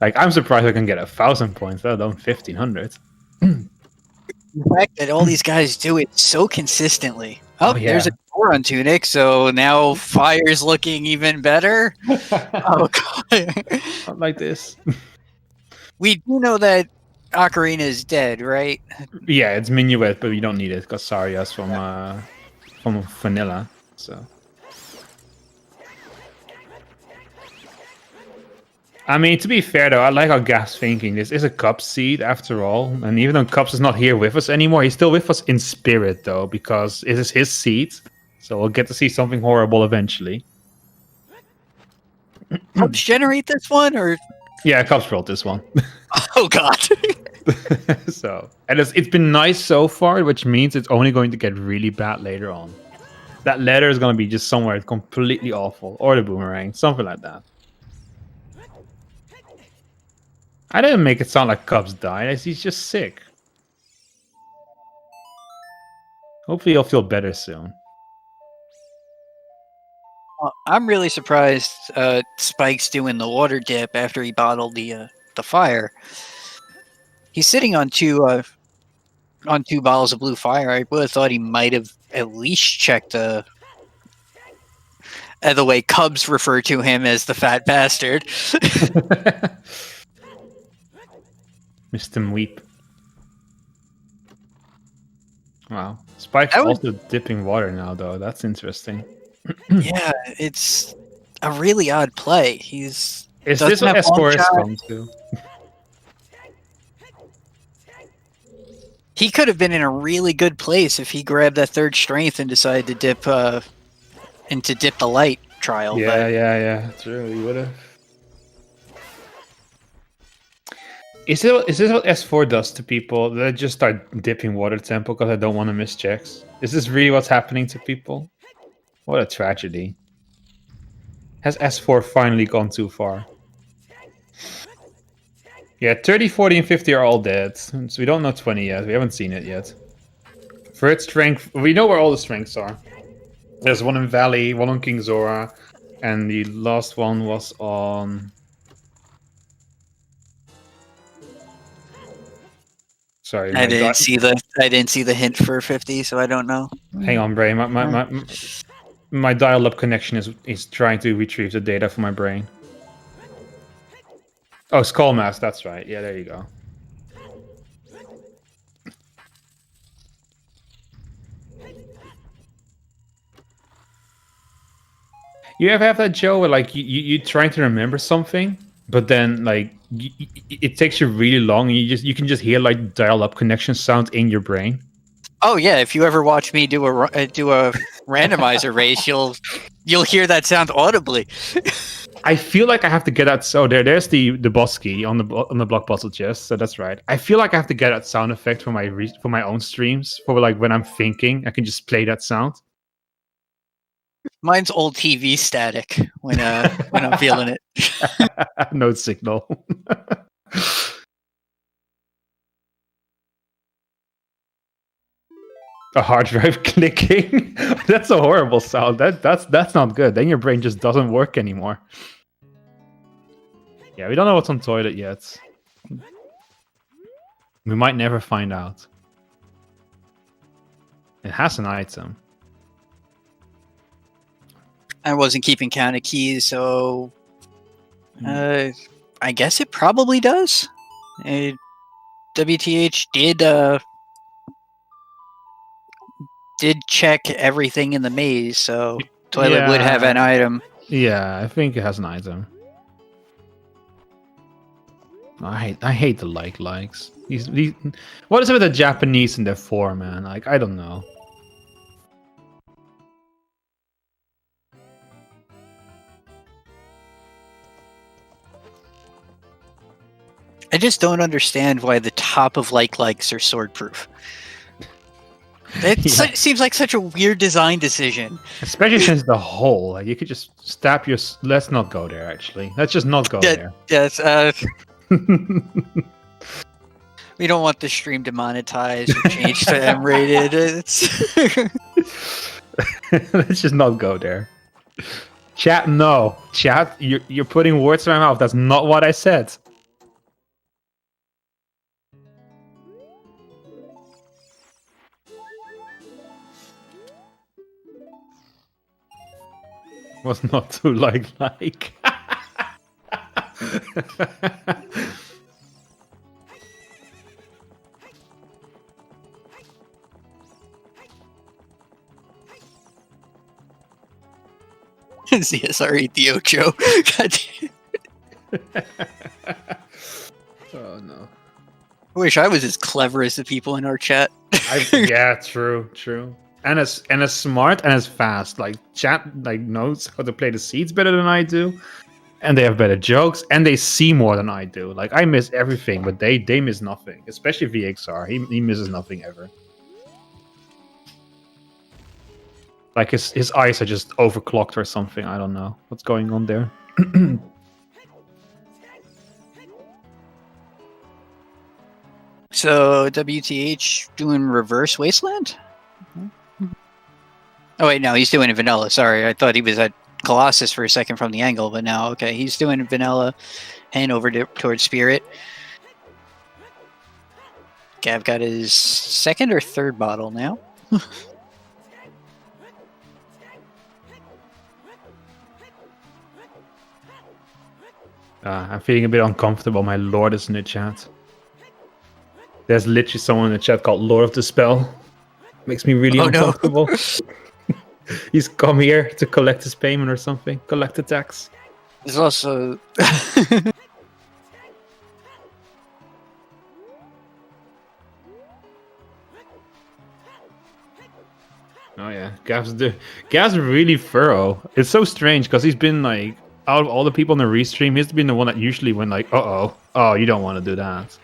Like, I'm surprised I can get 1,000 points, let alone 1,500. The fact that all these guys do it so consistently. Oh, Oh, yeah. there's a door on Tunic, so now Fire's looking even better. Oh, God. Not like this. We do know that Ocarina is dead, right? Yeah, it's Minuet, but you don't need it because Saria's from Vanilla. So, I mean, to be fair though, I like how Gaff's thinking. This is a Cup seed after all, and even though Cups is not here with us anymore, he's still with us in spirit though, because it is his seed. So we'll get to see something horrible eventually. Helps generate this one, or Yeah, Cups rolled this one. oh God. So, and it's been nice so far, which means it's only going to get really bad later on. That letter is going to be just somewhere completely awful, or the boomerang, something like that. I didn't make it sound like Cubs died. He's just sick. Hopefully he'll feel better soon. I'm really surprised Spike's doing the water dip after he bottled the fire. He's sitting on two bottles of blue fire. I would have thought he might have at least checked the way Cubs refer to him as the fat bastard. Mr. Mweep. Wow. Spike's That was- also dipping water now, though. That's interesting. Yeah, it's a really odd play. Is doesn't this what have S4 has on-shot. come to? He could have been in a really good place if he grabbed that third strength and decided to dip the light trial. Yeah. True, he would have. Is this what S4 does to people? They just start dipping water tempo because I don't want to miss checks? Is this really what's happening to people? What a tragedy. Has S4 finally gone too far? Yeah, 30, 40, and 50 are all dead. So we don't know 20 yet. We haven't seen it yet. Third strength, we know where all the strengths are. There's one in Valley, one on King Zora, and the last one was on... Sorry, I didn't see the hint for 50, so I don't know. Hang on, brain. My dial-up connection is trying to retrieve the data from my brain. Oh, Skullmask, that's right. Yeah, there you go. You ever have that, Joe, where like you trying to remember something, but then like it takes you really long, and you can just hear like dial-up connection sound in your brain. Oh yeah, if you ever watch me do a randomizer race, you'll hear that sound audibly. I feel like I have to get that. So there's the boss key on the block puzzle chest. So that's right. I feel like I have to get that sound effect for my own streams. For like when I'm thinking, I can just play that sound. Mine's old TV static when I'm feeling it. No signal. A hard drive clicking. That's a horrible sound. That's not good. Then your brain just doesn't work anymore. Yeah, we don't know what's on toilet yet. We might never find out. It has an item. I wasn't keeping count of keys, so I guess it probably does. WTH did check everything in the maze, so toilet would have an item. Yeah, I think it has an item. I hate the likes. What is it with the Japanese in their form, man? Like, I don't know. I just don't understand why the top of likes are swordproof. It seems like such a weird design decision. Especially since the hole. Like, you could just stab your... Let's not go there, actually. Let's just not go there. Yes, we don't want the stream demonetized or changed to M-rated. Let's just not go there. Chat, no. Chat, you're putting words in my mouth. That's not what I said. Was not too like. CSR the Ocho. Oh no. I wish I was as clever as the people in our chat. Yeah, true. And as smart and as fast. Like, chat knows how to play the seeds better than I do. And they have better jokes, and they see more than I do. Like, I miss everything, but they miss nothing. Especially VXR. He misses nothing ever. Like, his eyes are just overclocked or something. I don't know what's going on there. So, WTH doing Reverse Wasteland? Oh, wait, no, he's doing Vanilla. Sorry, I thought he was at Colossus for a second from the angle, but now, okay, he's doing Vanilla, heading over towards Spirit. Gav got his second or third bottle now. I'm feeling a bit uncomfortable. My lord is in the chat. There's literally someone in the chat called Lord of the Spell. Makes me really uncomfortable. No. He's come here to collect his payment or something. Collect the tax. There's also... Oh yeah, Gav's really thorough. It's so strange because he's been like, out of all the people in the restream, he's been the one that usually went like, oh, you don't want to do that.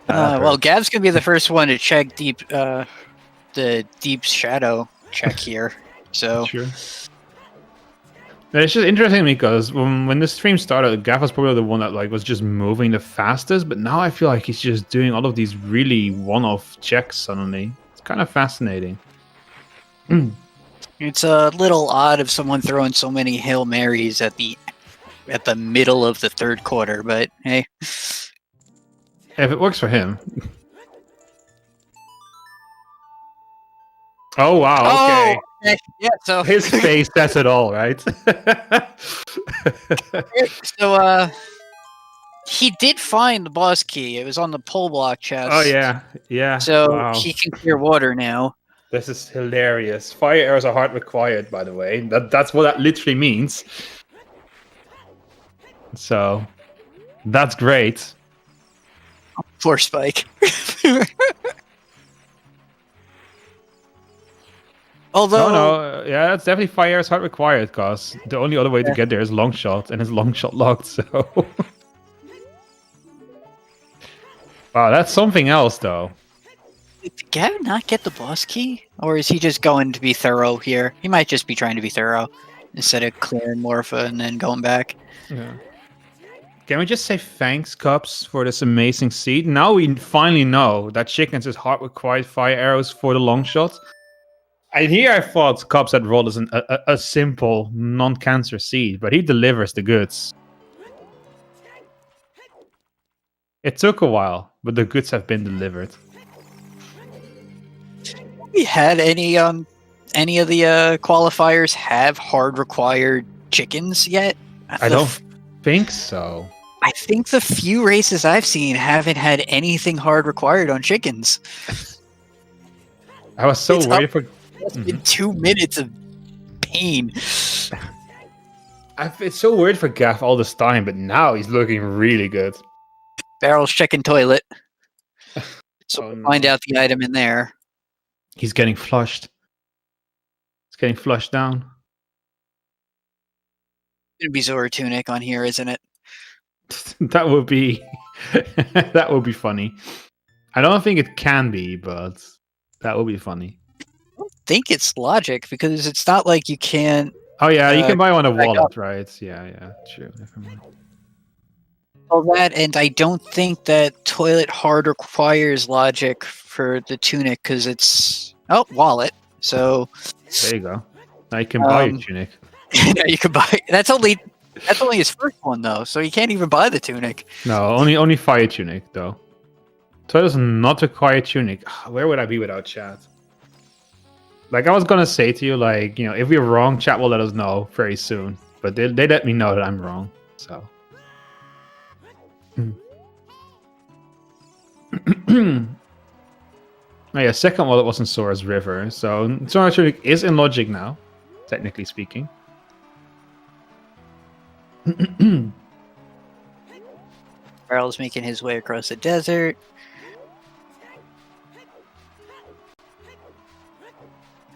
Well, Gav's gonna be the first one to check the deep shadow check here. So sure. It's just interesting because when the stream started, Gav was probably the one that like was just moving the fastest, but now I feel like he's just doing all of these really one-off checks suddenly. It's kind of fascinating. It's a little odd of someone throwing so many Hail Marys at the middle of the third quarter, but hey. If it works for him. Oh wow, okay. Yeah, so his face says it all, right? So he did find the boss key. It was on the pole block chest. Oh yeah. So he can clear water now. This is hilarious. Fire arrows are hard required, by the way. That's what that literally means. So, that's great. Poor Spike. Although, No, yeah, that's definitely fire arrows hard required, because the only other way to get there is long shot, and it's long shot locked, so... Wow, that's something else, though. did Ganon not get the boss key? Or is he just going to be thorough here? He might just be trying to be thorough instead of clearing Morpha and then going back. Yeah. Can we just say thanks, Cups, for this amazing seed? Now we finally know that chickens is hard required fire arrows for the long shot. And here I thought Cups had rolled as a simple, non-cancer seed, but he delivers the goods. It took a while, but the goods have been delivered. We had any of the qualifiers have hard required chickens yet? I don't think so. I think the few races I've seen haven't had anything hard required on chickens. I was so It's worried for... It's been 2 minutes of pain. It's so weird for Gaff all this time, but now he's looking really good. Barrel's checking toilet. So Oh, we'll no. find out the item in there. He's getting flushed. He's getting flushed down. It'd be Zora Tunic on here, isn't it? That would be... that would be funny. I don't think it can be, but that would be funny. I don't think it's logic because it's not like you can't. Oh yeah, you can buy one a back wallet, up. right? Yeah, true. Never mind. All that, and I don't think that toilet hard requires logic for the tunic because it's wallet. So There you go. Now you can buy a Um, tunic. you can buy. That's only his first one though, so you can't even buy the tunic. No, only fire tunic though. So it does not require tunic. Where would I be without chat? Like I was gonna say to you, like, you know, if we're wrong, chat will let us know very soon. But they let me know that I'm wrong. So oh yeah, second wallet wasn't Sora's River, so Sora Tunic is in logic now, technically speaking. Barrel's making his way across the desert.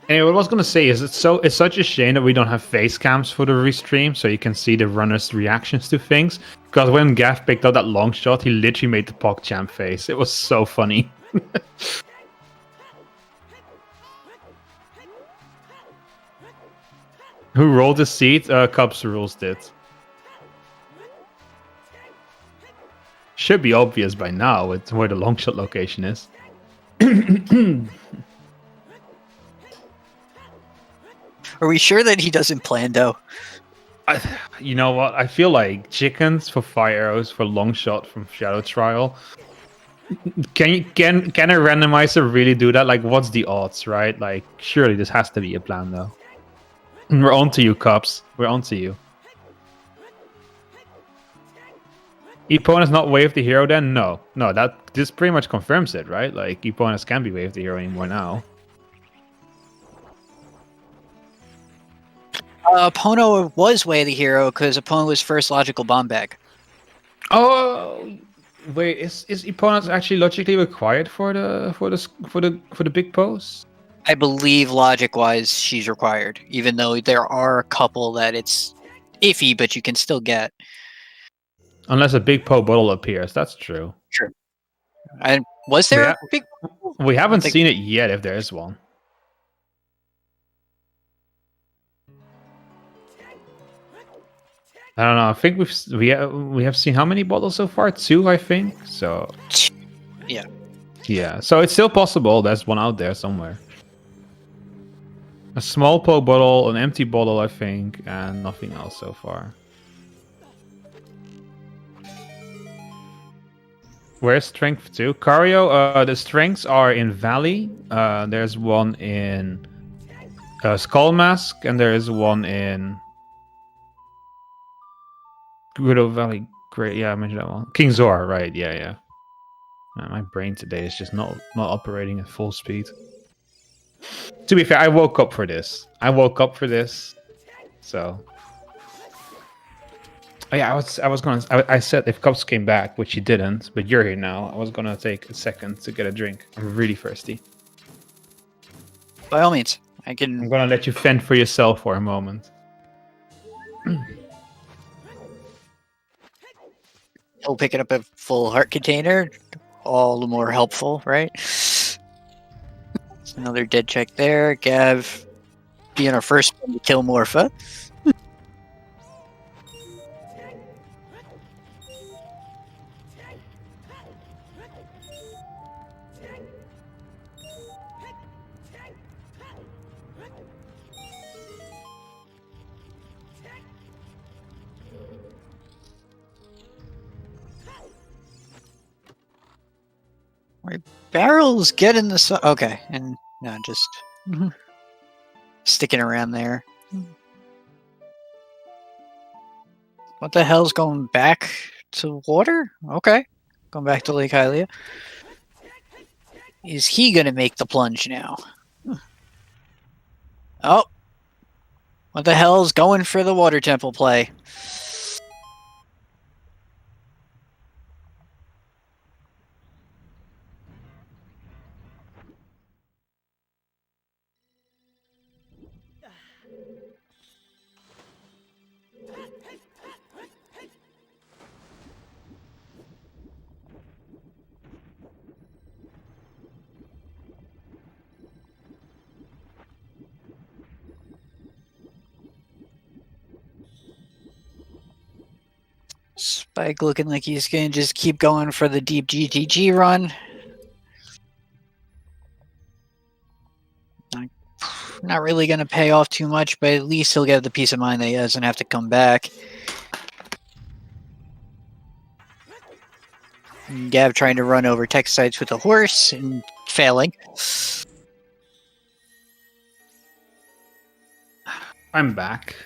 Anyway, what I was gonna say is it's such a shame that we don't have face cams for the restream, so you can see the runners' reactions to things. Because when Gaff picked up that long shot, he literally made the PogChamp face. It was so funny. Who rolled the seat? Cubs rules did. Should be obvious by now with where the long shot location is. Are we sure that he doesn't plan though? You know what? I feel like chickens for fire arrows for long shot from Shadow Trial. Can a randomizer really do that? Like, what's the odds, right? Like, surely this has to be a plan, though. We're on to you, Cups. We're on to you. Eponus not wave the hero then? No. This pretty much confirms it, right? Like, Eponus can't be wave the hero anymore now. Pono was way the hero because Pono was first logical bomb bag. Oh, wait, is Eponus actually logically required for the big pose? I believe logic-wise she's required, even though there are a couple that it's iffy, but you can still get. Unless a big Po bottle appears, that's true. Sure. And was there Yeah. a big? We haven't think- seen it yet, if there is one. I don't know. I think we have seen how many bottles so far? 2, I think. So Yeah. yeah. So it's still possible. There's one out there somewhere. A small Po bottle, an empty bottle, I think, and nothing else so far. Where's strength 2? Cario, the strengths are in Valley. There's one in Skull Mask, and there is one in Widow Valley. Great, yeah, I mentioned that one. King Zor, right? Yeah. Man, my brain today is just not operating at full speed. To be fair, I woke up for this. So. Oh yeah, I said if Cups came back, which he didn't, but you're here now. I was gonna take a second to get a drink. I'm really thirsty. By all means, I I'm can. gonna let you fend for yourself for a moment. He'll pick it up a full heart container. All the more helpful, right? There's another dead check there. Gav being our first one to kill Morpha. Barrels getting the sun. Okay, and no, just sticking around there. What the hell's going back to water? Okay, going back to Lake Hylia. Is he gonna make the plunge now? Oh, what the hell's going for the water temple play? Spike looking like he's going to just keep going for the deep GTG run. Not really going to pay off too much, but at least he'll get the peace of mind that he doesn't have to come back. And Gav trying to run over tech sites with a horse and failing. I'm back.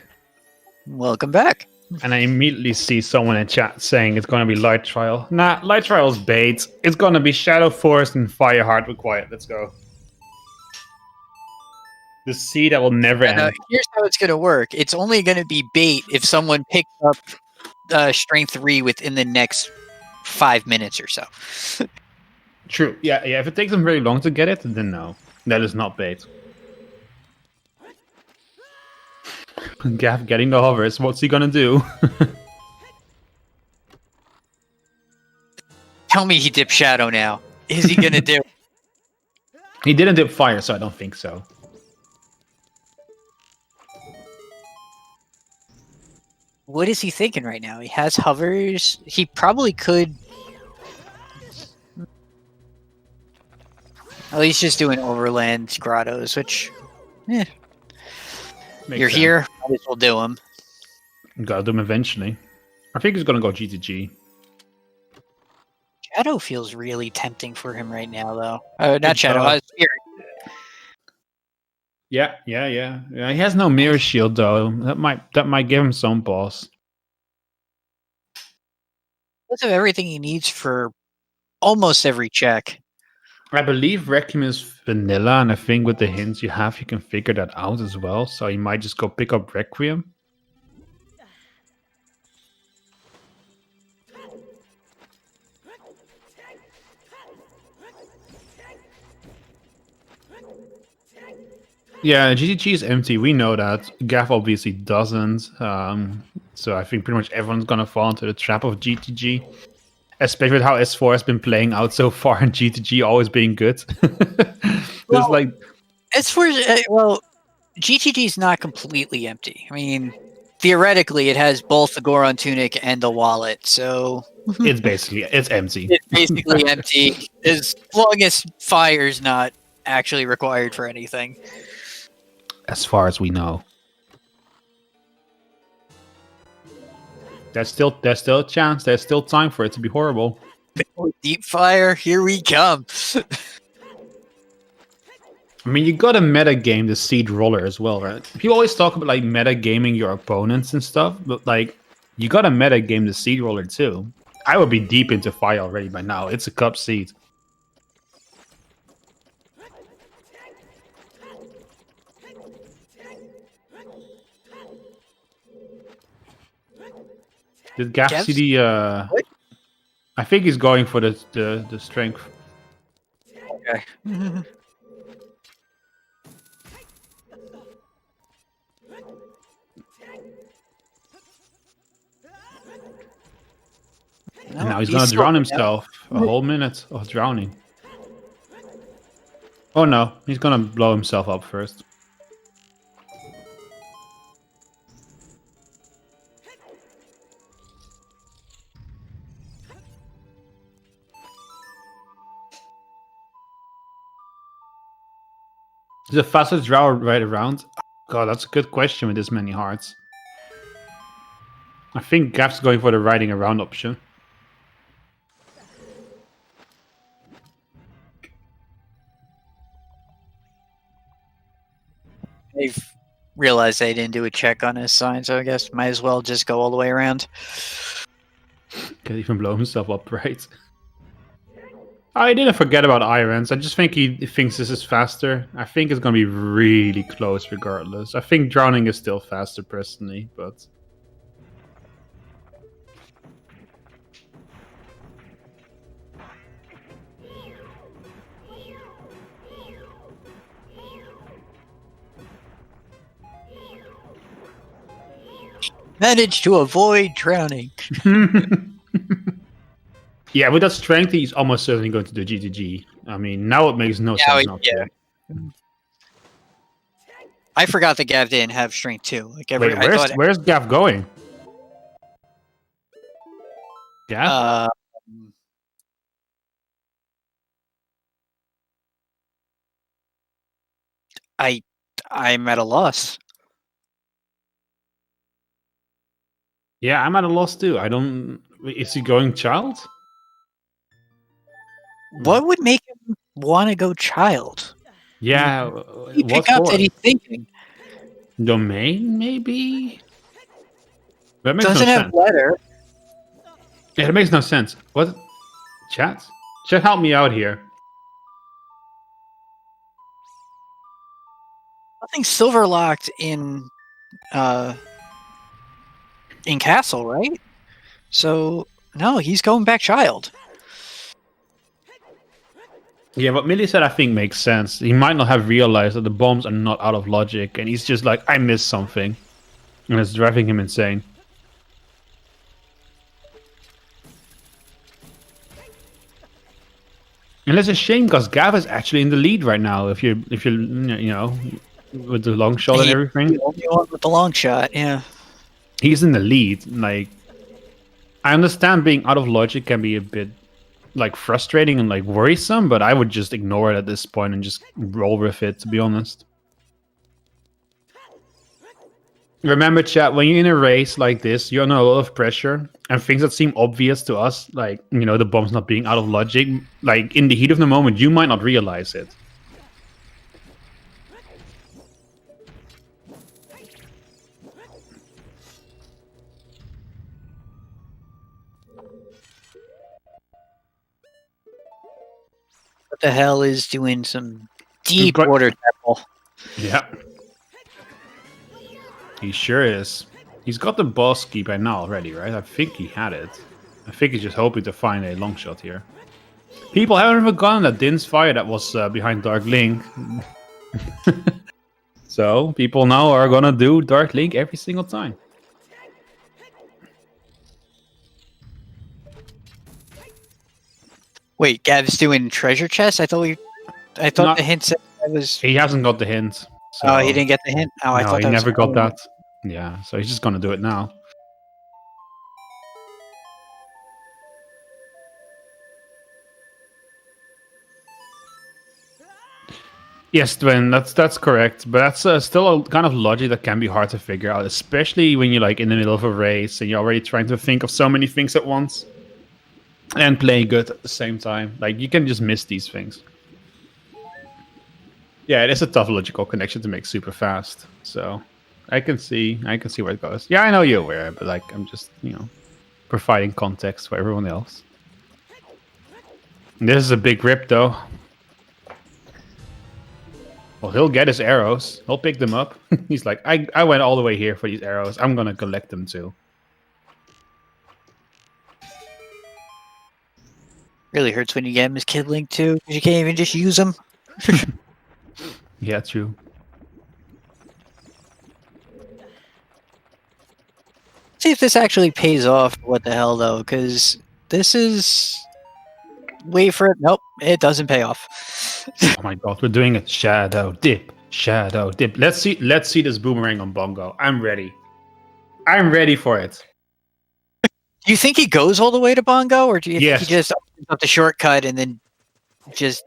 Welcome back. And I immediately see someone in chat saying it's going to be Light Trial. Nah, Light Trial's bait. It's going to be Shadow Forest and Fireheart Required. Let's go. The sea that will never end. Here's how it's going to work. It's only going to be bait if someone picks up Strength 3 within the next 5 minutes or so. True. Yeah. If it takes them very long to get it, then no. That is not bait. Gav getting the hovers. What's he gonna do? Tell me he dipped Shadow now. Is he gonna do? He didn't dip fire, so I don't think so. What is he thinking right now? He has hovers. He probably could. At least just doing overland grottos, which, Makes you're sense. here. Might as well do them. Gotta do him eventually. I think he's gonna go GTG. Shadow feels really tempting for him right now, though. Not It Shadow. does. Spirit. Yeah. He has no mirror shield though. That might give him some pause. Does have everything he needs for almost every check. I believe Requiem is vanilla, and I think with the hints you have, you can figure that out as well. So you might just go pick up Requiem. Yeah, GTG is empty. We know that. Gav obviously doesn't. So I think pretty much everyone's gonna fall into the trap of GTG. Especially with how S4 has been playing out so far and GTG always being good. There's like... As for GTG is not completely empty. I mean, theoretically, it has both the Goron tunic and the wallet, so it's empty. it's basically empty as long as fire's not actually required for anything. As far as we know. There's still a chance. There's still time for it to be horrible. Deep fire, here we come. I mean, you got to meta game the seed roller as well, right? People always talk about like meta gaming your opponents and stuff, but like you got to meta game the seed roller too. I would be deep into fire already by now. It's a cup seed. Did Gav Gav's- see the? What? I think he's going for the strength. Okay. And now he's gonna drown himself. A whole minute of drowning. Oh no, he's gonna blow himself up first. Is the fastest draw right around? God, that's a good question with this many hearts. I think Gav's going for the riding around option. They've realized they didn't do a check on his sign, so I guess might as well just go all the way around. Can't even blow himself up, right? I didn't forget about Irons. I just think he thinks this is faster. I think it's going to be really close regardless. I think drowning is still faster personally, but... Managed to avoid drowning. Yeah, with that strength, he's almost certainly going to do GGG. I mean, now it makes no sense not to. I forgot that Gav didn't have strength too. Like Wait, where's Gav going? Gav? I'm at a loss. Yeah, I'm at a loss too. I don't... Is he going child? What would make him want to go child? Yeah, He what pick up for? that he's thinking. Domain, maybe? That makes Doesn't no have sense. letter. Yeah, it makes no sense. What? Chat? Chat, help me out here. Nothing silver locked in castle, right? So no, he's going back child. Yeah, what Millie said I think makes sense. He might not have realized that the bombs are not out of logic, and he's just like, I missed something. And it's driving him insane. And it's a shame because Gav is actually in the lead right now. If you're you know, with the long shot and everything, The only one with the long shot, yeah. he's in the lead. Like, I understand being out of logic can be a bit like frustrating and like worrisome, but I would just ignore it at this point and just roll with it. To be honest. Remember, chat, when you're in a race like this, you're under a lot of pressure, and things that seem obvious to us, like, you know, the bombs not being out of logic, like, in the heat of the moment, you might not realize it. What the hell is doing some deep got- water temple? Yeah. He sure is. He's got the boss key by now already, right? I think he had it. I think he's just hoping to find a long shot here. People haven't forgotten that Din's fire that was behind Dark Link. So, people now are gonna do Dark Link every single time. Wait, Gav's doing treasure chest? I thought No. the hint said that was. He hasn't got the hint. So... Oh, he didn't get the hint. Oh, I No, thought he that never was got that. Yeah, so he's just gonna do it now. Yes, Twin, that's correct. But that's still a kind of logic that can be hard to figure out, especially when you're like in the middle of a race and you're already trying to think of so many things at once and playing good at the same time. Like, you can just miss these things. Yeah, it is a tough logical connection to make super fast. So I can see where it goes. Yeah, I know you're aware, but like, I'm just, you know, providing context for everyone else. And this is a big rip, though. Well, he'll get his arrows. He'll pick them up. He's like, I went all the way here for these arrows. I'm gonna collect them too. Really hurts when you get him as Kid Link too, 'cause you can't even just use him. Yeah, true. See if this actually pays off. What the hell though? Because this is. Wait for it. Nope, it doesn't pay off. Oh my god, we're doing it. Shadow dip, shadow dip. Let's see this boomerang on bongo. I'm ready. I'm ready for it. Do you think he goes all the way to bongo, or do you think he Yes. just opens up the shortcut and then just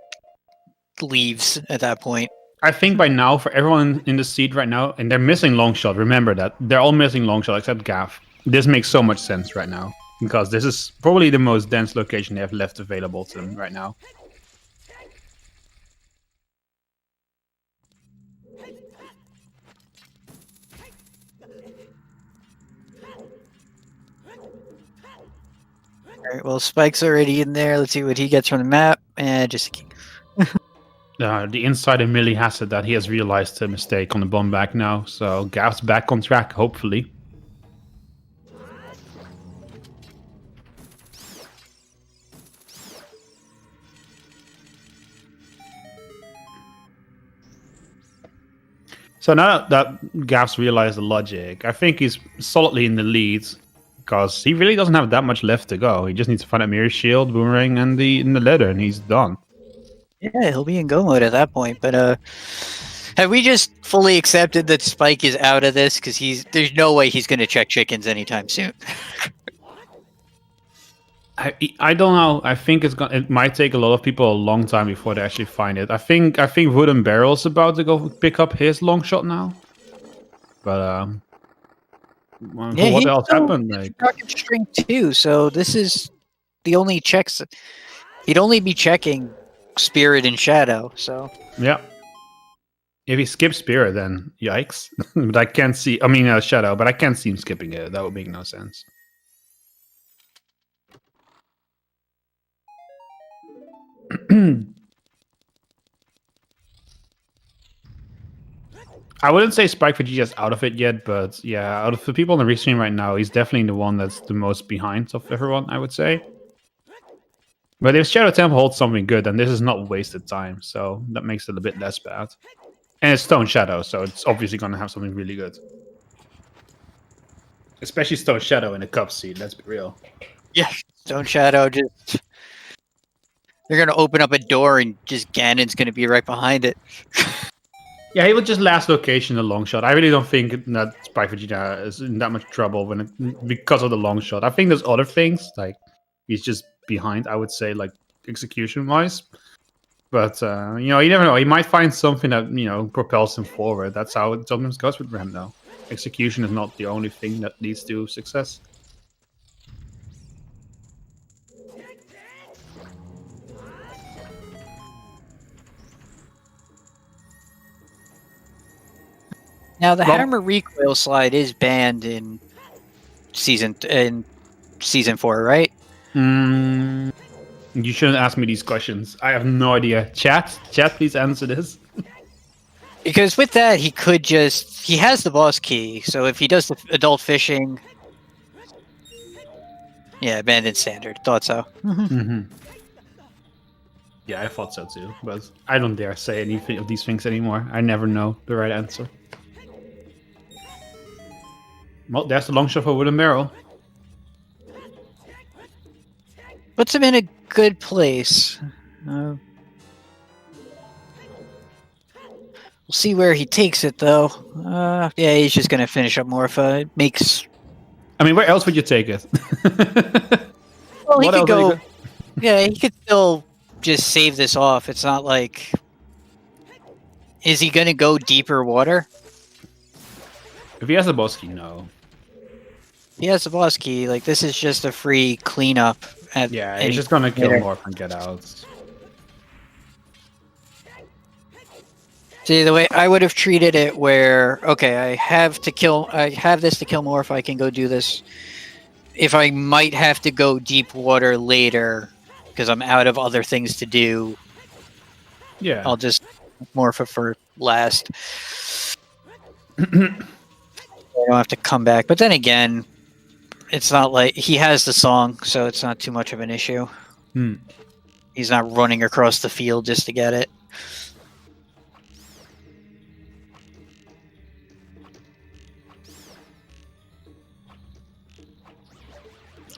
leaves at that point? I think by now, for everyone in the seat right now, and they're missing long shot. Remember that they're all missing long shot except Gav. This makes so much sense right now because this is probably the most dense location they have left available to them right now. All right, well, Spike's already in there. Let's see what he gets from the map. And just The insider Millie has it that he has realized a mistake on the bomb back now, so Gav's back on track, hopefully. So now that Gav's realized the logic, I think he's solidly in the lead because he really doesn't have that much left to go. He just needs to find a mirror shield, boomerang, and the letter, and he's done. yeah, he'll be in go mode at that point. But have we just fully accepted that Spike is out of this? Because there's no way he's going to check chickens anytime soon. I don't know. I think it might take a lot of people a long time before they actually find it. I think Wooden Barrel's about to go pick up his long shot now. But what else happened? Like, Rocket string too. So this is the only checks. He'd only be checking Spirit and Shadow. So yeah. If he skips Spirit, then yikes. But I can't see. I mean, Shadow, but I can't see him skipping it. That would make no sense. I wouldn't say Spike Vegeta's out of it yet, but yeah, out of the people on the restream right now, he's definitely the one that's the most behind of everyone, I would say. But if Shadow Temple holds something good, then this is not wasted time, so that makes it a bit less bad. And it's Stone Shadow, so it's obviously going to have something really good. Especially Stone Shadow in a cup seat, let's be real. yeah, Stone Shadow just. They're going to open up a door and just Ganon's going to be right behind it. Yeah, he would just last location a long shot. I really don't think that Spike Vegeta is in that much trouble because of the long shot. I think there's other things, like he's just behind, I would say, like execution-wise. But, you never know. He might find something that, propels him forward. That's how it sometimes goes with Rando. Execution is not the only thing that leads to success. Now the hammer recoil slide is banned in season 4, right? You shouldn't ask me these questions. I have no idea. Chat, please answer this. Because with that, he has the boss key. So if he does the adult fishing, yeah, banned in standard. Thought so. Yeah, I thought so too, but I don't dare say anything of these things anymore. I never know the right answer. Well, there's the long shot for Wooden Barrel. Puts him in a good place. We'll see where he takes it, though. Yeah, he's just going to finish up Morpha. It makes... I mean, where else would you take it? Well, he What could else go... are you Yeah, he could still just save this off. It's not like... Is he going to go deeper water? If he has a boss key, no. He has the boss key. Like, this is just a free cleanup. Yeah, he's just gonna kill Morph and get out. See, the way I would have treated it where, okay, I have this to kill Morph, I can go do this. If I might have to go deep water later, because I'm out of other things to do, Yeah. I'll just Morph for last. I don't have to come back. But then again, it's not like he has the song, so it's not too much of an issue. He's not running across the field just to get it.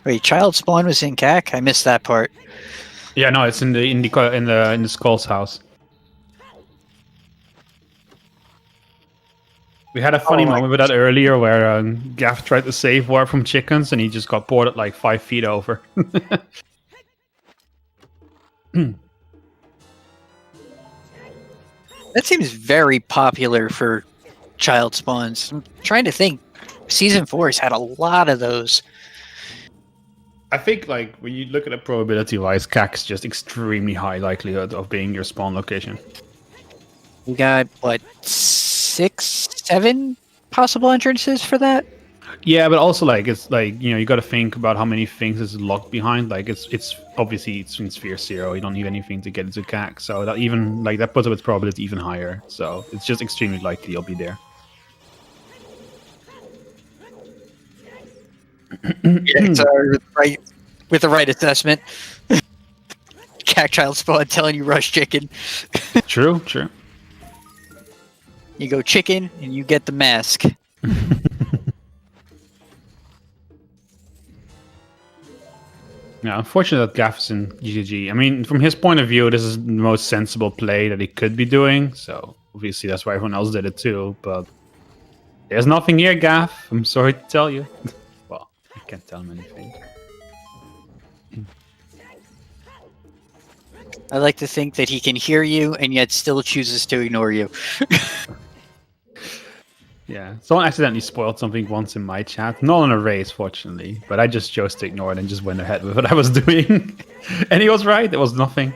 Wait, Child Spawn was in CAC? I missed that part. Yeah, no, it's in the Skull's house. We had a funny moment with that earlier where Gaff tried to save War from chickens and he just got boarded like 5 feet over. That seems very popular for child spawns. I'm trying to think. Season 4 has had a lot of those. I think like when you look at it probability-wise, CAC's just extremely high likelihood of being your spawn location. We got, what, 6, 7 possible entrances for that? Yeah, but also like it's like, you know, you got to think about how many things is locked behind. Like it's obviously it's in Sphere 0. You don't need anything to get into CAC, so that even like that puts up its probability even higher. So it's just extremely likely you'll be there. Yeah, so with the right assessment. CAC child spawn telling you rush chicken. True. You go chicken and you get the mask. Yeah, unfortunately that Gaff is in GGG. I mean, from his point of view, this is the most sensible play that he could be doing. So obviously that's why everyone else did it too. But there's nothing here, Gaff. I'm sorry to tell you. Well, I can't tell him anything. I like to think that he can hear you and yet still chooses to ignore you. Yeah, someone accidentally spoiled something once in my chat. Not on a race, fortunately, but I just chose to ignore it and just went ahead with what I was doing. And he was right, there was nothing.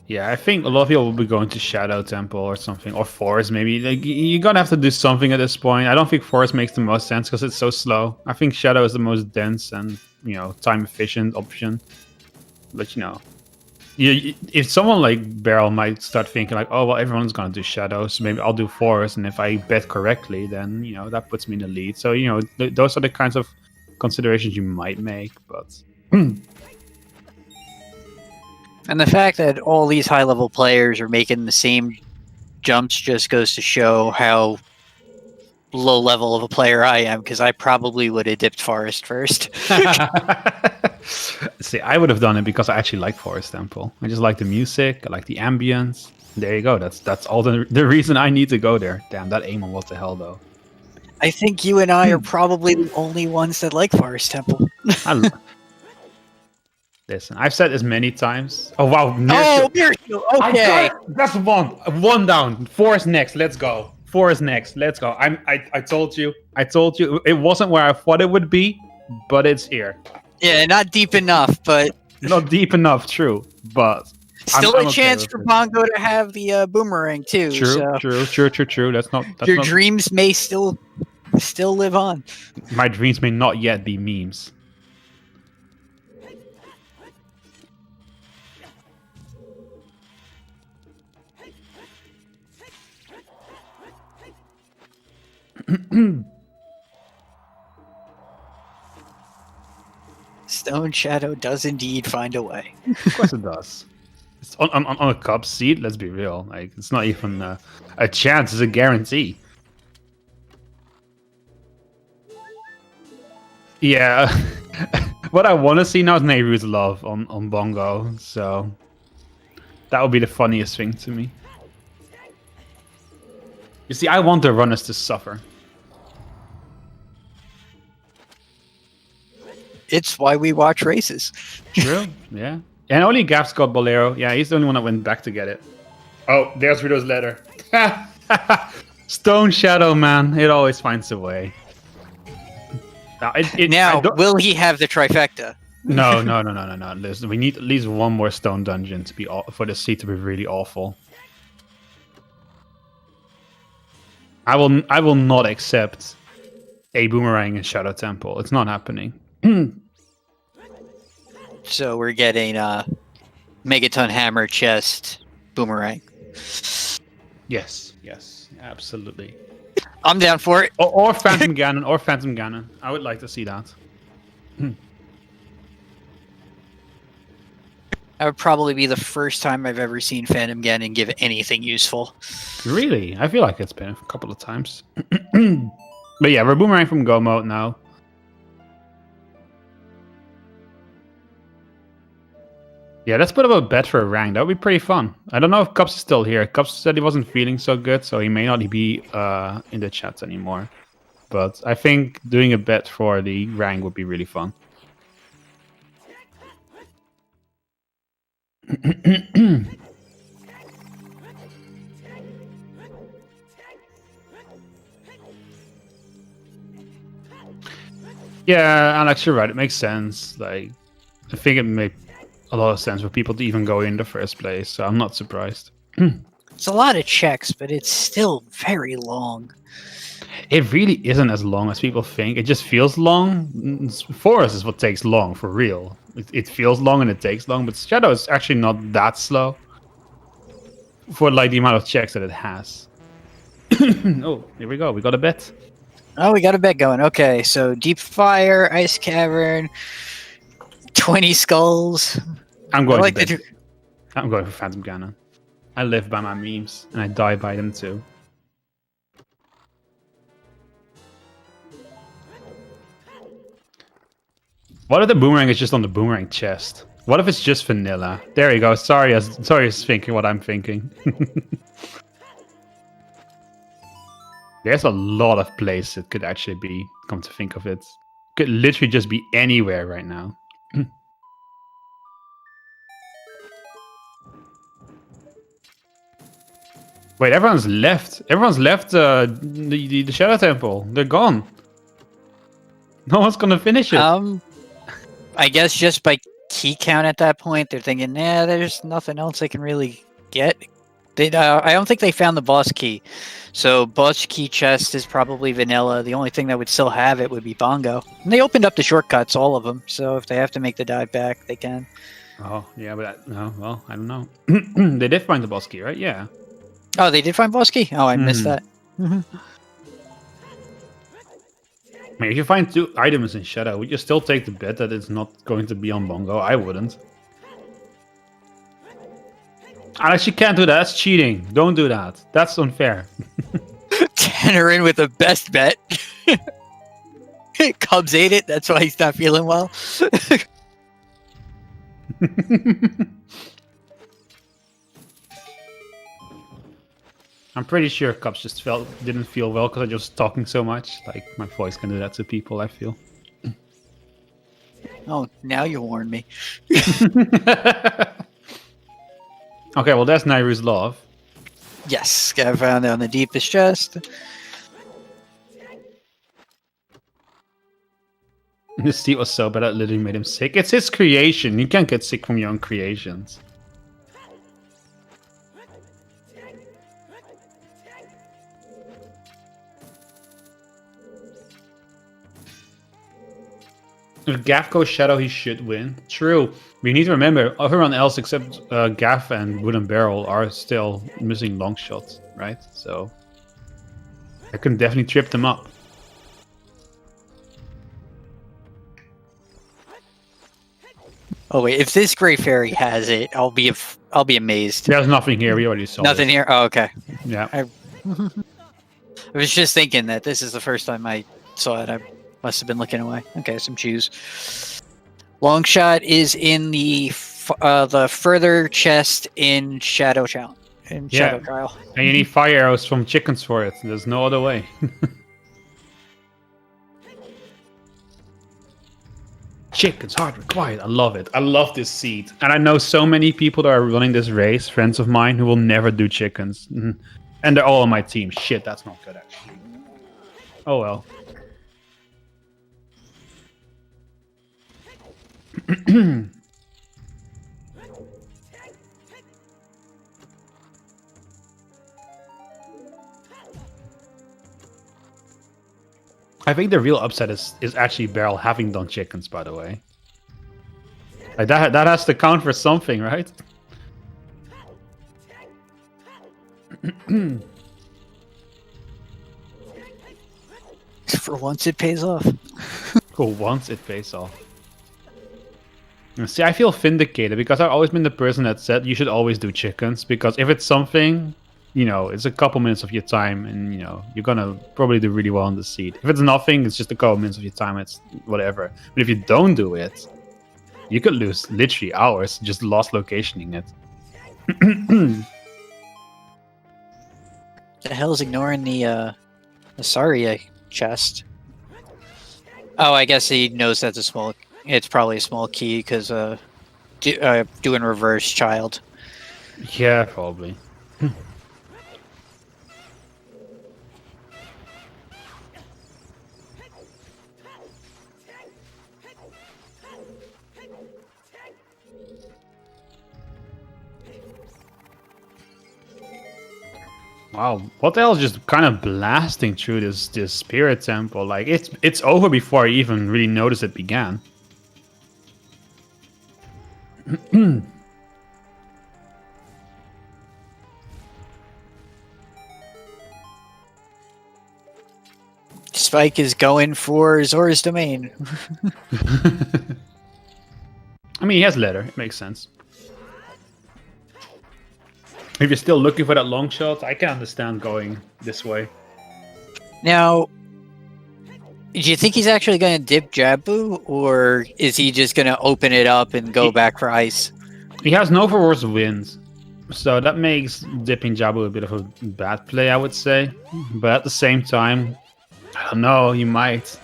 Yeah, I think a lot of people will be going to Shadow Temple or something, or Forest maybe. Like, you're gonna have to do something at this point. I don't think Forest makes the most sense because it's so slow. I think Shadow is the most dense and, you know, time efficient option. But, you know, if someone like Beryl might start thinking like, oh well, everyone's gonna do Shadow, so maybe I'll do Forest, and if I bet correctly, then, you know, that puts me in the lead. So, you know, those are the kinds of considerations you might make, but. And the fact that all these high-level players are making the same jumps just goes to show how low level of a player I am, because I probably would have dipped Forest first. See, I would have done it because I actually like Forest Temple. I just like the music, I like the ambience. There you go. That's all the reason I need to go there. Damn, that Amon, what the hell, though? I think you and I are probably the only ones that like Forest Temple. Listen, I've said this many times. Oh wow! Nearshield. Okay. That's one down. Forest next. Let's go. Forest next. Let's go. I told you. It wasn't where I thought it would be, but it's here. Yeah, not deep enough, but not deep enough. True, but still a chance for Bongo to have the boomerang too. True. That's your dreams may still live on. My dreams may not yet be memes. Stone Shadow does indeed find a way. Of course it does. It's on a cup seat, let's be real. Like, it's not even a chance, it's a guarantee. Yeah. What I want to see now is Nehru's love on Bongo, so that would be the funniest thing to me. You see, I want the runners to suffer. It's why we watch races. True, yeah. And only Gaff's got Bolero. Yeah, he's the only one that went back to get it. Oh, there's Rido's letter. Stone Shadow, man. It always finds a way. Now, will he have the trifecta? No. Listen, we need at least one more stone dungeon to be for the seat to be really awful. I will not accept a boomerang in Shadow Temple. It's not happening. So we're getting Megaton Hammer Chest Boomerang. Yes, yes, absolutely. I'm down for it. Or Phantom Ganon, or Phantom Ganon. I would like to see that. That would probably be the first time I've ever seen Phantom Ganon give anything useful. Really? I feel like it's been a couple of times. But yeah, we're boomerang from go mode now. Yeah, let's put up a bet for a rank. That would be pretty fun. I don't know if Cups is still here. Cups said he wasn't feeling so good, so he may not be in the chats anymore. But I think doing a bet for the rank would be really fun. Yeah, Alex, you're right. It makes sense. Like, I think it makes a lot of sense for people to even go in the first place. So I'm not surprised. It's a lot of checks, but it's still very long. It really isn't as long as people think. It just feels long. For us is what takes long, for real. It feels long and it takes long, but Shadow is actually not that slow for like the amount of checks that it has. Oh, here we go. We got a bet. Oh, we got a bet going. Okay, so Deep Fire, Ice Cavern, 20 Skulls. I'm going. like to the bet. I'm going for Phantom Ganon. I live by my memes and I die by them too. What if the boomerang is just on the boomerang chest? What if it's just vanilla? There you go. Sorry, I was thinking what I'm thinking. There's a lot of places it could actually be, come to think of it. Could literally just be anywhere right now. Wait, everyone's left. Everyone's left the Shadow Temple. They're gone. No one's gonna finish it. I guess just by key count at that point, they're thinking, nah, there's nothing else they can really get. I don't think they found the boss key. So boss key chest is probably vanilla. The only thing that would still have it would be Bongo. And they opened up the shortcuts, all of them. So if they have to make the dive back, they can. Oh, yeah, but no, well, I don't know. They did find the boss key, right? Yeah. Oh, they did find boss key? Oh, I missed that. I mean, if you find 2 items in Shadow, would you still take the bet that it's not going to be on Bongo? I wouldn't. Alex, you can't do that. That's cheating. Don't do that. That's unfair. Tanner in with the best bet. Cubs ate it. That's why he's not feeling well. I'm pretty sure Cups just didn't feel well because I was talking so much. Like, my voice can do that to people, I feel. Oh, now you warned me. Okay, well, that's Nairu's Love. Yes, I found it on the deepest chest. This seat was so bad it literally made him sick. It's his creation. You can't get sick from your own creations. If Gaff goes Shadow, he should win. True. We need to remember, everyone else except Gaff and Wooden Barrel are still missing long shots, right? So I can definitely trip them up. Oh wait, if this Grey Fairy has it, I'll be amazed. There's nothing here. We already saw Nothing here. Oh, okay. Yeah. I was just thinking that this is the first time I saw it. I must have been looking away. Okay, some chews. Long shot is in the further chest in Shadow Challenge. In Shadow Trial. And you need fire arrows from chickens for it. There's no other way. Chickens hard required. I love it. I love this seed. And I know so many people that are running this race, friends of mine, who will never do chickens. And they're all on my team. Shit, that's not good, actually. Oh well. I think the real upset is actually Beryl having done chickens, by the way. Like that has to count for something, right? For once, it pays off. For once, it pays off. And see, I feel vindicated because I've always been the person that said you should always do chickens, because if it's something, you know, it's a couple minutes of your time and, you know, you're gonna probably do really well on the seed. If it's nothing, it's just a couple minutes of your time, it's whatever. But if you don't do it, you could lose literally hours just lost locationing it. The hell's ignoring the Saria chest? Oh, I guess he knows that's a small. It's probably a small key because doing reverse child. Yeah, probably. Wow, what the hell is just kind of blasting through this spirit temple? Like it's over before I even really noticed it began. Spike is going for Zora's domain. I mean, he has leather. It makes sense. If you're still looking for that long shot, I can understand going this way. Now, do you think he's actually going to dip Jabu, or is he just going to open it up and go back for ice? He has no force winds, so that makes dipping Jabu a bit of a bad play, I would say. But at the same time, I don't know, you might.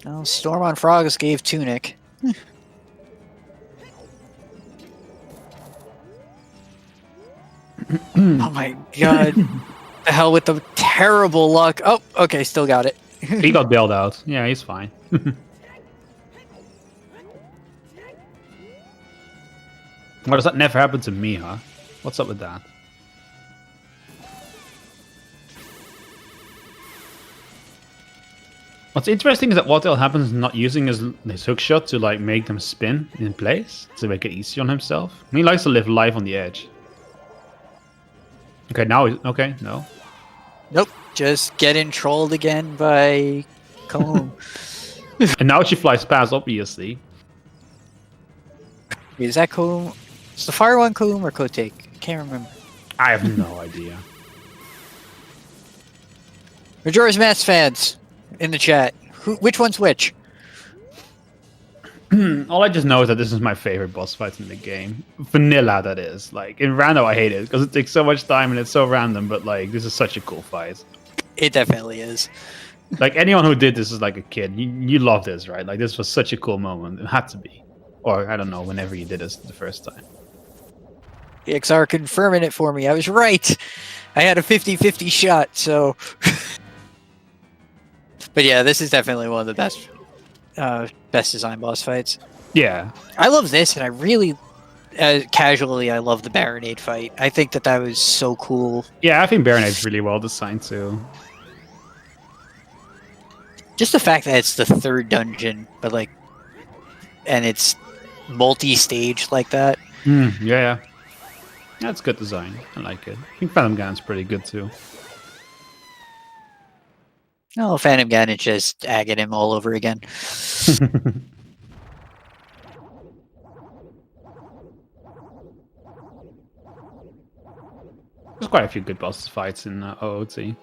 Oh, Storm on Frogs gave Tunic. Oh my god. The hell with the terrible luck. Oh, okay, still got it. He got bailed out. Yeah, he's fine. Why does that never happen to me, huh? What's up with that? What's interesting is that Waddell happens not using his hook shot to like make them spin in place to make it easy on himself. He likes to live life on the edge. Okay, now he's okay. No, Nope, just getting trolled again by Comb. and now she flies past, obviously. Is that Comb? Is the fire one Comb or Kotek? I can't remember. I have no idea. Majora's Mask fans in the chat. Which one's which? All I just know is that this is my favorite boss fight in the game. Vanilla, that is. Like, in Rando, I hate it because it takes so much time and it's so random, but, like, this is such a cool fight. It definitely is. Like, anyone who did this is like a kid. You love this, right? Like, this was such a cool moment. It had to be. Or, I don't know, whenever you did this the first time. EXR confirming it for me. I was right. I had a 50-50 shot, so... But yeah, this is definitely one of the best design boss fights. Yeah. I love this, and I really, casually, I love the Baronade fight. I think that was so cool. Yeah, I think Baronade's really well designed, too. Just the fact that it's the third dungeon, but like, and it's multi-stage like that. Yeah. That's good design. I like it. I think Phantom Ganon's pretty good, too. No, Phantom Ganon just agging him all over again. There's quite a few good boss fights in OoT.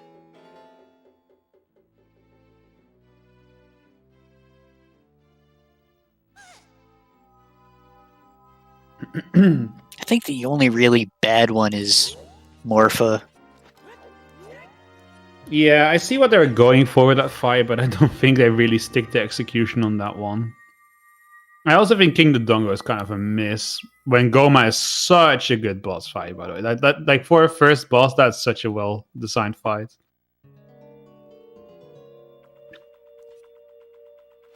I think the only really bad one is Morpha. Yeah, I see what they're going for with that fight, but I don't think they really stick to execution on that one. I also think King Dodongo is kind of a miss, when Goma is such a good boss fight, by the way. That like, for a first boss, that's such a well-designed fight.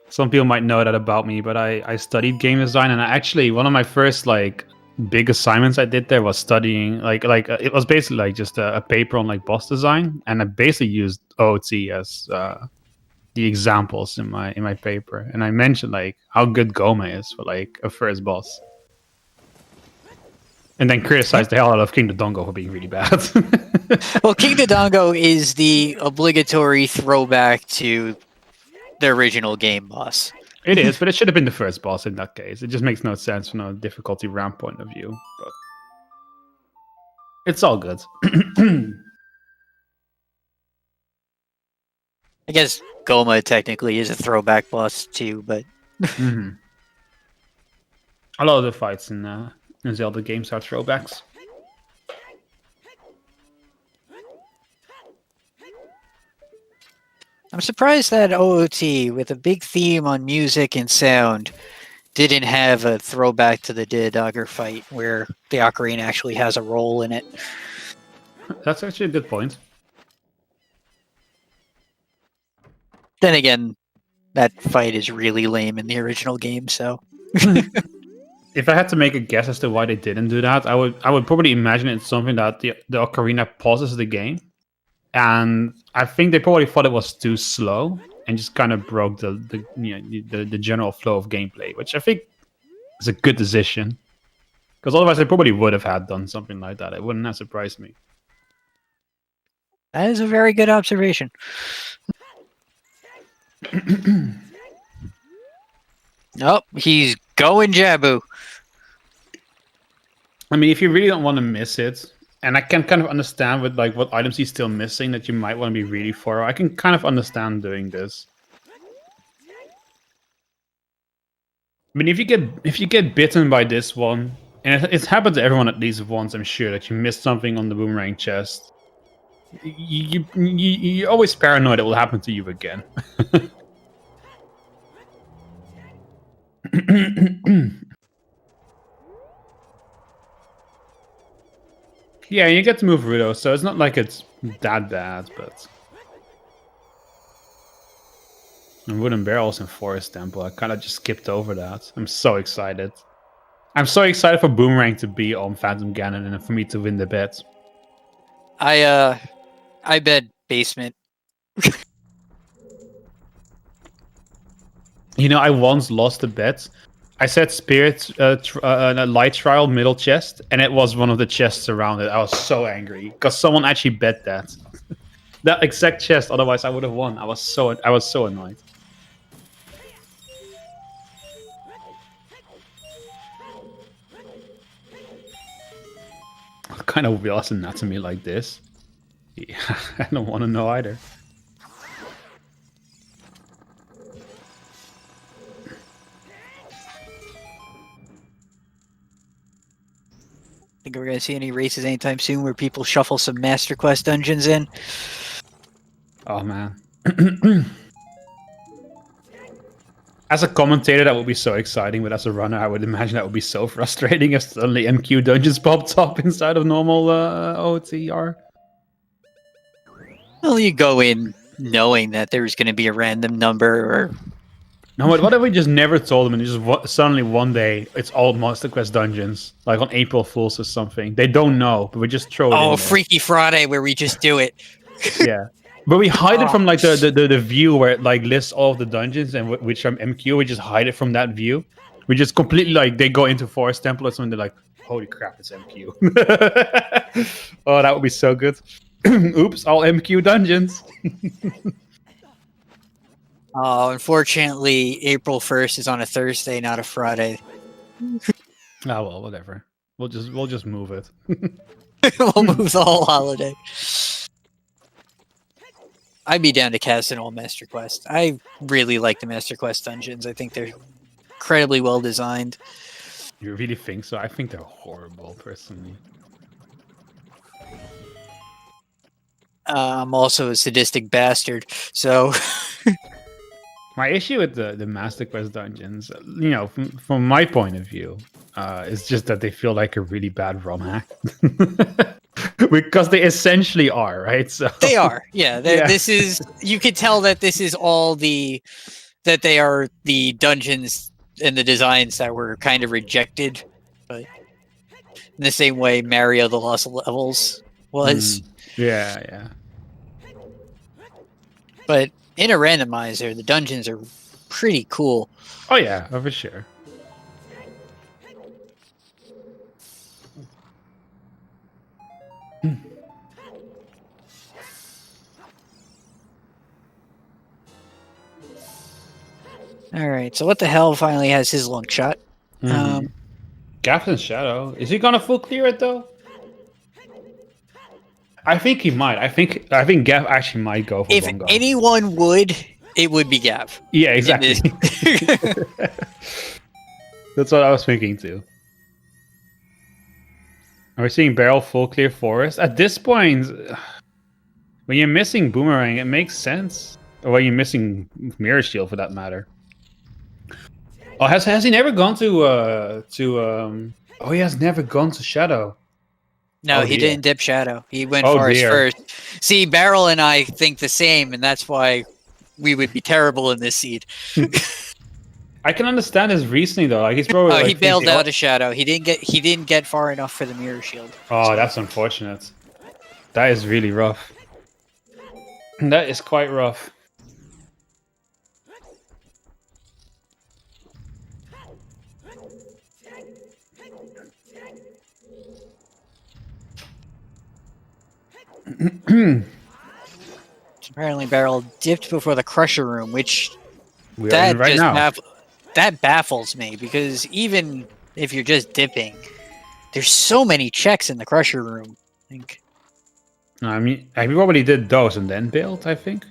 Some people might know that about me, but I studied game design, and one of my first, like, big assignments I did there was studying it was basically like just a paper on like boss design, and I basically used OoT as the examples in my paper, and I mentioned like how good Goma is for like a first boss. And then criticize the hell out of King Dodongo for being really bad. Well, King Dodongo is the obligatory throwback to the original game boss. It is, but it should have been the first boss in that case. It just makes no sense from a difficulty ramp point of view. But it's all good. I guess Goma technically is a throwback boss too, but Mm-hmm. A lot of the fights in Zelda games are throwbacks. I'm surprised that OOT, with a big theme on music and sound, didn't have a throwback to the Didogger fight where the ocarina actually has a role in it. That's actually a good point. Then again, that fight is really lame in the original game, so If I had to make a guess as to why they didn't do that, I would probably imagine it's something that the ocarina pauses the game, and I think they probably thought it was too slow and just kind of broke the general flow of gameplay, which I think is a good decision. Because otherwise, they probably would have had done something like that. It wouldn't have surprised me. that is a very good observation. Nope, he's going Jabu. I mean, if you really don't want to miss it, and I can kind of understand with like what items he's still missing that you might want to be really thorough. I can kind of understand doing this. I mean, if you get bitten by this one, and it's happened to everyone at least once, I'm sure that you missed something on the boomerang chest. You're always paranoid it will happen to you again. Yeah, you get to move Rudo, so it's not like it's that bad, but... And wooden barrels in Forest Temple, I kind of just skipped over that. I'm so excited. I'm so excited for Boomerang to be on Phantom Ganon and for me to win the bet. I bet basement. You know, I once lost a bet. I said Spirit Light Trial middle chest, and it was one of the chests around it. I was so angry because someone actually bet that. That exact chest, otherwise I would have won. I was so annoyed. What kind of wheels anatomy like this? Yeah, I don't want to know either. Think we're gonna see any races anytime soon where people shuffle some Master Quest dungeons in? Oh man. As a commentator, that would be so exciting, but as a runner, I would imagine that would be so frustrating if suddenly MQ dungeons popped up inside of normal OTR. Well, you go in knowing that there's going to be a random number, or No, what if we just never told them and just suddenly one day it's all Monster Quest dungeons, like on April Fools or something? They don't know, but we just throw it in there. Freaky Friday where we just do it. Yeah. But we hide it from like the view where it like lists all of the dungeons and which are MQ. We just hide it from that view. We just completely like they go into Forest Temple or something. They're like, holy crap, it's MQ. Oh, that would be so good. Oops, all MQ dungeons. Unfortunately, April 1st is on a Thursday, not a Friday. Oh well, whatever. We'll just move it. We'll move the whole holiday. I'd be down to casting all Master Quest. I really like the Master Quest dungeons. I think they're incredibly well designed. You really think so? I think they're horrible, personally. I'm also a sadistic bastard, so... My issue with the Master Quest dungeons, you know, from my point of view, is just that they feel like a really bad ROM hack. Because they essentially are, right? So They are, yeah. Yeah. This is... You could tell that this is all that they are the dungeons and the designs that were kind of rejected. But in the same way Mario the Lost Levels was. Yeah. But in a randomizer, the dungeons are pretty cool. Oh yeah, for sure. All right. So what the hell finally has his long shot? Gaff's Shadow. Is he gonna full clear it though? I think he might. I think Gaff actually might go for If one go. anyone would, it would be Gav. Yeah, exactly. That's what I was thinking too. Are we seeing barrel full clear forest? At this point, when you're missing Boomerang, it makes sense. Or when you're missing Mirror Shield for that matter. Oh, has he never gone to oh, he has never gone to Shadow. No, Oh, he dear. didn't dip Shadow. He went Oh, Forest dear. first. See, Barrel and I think the same, and that's why we would be terrible in this seed. I can understand his reasoning though. Like he's probably Oh, like, he bailed thinking, out a Shadow. He didn't get far enough for the Mirror Shield. Oh, that's unfortunate. That is really rough. That is quite rough. Apparently, Barrel dipped before the Crusher Room, which We are in right now. that baffles me because even if you're just dipping, there's so many checks in the Crusher Room. I think. I mean, I probably did those and then build. I think.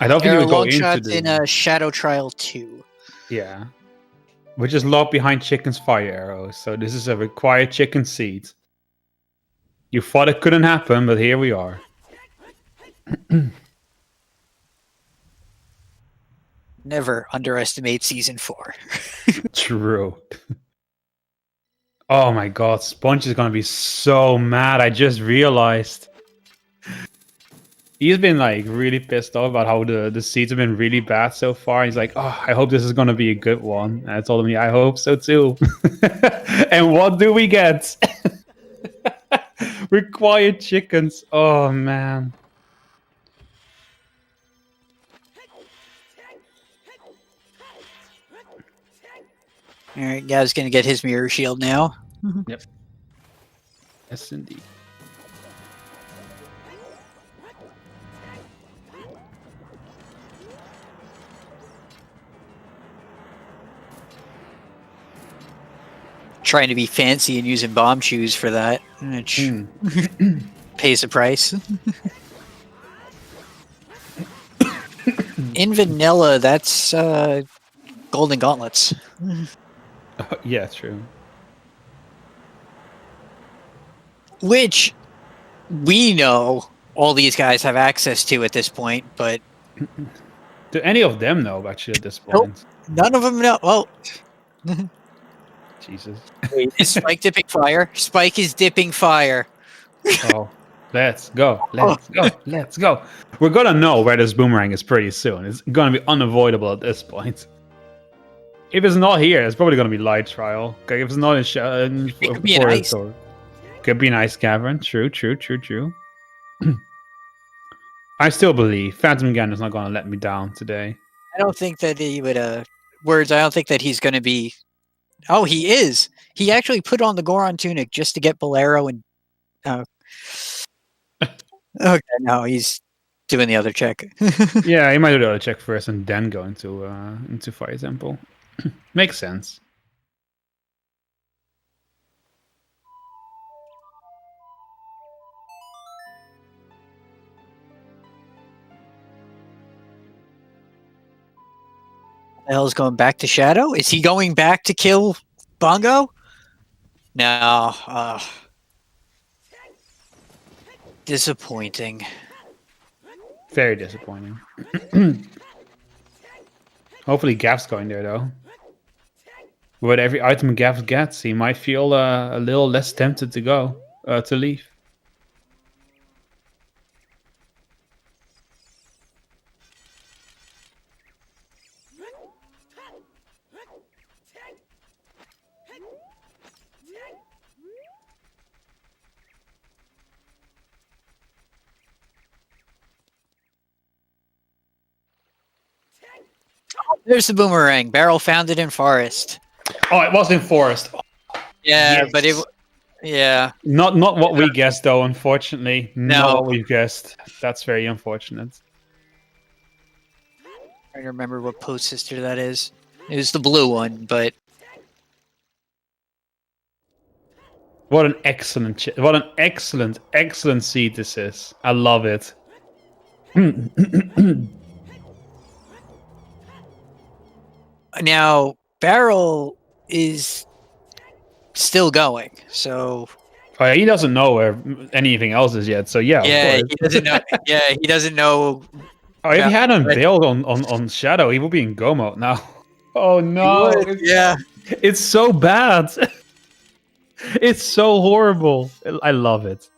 I don't think There he are would go long into shots the in Shadow Trial 2. yeah. We're just locked behind Chicken's fire arrows, so this is a required chicken seed. You thought it couldn't happen, but here we are. Never underestimate Season 4. True. Oh my god, Sponge is gonna be so mad. I just realized. He's been like really pissed off about how the seeds have been really bad so far. He's like, oh, I hope this is gonna be a good one. And I told him, yeah, I hope so too. And what do we get? Required chickens. Oh man. Alright, Gav's gonna get his Mirror Shield now. Yep. Yes, indeed. Trying to be fancy and using bomb shoes for that, which pays the price. In vanilla, that's golden gauntlets. Yeah, true. Which we know all these guys have access to at this point, but Do any of them know actually at this Nope. point? none of them know. Well, Jesus. is Spike dipping fire? Spike is dipping fire. Oh, let's go. Let's go. Let's go. We're gonna know where this boomerang is pretty soon. It's gonna be unavoidable at this point. If it's not here, it's probably gonna be light trial. Okay, if it's not in could be an ice. Could be an ice cavern. True, true, true, true. I still believe Phantom Ganon is not gonna let me down today. I don't think that he would. Words. I don't think that he's going to be. Oh, he is. He actually put on the Goron tunic just to get Bolero and. Okay, no, he's doing the other check. Yeah, he might do the other check first and then go into Fire Temple. Makes sense. The hell's going back to Shadow? Is he going back to kill Bongo? No. Disappointing. Very disappointing. Hopefully Gaff's going there though. With every item Gaff gets, he might feel a little less tempted to go, to leave. There's the boomerang. Barrel found it in forest. Oh, it was in forest. Yeah, Yes. but Yeah. Not what we guessed though, unfortunately. Not No. what we guessed. That's very unfortunate. Trying to remember what post sister that is. It was the blue one, but What an excellent what an excellent seed this is. I love it. now Barrel is still going. So Oh, yeah, he doesn't know where anything else is yet. So yeah, yeah, of course. he doesn't know. Yeah, he doesn't know. Oh, if he hadn't Red- bailed on Shadow, he would be in go mode now. Oh He no! would, yeah. It's so bad. It's so horrible. I love it.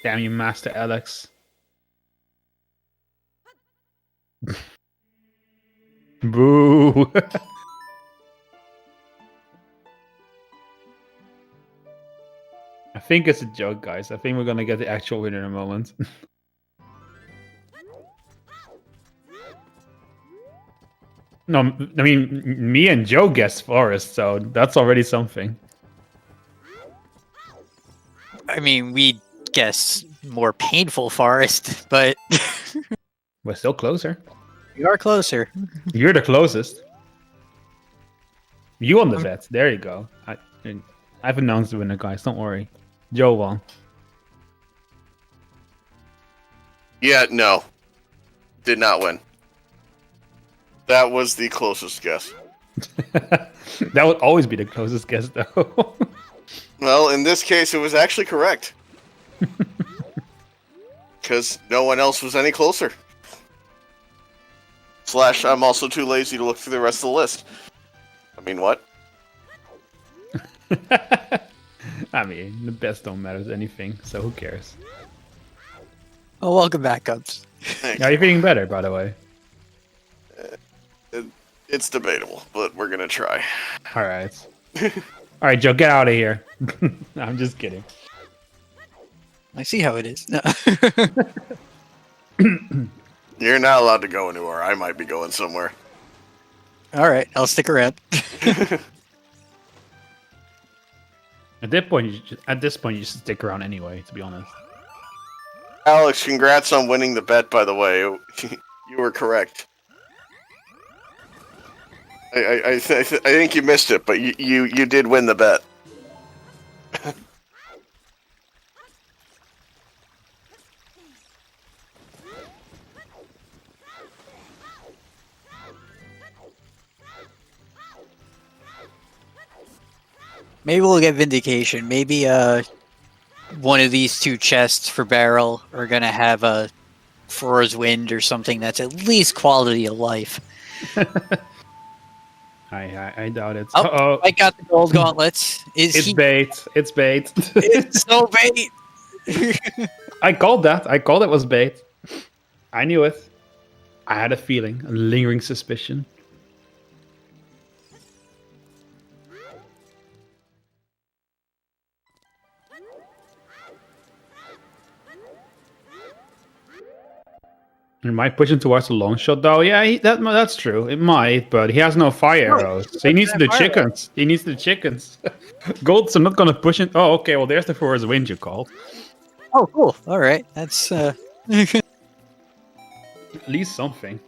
Damn you, Master Alex. Boo. I think it's a joke, guys. I think we're gonna get the actual winner in a moment. No, I mean, me and Joe guessed Forest, so that's already something. I mean, we guess more painful forest, but We're still closer. we are closer. You're the closest. You won the bet. There you go. I've announced the winner, guys. Don't worry. Joe won. Yeah, no. Did not win. That was the closest guess. That would always be the closest guess, though. Well, in this case, it was actually correct. Because no one else was any closer. Slash, I'm also too lazy to look through the rest of the list. I mean, what? I mean, the best don't matter to anything, so who cares? Oh, welcome back, Cubs. Thank Are you feeling better, by the way? It's debatable, but we're gonna try. All right. All right, Joe, get out of here. I'm just kidding. I see how it is. No. You're not allowed to go anywhere. I might be going somewhere. All right, I'll stick around. At this point, you should stick around anyway. To be honest. Alex, congrats on winning the bet, by the way. You were correct. I think you missed it, but you did win the bet. Maybe we'll get vindication. Maybe one of these two chests for Barrel are gonna have a Frora's Wind or something that's at least quality of life. I doubt it. Oh, Uh-oh. I got the gold gauntlets. It's bait. It's bait. It's so bait. I called that. I called it was bait. I knew it. I had a feeling, a lingering suspicion. It might push him towards the long shot, though. Yeah, that's true. It might, but he has no fire arrows. So he needs the chickens. He needs the chickens. Golds are not going to push it. Oh, okay. Well, there's the Forest Wind you called. Oh, cool. All right. That's At least something.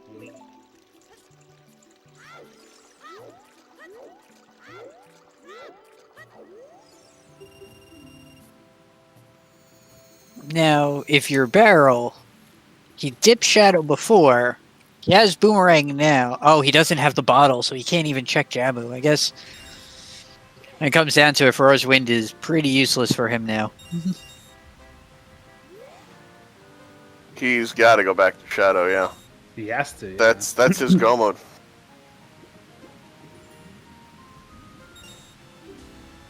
now if you're Barrel, he dipped Shadow before. He has Boomerang now. Oh, he doesn't have the bottle, so he can't even check Jabu. I guess when it comes down to it, Frora's Wind is pretty useless for him now. He's got to go back to Shadow, yeah. He has to. Yeah. That's his go mode.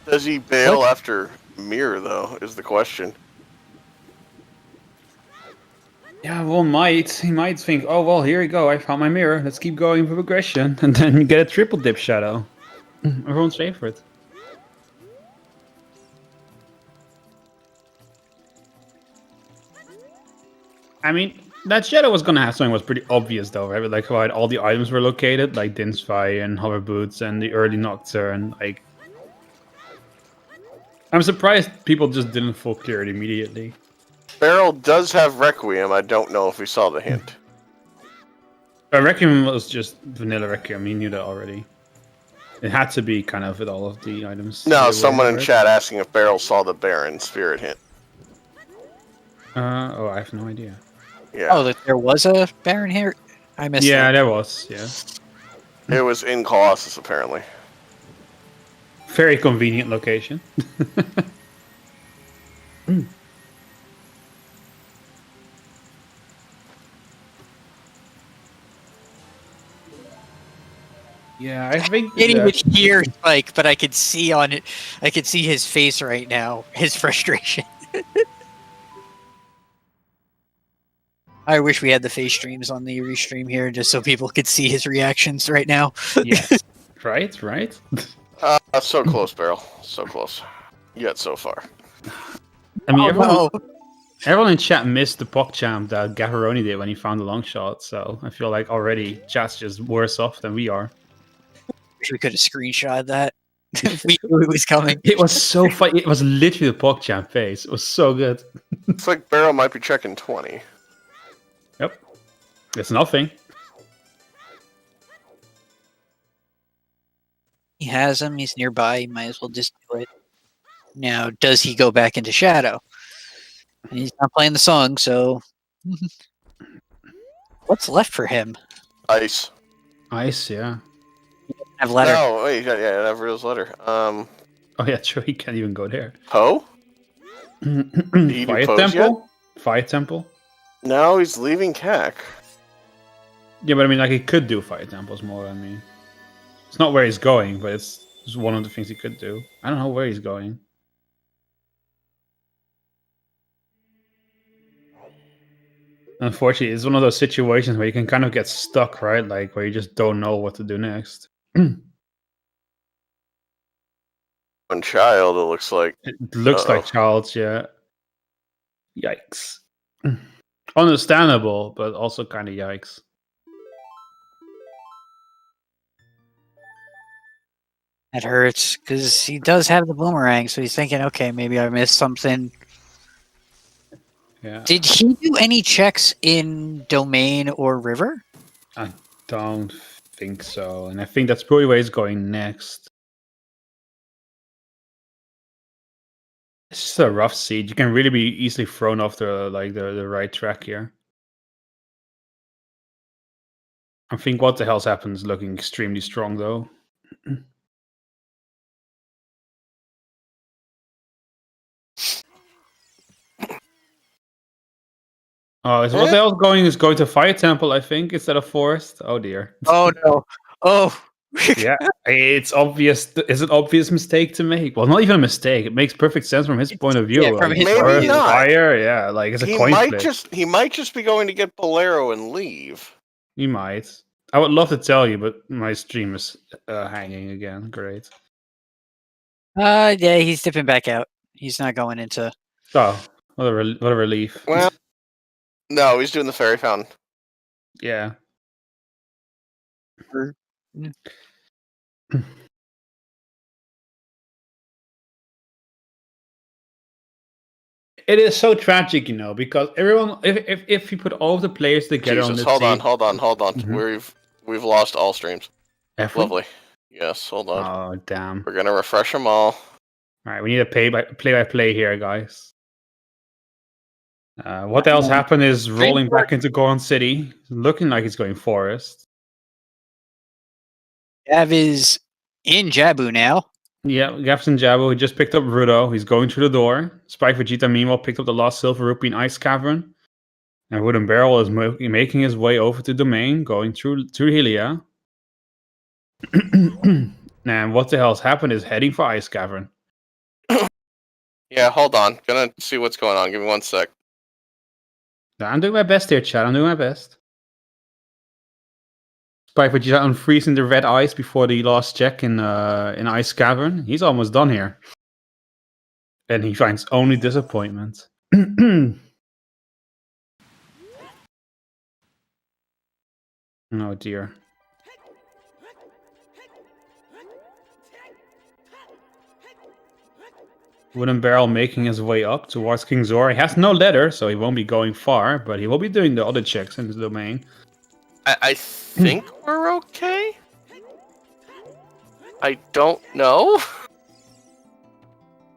Does he bail after Mirror, though, is the question. Yeah, well, he might think, oh, well, here we go. I found my mirror. Let's keep going for progression. And then you get a triple dip Shadow. Everyone's favorite. I mean, That shadow was gonna have something was pretty obvious though, right? Like how all the items were located, like Dinsfy and Hover Boots and the early Nocturne. Like, I'm surprised people just didn't full clear it immediately. Barrel does have Requiem. I don't know if we saw the hint. Requiem was just vanilla Requiem. He knew that already. It had to be kind of with all of the items. No, they were, someone in right? chat asking if Barrel saw the Baron Spirit hint. Oh, I have no idea. Yeah. Oh, that there was a Baron here? I missed Yeah, that. there was. Yeah, It was in Colossus, apparently. very convenient location. Yeah, I think. I can't even hear Spike, but I could see on it. I could see his face right now. His frustration. I wish we had the face streams on the restream here, just so people could see his reactions right now. Yes. Right. So close, Barrel. So close. Yet so far. I mean, Oh, everyone in chat missed the PogChamp that Gaffaroni did when he found the long shot, so I feel like already chat's just worse off than we are. wish we could have screenshot that. We knew it was coming. It was so funny. It was literally the PogChamp face. It was so good. Looks like Barrel might be checking 20. Yep. It's nothing. He has him. He's nearby. He might as well just do it. Now, does he go back into Shadow? And he's not playing the song, so what's left for him? Ice. Ice, yeah. Have letter. No, wait, yeah, Avril's letter. Oh yeah, true. He can't even go there. Poe? he do Fire pose Temple? Fire Temple? No, he's leaving CAC. Yeah, but I mean, like, he could do Fire Temples more, I mean. It's not where he's going, but it's one of the things he could do. I don't know where he's going. Unfortunately, it's one of those situations where you can kind of get stuck, right? Like, where you just don't know what to do next. One child, it looks like. It looks like Child's, yeah. Yikes. Understandable, but also kind of yikes. That hurts because he does have the boomerang, so he's thinking, okay, maybe I missed something. Yeah. Did he do any checks in Domain or River? I don't think so. And I think that's probably where he's going next. It's just a rough seed. You can really be easily thrown off the right track here. I think what the hell's happened is looking extremely strong though. Oh, is what the hell's going is going to Fire Temple, I think, instead of Forest. Oh dear. Oh no! Oh, Yeah, it's obvious. It's an obvious mistake to make. Well, not even a mistake. It makes perfect sense from his point of view. Yeah, from like, his Maybe point of view. not. Fire, yeah, like it's a He coin might flip. just be going to get Bolero and leave. He might. I would love to tell you, but my stream is hanging again. Great. yeah, he's dipping back out. He's not going into. Oh, what a relief. Well, no, he's doing the fairy fountain. Yeah. It is so tragic, you know, because everyone, if you put all of the players together on Jesus, this team, hold on. Mhm. We've lost all streams. Have we? Lovely. Yes, hold on. Oh damn! We're gonna refresh them all. All right, we need a play-by-play here, guys. What else happened is rolling back into Goron City, looking like he's going Forest. Gav is in Jabu now. Yeah, Gafson Jabo, he just picked up Rudo. He's going through the door. Spike Vegeta, meanwhile, picked up the last Silver Rupee in Ice Cavern. And Wooden Barrel is making his way over to Domain, going through Helia. And what the hell's happened is heading for Ice Cavern. Yeah, hold on. Gonna see what's going on. Give me 1 sec. I'm doing my best here, Chad. I'm doing my best. Spike Vegeta unfreezing the red ice before the last check in Ice Cavern. He's almost done here. And he finds only disappointment. Oh dear. Wooden Barrel making his way up towards King Zora. He has no ladder, so he won't be going far, but he will be doing the other checks in the domain. I think we're okay. I don't know.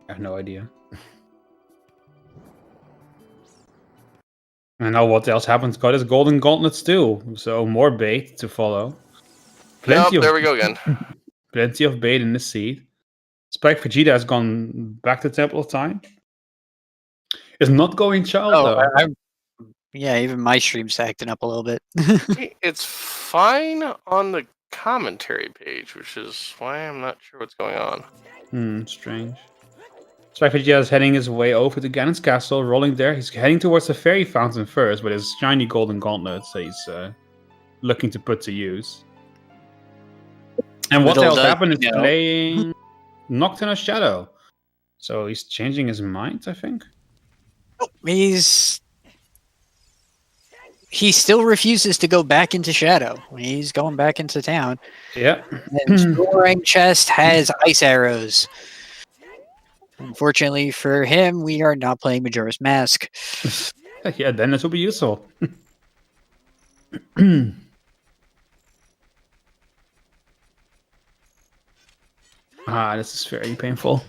I have no idea. And now what else happens? Got his golden gauntlets too, so more bait to follow. Nope, there we go again. Plenty of bait in the seed. Spike Vegeta has gone back to Temple of Time. Is not going child though. Yeah, even my stream's acting up a little bit. It's fine on the commentary page, which is why I'm not sure what's going on. Strange. Spike Vegeta is heading his way over to Ganon's castle, rolling there. He's heading towards the fairy fountain first with his shiny golden gauntlets that he's looking to put to use. And what else happened is playing Nocturne Shadow. So he's changing his mind, I think. He still refuses to go back into Shadow. He's going back into town. Yeah. And Boomerang Chest has ice arrows. Unfortunately for him, we are not playing Majora's Mask. Yeah, then this will be useful. This is very painful.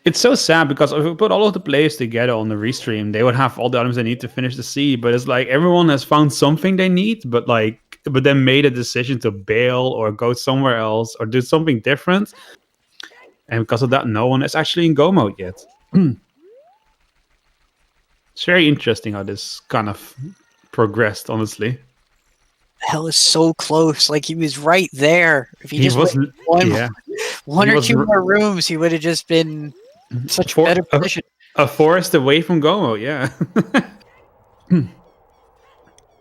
It's so sad because if we put all of the players together on the restream, they would have all the items they need to finish the seed. But it's like everyone has found something they need, but then made a decision to bail or go somewhere else or do something different. And because of that, no one is actually in Go mode yet. It's very interesting how this kind of progressed, honestly. Hell is so close. Like, he was right there. If he just went one or two more rooms, he would have just been such a better position. A forest away from Go mode, yeah.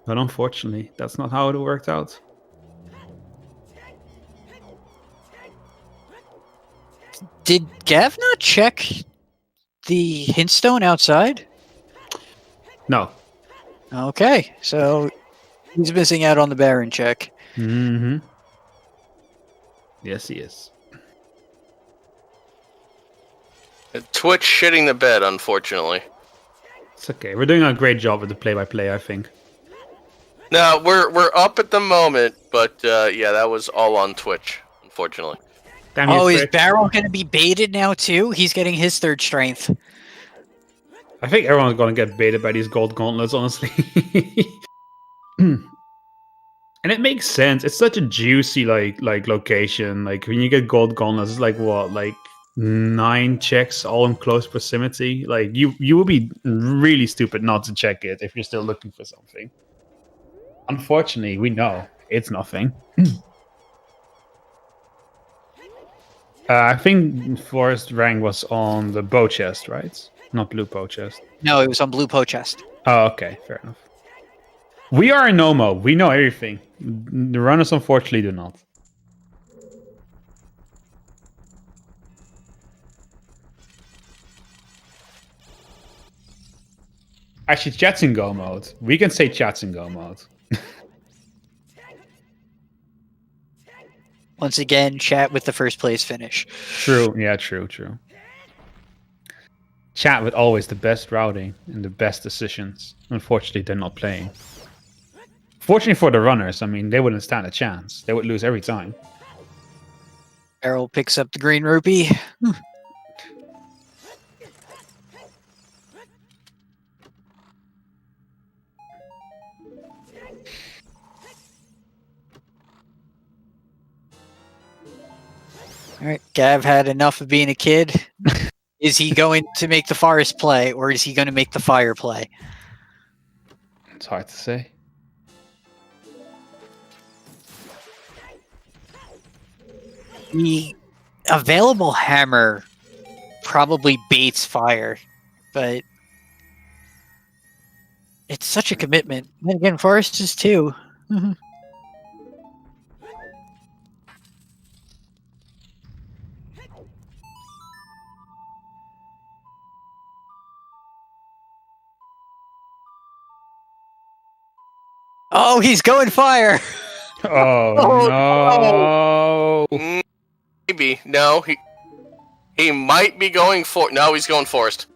But unfortunately, that's not how it worked out. Did Gav not check the hint stone outside? No. Okay, so he's missing out on the Baron check. Mm-hmm. Yes, he is. Twitch shitting the bed, unfortunately. It's okay. We're doing a great job with the play-by-play, I think. No, we're up at the moment, but yeah, that was all on Twitch, unfortunately. Damn is Barrel going to be baited now too? He's getting his third strength. I think everyone's going to get baited by these gold gauntlets, honestly. And it makes sense. It's such a juicy like location. Like when you get gold gauntlets, it's like what, like 9 checks all in close proximity. Like you would be really stupid not to check it if you're still looking for something. Unfortunately, we know it's nothing. I think Forest rank was on the bow chest, right? Not blue bow chest. No, it was on blue bow chest. Oh, okay, fair enough. We are in no mode. We know everything. The runners, unfortunately, do not. Actually, chat's in Go mode. We can say chat's in Go mode. Once again, chat with the first place finish. True. Yeah, true. Chat with always the best routing and the best decisions. Unfortunately, they're not playing. Fortunately for the runners, I mean, they wouldn't stand a chance. They would lose every time. Errol picks up the green rupee. All right, Gav had enough of being a kid. Is he going to make the forest play, or is he going to make the fire play? It's hard to say. The available hammer probably baits fire, but it's such a commitment. And again, forest is too. Oh, he's going fire! Oh, no. Maybe. No, he might be going for. No, he's going forest.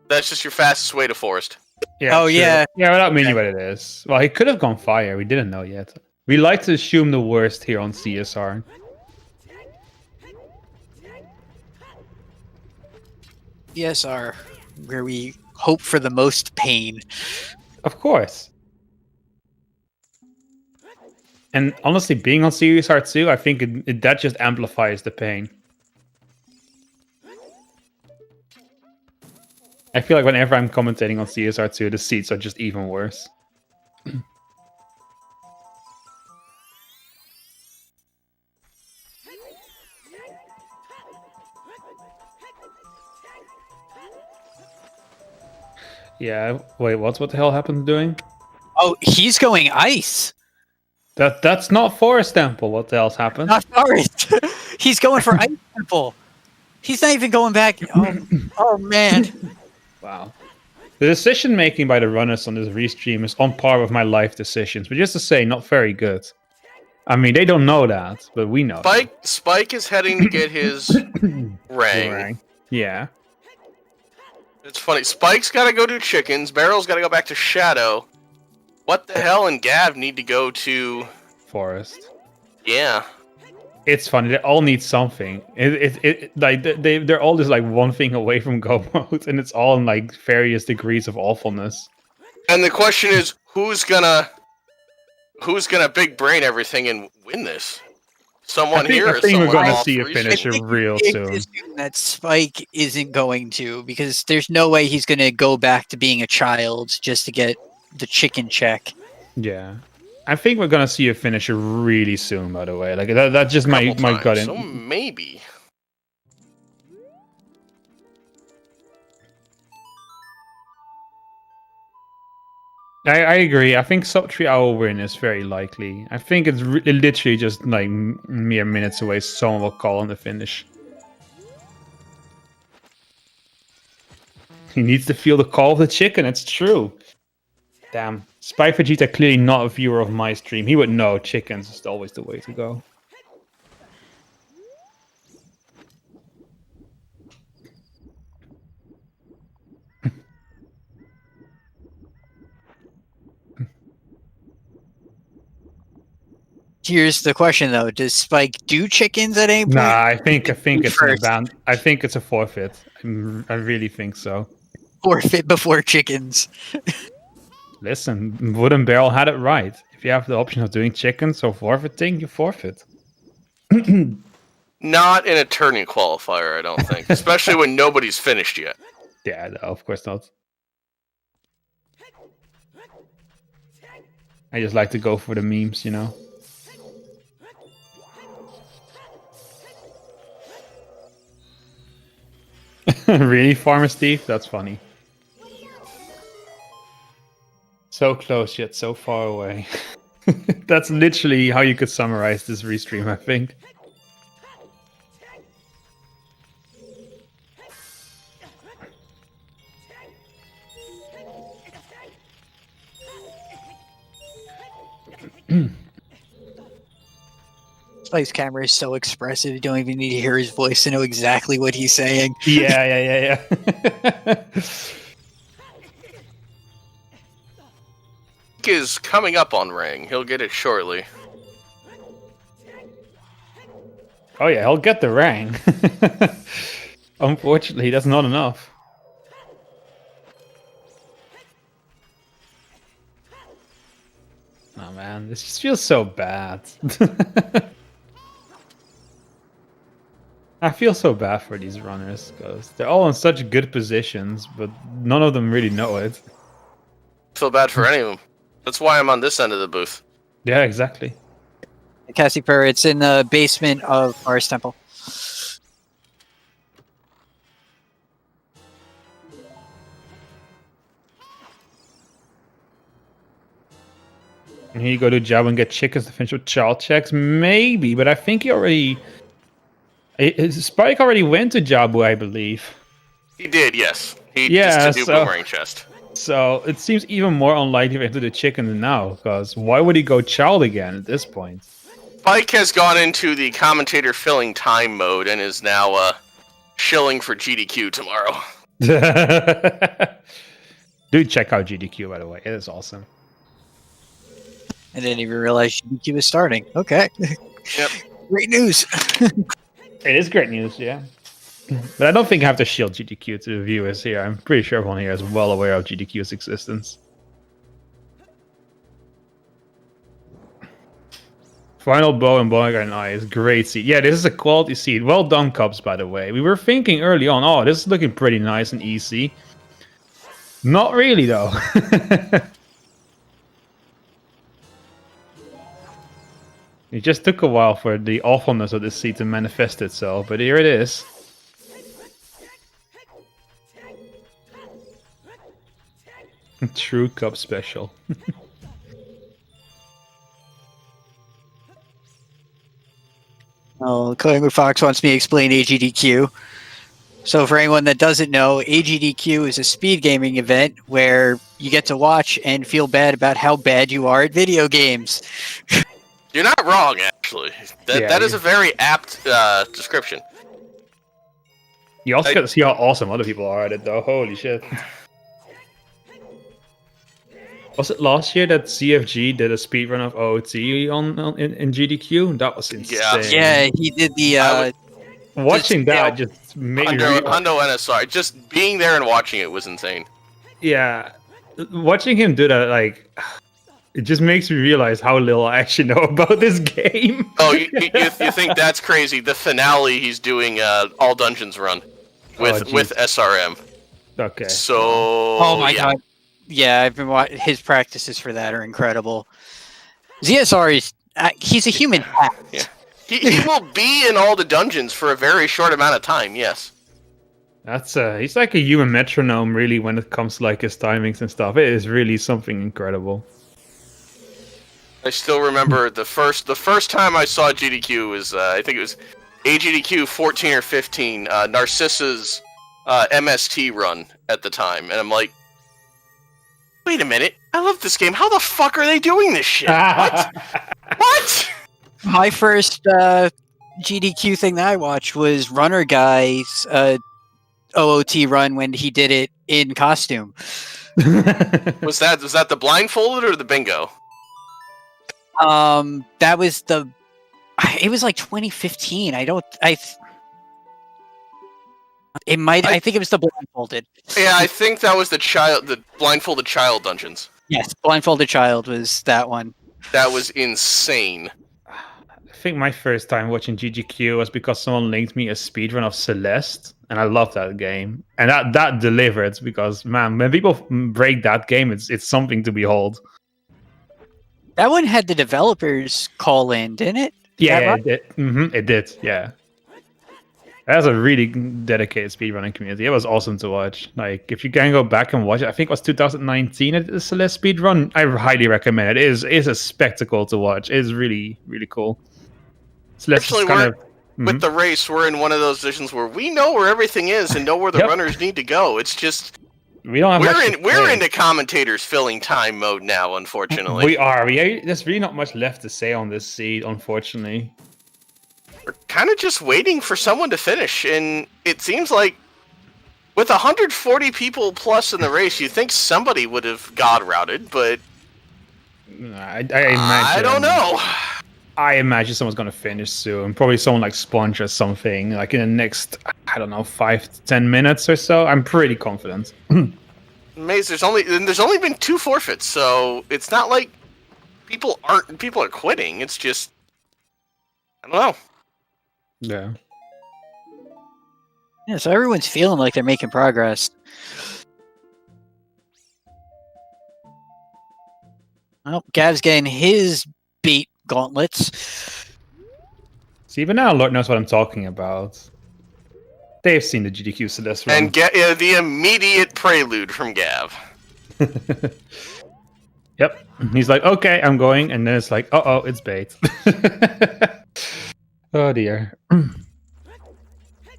That's just your fastest way to forest. Yeah, Oh, true. yeah. Yeah, without meaning what it is. Well, he could have gone fire. We didn't know yet. We like to assume the worst here on CSR. ESR, where we hope for the most pain. Of course. And honestly, being on CSR too, I think that just amplifies the pain. I feel like whenever I'm commentating on CSR2, the seats are just even worse. Yeah, wait, what the hell happened doing? Oh, he's going ice. That's not Forest Temple. What the hell's happened? Not forest. He's going for ice temple. He's not even going back. Oh man. Wow. The decision making by the runners on this restream is on par with my life decisions, but just to say, not very good. I mean, they don't know that, but we know. Spike is heading to get his rang. Yeah. It's funny. Spike's got to go do chickens. Barrel's got to go back to Shadow. What the hell and Gav need to go to Forest. Yeah. It's funny. They all need something. Like they're all just like one thing away from go mode, and it's all in like various degrees of awfulness. And the question is, who's gonna big brain everything and win this? Someone here. I think we're someone gonna off see a three? finisher real It's soon. assumed that Spike isn't going to, because there's no way he's going to go back to being a child just to get the chicken check. Yeah. I think we're gonna see a finisher really soon, by the way. Like that's just my Couple gut. times, so maybe. I agree. I think sub 3 hour win is very likely. I think it's literally just like mere minutes away. Someone will call on the finish. He needs to feel the call of the chicken. It's true. Damn. Spy Vegeta clearly not a viewer of my stream. He would know chickens is always the way to go. Here's the question though: does Spike do chickens at any point? Nah, I think it's an First. I think it's a forfeit. I really think so. Forfeit before chickens. Listen, Wooden Barrel had it right. If you have the option of doing chickens or forfeiting, you forfeit. Not in a turning qualifier, I don't think. Especially when nobody's finished yet. Yeah, no, of course not. I just like to go for the memes, you know. Really, Farmer Steve? That's funny. So close yet so far away. That's literally how you could summarize this restream, I think. Spike's camera is so expressive, you don't even need to hear his voice to know exactly what he's saying. Yeah. Is coming up on Ring. He'll get it shortly. Oh yeah, he'll get the rang. Unfortunately, that's not enough. Oh man, this just feels so bad. I feel so bad for these runners because they're all in such good positions, but none of them really know it. Feel bad for any of them. That's why I'm on this end of the booth. Yeah, exactly. Cassie it's in the basement of Forest Temple. And here you go to Jabba and get chickens to finish with child checks? Maybe, but I think he already... Spike already went to Jabu, I believe. He did, yes. He Yeah, just did so- boomerang chest. So it seems even more unlikely to do the chicken now, because why would he go child again at this point? Spike has gone into the commentator filling time mode and is now shilling for GDQ tomorrow. Do check out GDQ, by the way. It is awesome. I didn't even realize GDQ was starting. Okay. Yep. Great news. It is great news, yeah. But I don't think I have to shield GDQ to the viewers here. I'm pretty sure everyone here is well aware of GDQ's existence. Final bow and bowing and eye is great seed. Yeah, this is a quality seed. Well done, Cubs, by the way. We were thinking early on, oh, this is looking pretty nice and easy. Not really, though. It just took a while for the awfulness of this seed to manifest itself, but here it is. True Cup special. Oh, Collingwood Fox wants me to explain AGDQ. So for anyone that doesn't know, AGDQ is a speed gaming event where you get to watch and feel bad about how bad you are at video games. You're not wrong, actually. That is a very apt description. You also get to see how awesome other people are at it, though. Holy shit. Was it last year that CFG did a speedrun of OoT in GDQ? That was insane. Yeah, he did the... watching that just made me... Hundo NSR. Just being there and watching it was insane. Yeah. Watching him do that, like... It just makes me realize how little I actually know about this game. Oh, you think that's crazy? The finale, he's doing all dungeons run with SRM. Okay. So. Oh my god. Yeah, I've been watching his practices for that are incredible. ZSR is he's a human hack. Yeah. He will be in all the dungeons for a very short amount of time. Yes. That's he's like a human metronome, really, when it comes to like his timings and stuff. It is really something incredible. I still remember the first time I saw GDQ was I think it was AGDQ 14 or 15, Narcissa's MST run at the time, and I'm like, wait a minute, I love this game. How the fuck are they doing this shit? What? What? My first GDQ thing that I watched was Runner Guy's OOT run when he did it in costume. Was that the blindfolded or the bingo? That was it was like 2015. I think it was the blindfolded. Yeah, I think that was the blindfolded child dungeons. Yes, blindfolded child was that one. That was insane. I think my first time watching GGQ was because someone linked me a speedrun of Celeste, and I love that game. And that delivered, because man, when people break that game, it's something to behold. That one had the developers call in, didn't it? Yeah, right? It did. Yeah, that was a really dedicated speedrunning community. It was awesome to watch. Like, if you can go back and watch it, I think it was 2019 at the Celeste speedrun. I highly recommend it. It is a spectacle to watch. It is really, really cool. Celeste actually, with the race, we're in one of those positions where we know where everything is and know where the runners need to go. It's just we don't have we're into commentators filling time mode now, unfortunately. We are. There's really not much left to say on this seed, unfortunately. We're kind of just waiting for someone to finish, and it seems like with 140 people plus in the race, you think somebody would have god routed, but I imagine. I don't know. I imagine someone's going to finish soon. Probably someone like Sponge or something, like in the next, I don't know, 5 to 10 minutes or so. I'm pretty confident. Maze, there's only been 2 forfeits, so it's not like people are quitting. It's just, I don't know. Yeah. Yeah, so everyone's feeling like they're making progress. Well, Gav's getting his beat gauntlets. See, even now, Lord knows what I'm talking about. They've seen the GDQ Celeste run. And get the immediate prelude from Gav. Yep. He's like, okay, I'm going. And then it's like, uh-oh, it's bait. Oh, dear.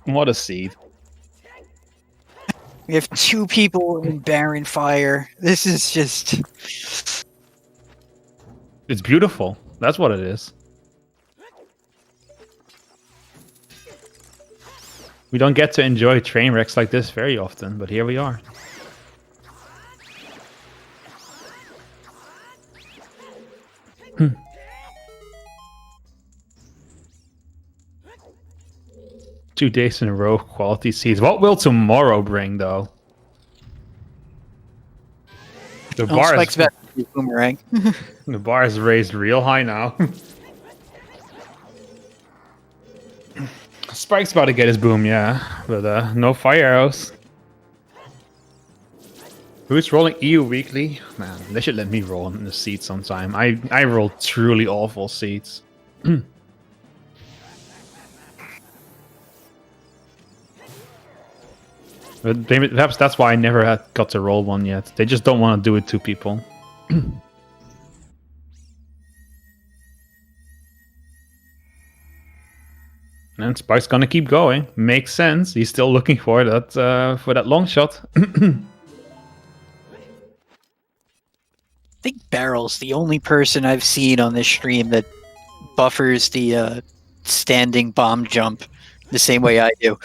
What a seed. We have 2 people in Barren Fire. This is just... It's beautiful. That's what it is. We don't get to enjoy train wrecks like this very often, but here we are. Hmm. 2 days in a row, quality seeds. What will tomorrow bring, though? The bar Spike's is, about to be boomerang. the bar is raised real high now. Spike's about to get his boom, yeah, but no fire arrows. Who's rolling EU weekly? Man, they should let me roll in the seats sometime. I roll truly awful seats. But perhaps that's why I never got to roll one yet. They just don't want to do it to people. And Spike's gonna keep going. Makes sense. He's still looking for that long shot. I think Barrel's the only person I've seen on this stream that buffers the standing bomb jump the same way I do.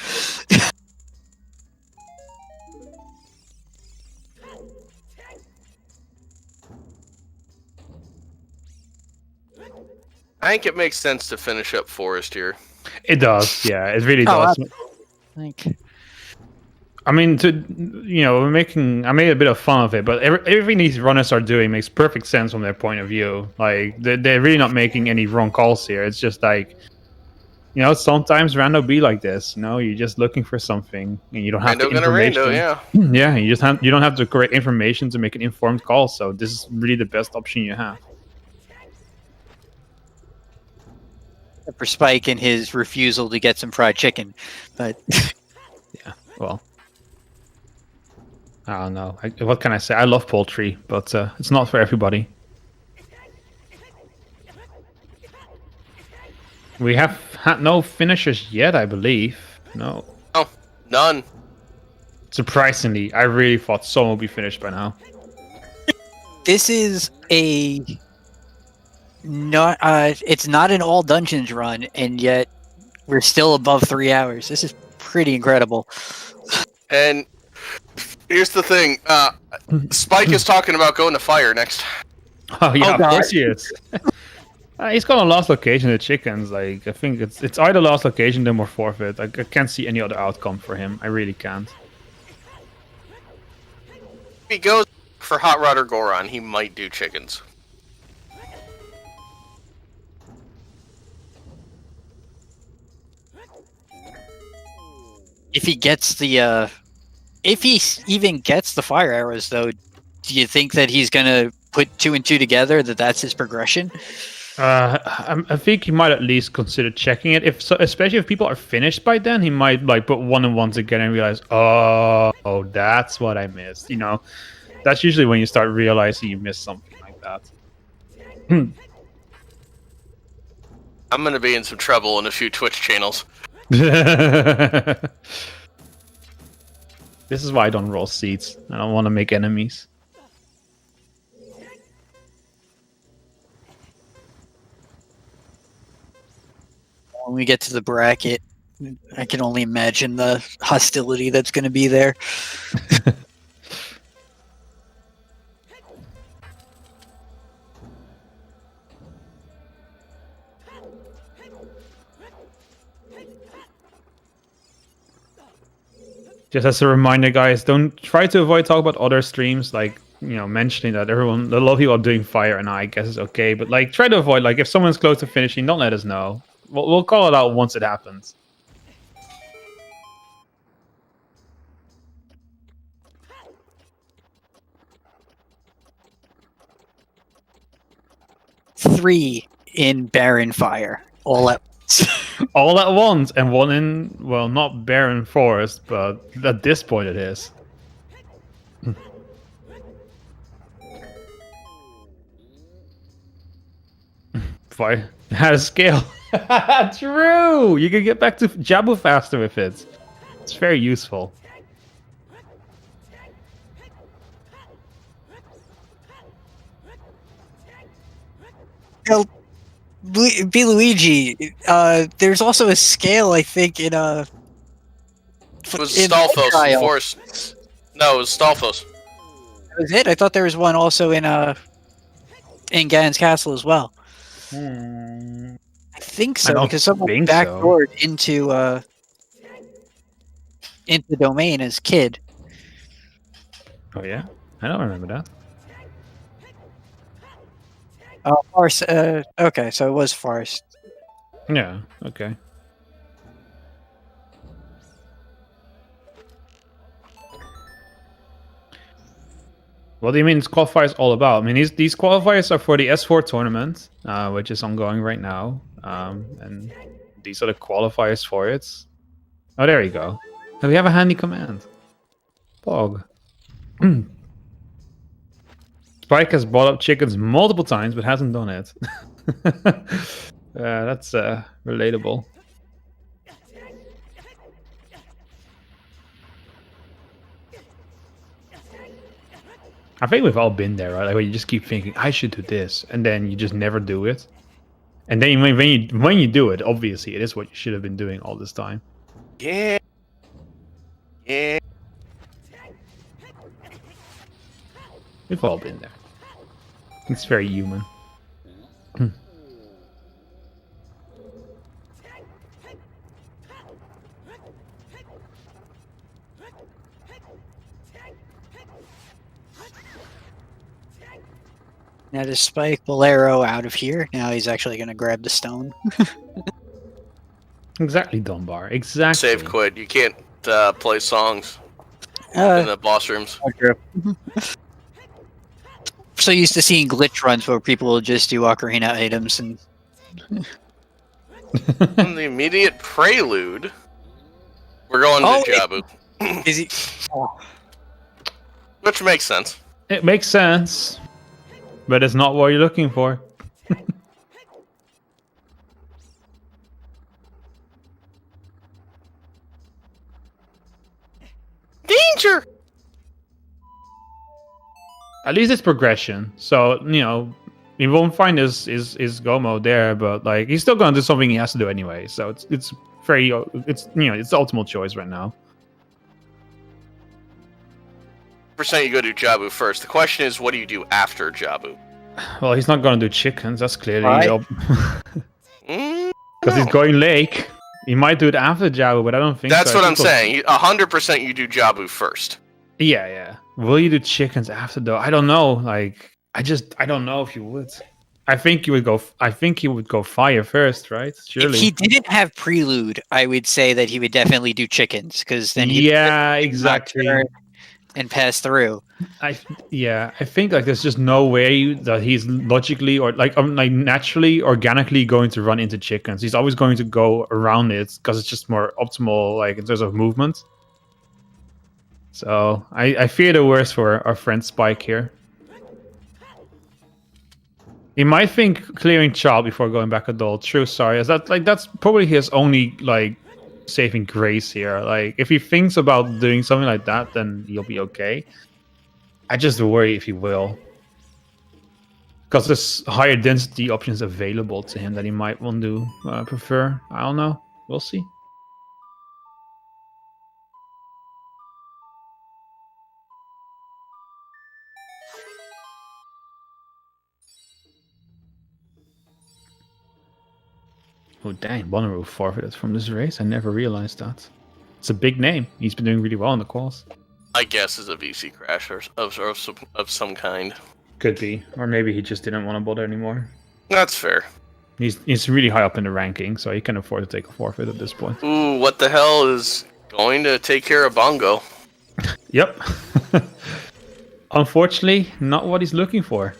I think it makes sense to finish up Forest here. It does, yeah, it really Oh, does. Like, I mean, I made a bit of fun of it, but everything these runners are doing makes perfect sense from their point of view. Like, they're really not making any wrong calls here. It's just like, sometimes rando be like this. You're just looking for something, and you don't have the information. Rando, yeah. Yeah, you don't have the correct information to make an informed call. So this is really the best option you have. for Spike and his refusal to get some fried chicken, but yeah, well, I don't know. What can I say? I love poultry, but it's not for everybody. We have had no finishers yet, I believe. No. Oh, none. Surprisingly, I really thought someone would be finished by now. this is it's not an all dungeons run, and yet we're still above 3 hours. This is pretty incredible. And here's the thing: Spike is talking about going to fire next. Oh yeah, Oh, of course he is. He's got a last location. The chickens, like I think it's either last location then or forfeit. I can't see any other outcome for him. I really can't. If he goes for Hot Rod or Goron, he might do chickens. If he gets if he even gets the fire arrows, though, do you think that he's gonna put 2 and 2 together? That's his progression. I think he might at least consider checking it. Especially if people are finished by then, he might like put 1 and 1 together and realize, oh, that's what I missed. That's usually when you start realizing you missed something like that. I'm gonna be in some trouble in a few Twitch channels. This is why I don't roll seeds. I don't want to make enemies. When we get to the bracket, I can only imagine the hostility that's going to be there. Just as a reminder, guys, don't try to avoid talking about other streams, like, mentioning that a lot of people are doing fire, and I guess it's okay, but like, try to avoid, like, if someone's close to finishing, don't let us know. We'll call it out once it happens. Three in Barren Fire, all at once. All at once, and 1 in, well, not barren forest, but at this point it is. Fire had a scale. True! You can get back to Jabu faster with it. It's very useful. Now, B. Luigi, there's also a scale, I think, in It was in Stalfos. Trial. Forest. No, it was Stalfos. That was it? I thought there was one also in Ganon's Castle as well. Hmm. I think I so, don't because someone think so. backdoored into the domain as kid. Oh yeah, I don't remember that. Forest, okay, so it was Forest. Yeah. Okay. What do you mean this qualifier is all about? I mean, these qualifiers are for the S4 tournament, which is ongoing right now. And these are the qualifiers for it. Oh, there you go. And we have a handy command. Pog. Spike has bought up chickens multiple times, but hasn't done it. That's relatable. I think we've all been there, right? Like where you just keep thinking, I should do this, and then you just never do it. And then when you do it, obviously it is what you should have been doing all this time. Yeah. Yeah. We've all been there. It's very human. Now to Spike Bolero out of here. Now he's actually going to grab the stone. Exactly, Dunbar. Exactly. Save quit. You can't play songs in Uh, the boss rooms. so used to seeing glitch runs where people will just do ocarina items and In the immediate prelude, we're going Oh, to Jabu. is he? Which makes sense. It makes sense, but it's not what you're looking for. Danger! At least it's progression. So, we won't find his Gomo there, but like he's still gonna do something he has to do anyway. So it's very it's the ultimate choice right now. Percent you go to Jabu first. The question is, what do you do after Jabu? Well, he's not gonna do chickens. That's clearly Right. because he's going lake. He might do it after Jabu, but I don't think That's so. what I I'm think saying. 100% you do Jabu first. Yeah. Will you do chickens after though? I don't know. Like, I don't know if you would. I think you would go. I think he would go fire first, right? Surely. If he didn't have prelude, I would say that he would definitely do chickens because then he exactly. and pass through. I think like there's just no way that he's logically or like naturally, organically going to run into chickens. He's always going to go around it because it's just more optimal, like in terms of movement. So I fear the worst for our friend Spike here. He might think clearing child before going back adult. True, sorry. Is that like that's probably his only like saving grace here. Like if he thinks about doing something like that, then he'll be okay. I just worry if he will. Because there's higher density options available to him that he might want to prefer. I don't know. We'll see. Oh dang, Bonnaroo forfeited from this race. I never realized that. It's a big name. He's been doing really well in the quals. I guess is a VC crash of some kind. Could be. Or maybe he just didn't want to bother anymore. That's fair. He's really high up in the ranking, so he can afford to take a forfeit at this point. Ooh, what the hell is going to take care of Bongo? Yep. Unfortunately, not what he's looking for.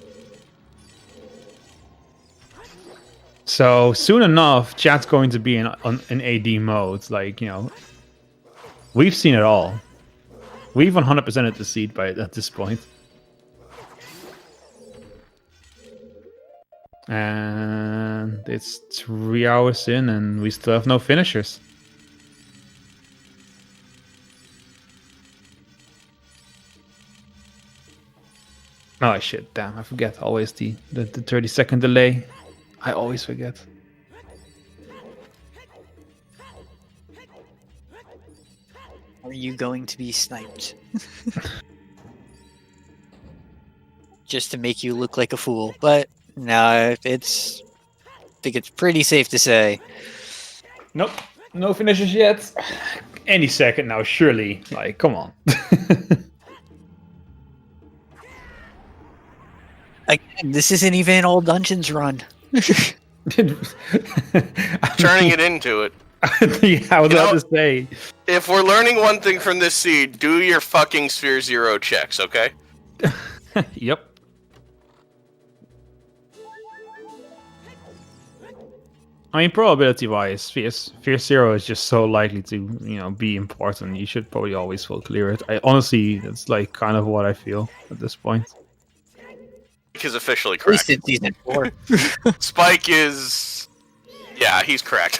So soon enough, chat's going to be in AD mode. Like, we've seen it all. We've 100%ed the seed at this point. And it's 3 hours in and we still have no finishers. Oh shit, damn, I forget always the 30-second delay. I always forget. Are you going to be sniped? Just to make you look like a fool. But no, I think it's pretty safe to say. Nope. No finishes yet. Any second now, surely. Like, come on. Again, this isn't even an all dungeons run. Turning it into it. Yeah, I was about to say. If we're learning one thing from this seed, do your fucking Sphere Zero checks, okay? Yep. I mean, probability-wise, Sphere Zero is just so likely to, be important. You should probably always full clear it. Honestly, that's like kind of what I feel at this point. Spike is officially At least correct. in season 4. Spike is... Yeah, he's correct.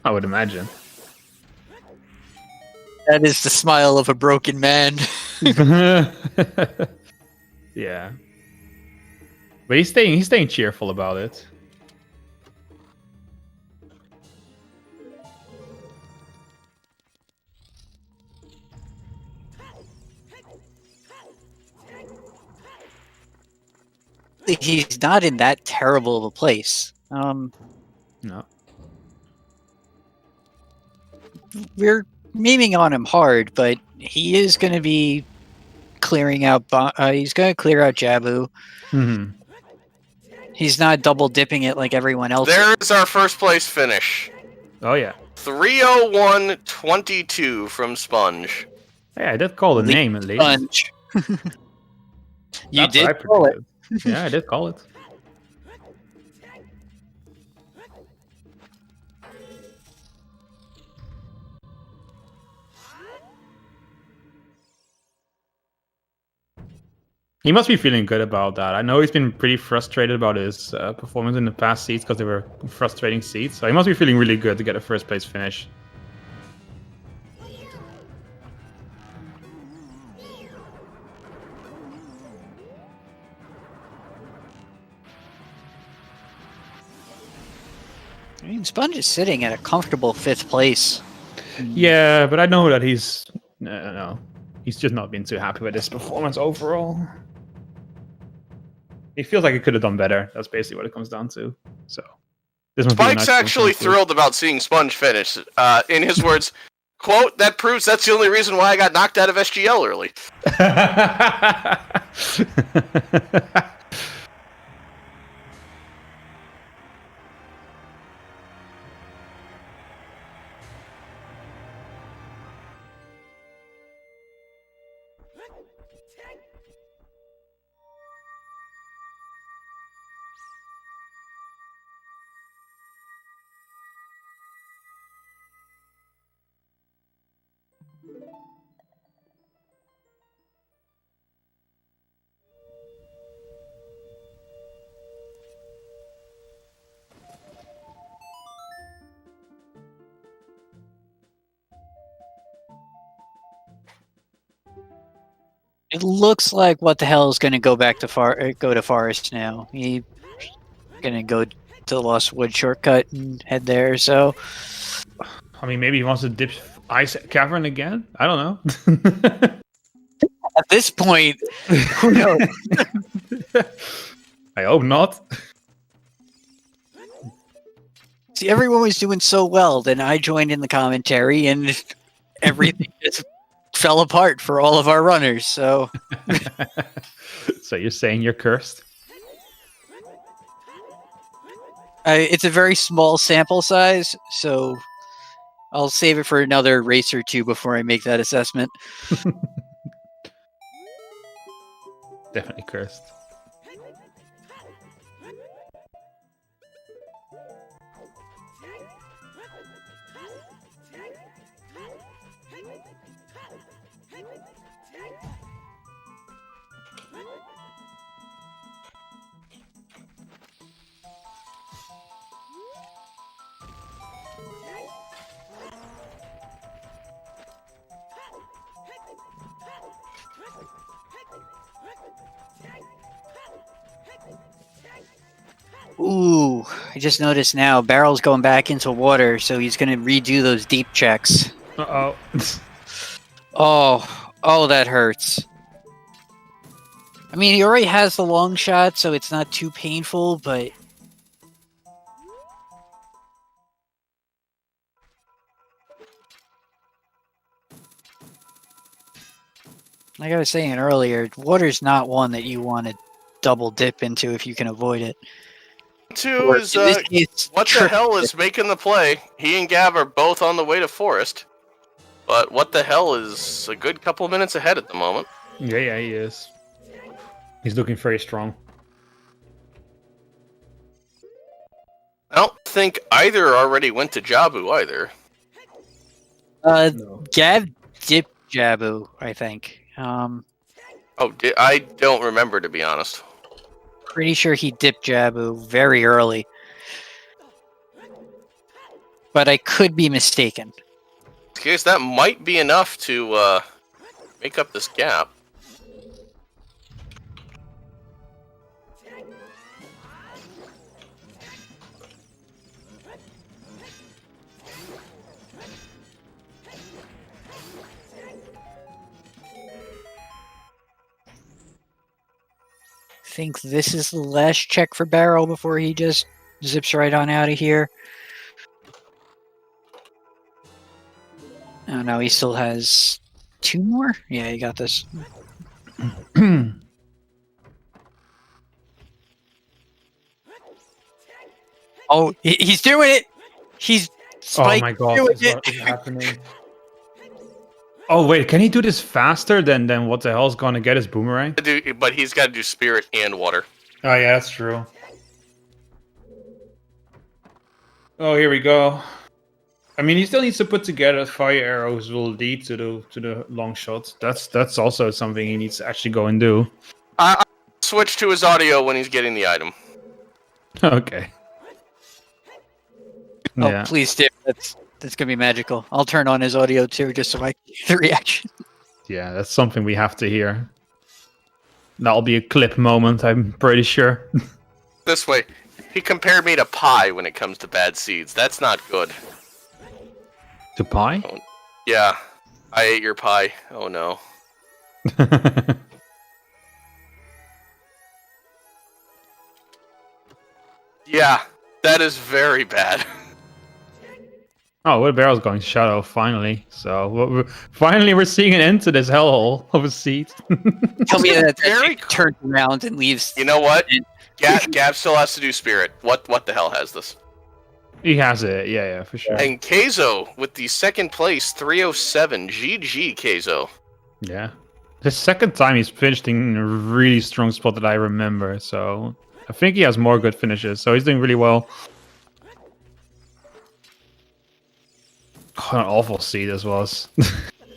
I would imagine. That is the smile of a broken man. Yeah. But he's staying cheerful about it. He's not in that terrible of a place. No. We're memeing on him hard, but he is going to be clearing out. He's going to clear out Jabu. Hmm. He's not double dipping it like everyone else. There is our first place finish. Oh, yeah. 301.22 from Sponge. Yeah, I did call the name at least. Sponge. You That's what I did call it. predicted. Yeah, I did call it. He must be feeling good about that. I know he's been pretty frustrated about his performance in the past seats because they were frustrating seats. So he must be feeling really good to get a first place finish. I mean, Sponge is sitting at a comfortable 5th place. Yeah, but I know that he's he's just not been too happy with his performance overall. He feels like he could have done better. That's basically what it comes down to. So this must be a Spike's nice actually one to thrilled about seeing Sponge finish. In his words, quote, "That proves that's the only reason why I got knocked out of SGL early." It looks like what the hell is going to go back to go to Forest now. He's going to go to the Lost Wood shortcut and head there. So I mean, maybe he wants to dip Ice Cavern again? I don't know. at this point, who knows? I hope not. See, everyone was doing so well. Then I joined in the commentary, and everything just fell apart for all of our runners. So, So you're saying you're cursed? it's a very small sample size. So, I'll save it for another race or two before I make that assessment. Definitely cursed. Ooh, I just noticed now. Barrel's going back into water, so he's going to redo those deep checks. Uh-oh. Oh, that hurts. I mean, he already has the long shot, so it's not too painful, but... Like I was saying earlier, water's not one that you want to double dip into if you can avoid it. Two Or is in this case, what the triple hell dip. is making the play? He and Gav are both on the way to Forest, but what the hell is a good couple of minutes ahead at the moment. Yeah, he is. He's looking very strong. I don't think either already went to Jabu either. No. Gav dipped Jabu, I think. I don't remember, to be honest. Pretty sure he dipped Jabu very early. But I could be mistaken. In this case, that might be enough to make up this gap. I think this is the last check for Barrel before he just zips right on out of here. Oh no, he still has 2 more? Yeah, he got this. Oh, he's doing it! He's Oh Spike my god, doing what is happening? Oh wait, can he do this faster than what the hell's gonna get his boomerang? But he's got to do Spirit and Water. Oh yeah, that's true. Oh, here we go. I mean, he still needs to put together fire arrows will lead to the long shots. That's also something he needs to actually go and do. I switch to his audio when he's getting the item. Okay. Oh, Yeah. please do. That's gonna be magical. I'll turn on his audio too, just so I can hear the reaction. Yeah, that's something we have to hear. That'll be a clip moment, I'm pretty sure. This way, he compared me to pie when it comes to bad seeds. That's not good. To pie? Yeah, I ate your pie. Oh no. Yeah, that is very bad. Oh, well, Barrel's going Shadow, finally. So, finally we're seeing an end to this hellhole of a seat. Tell me that Very that turns around and leaves. You know what? Gab still has to do Spirit. What the hell has this? He has it, yeah, for sure. And Keizo with the second place, 307. GG, Keizo. Yeah. The second time he's finished in a really strong spot that I remember, so I think he has more good finishes, so he's doing really well. What an awful seed this was.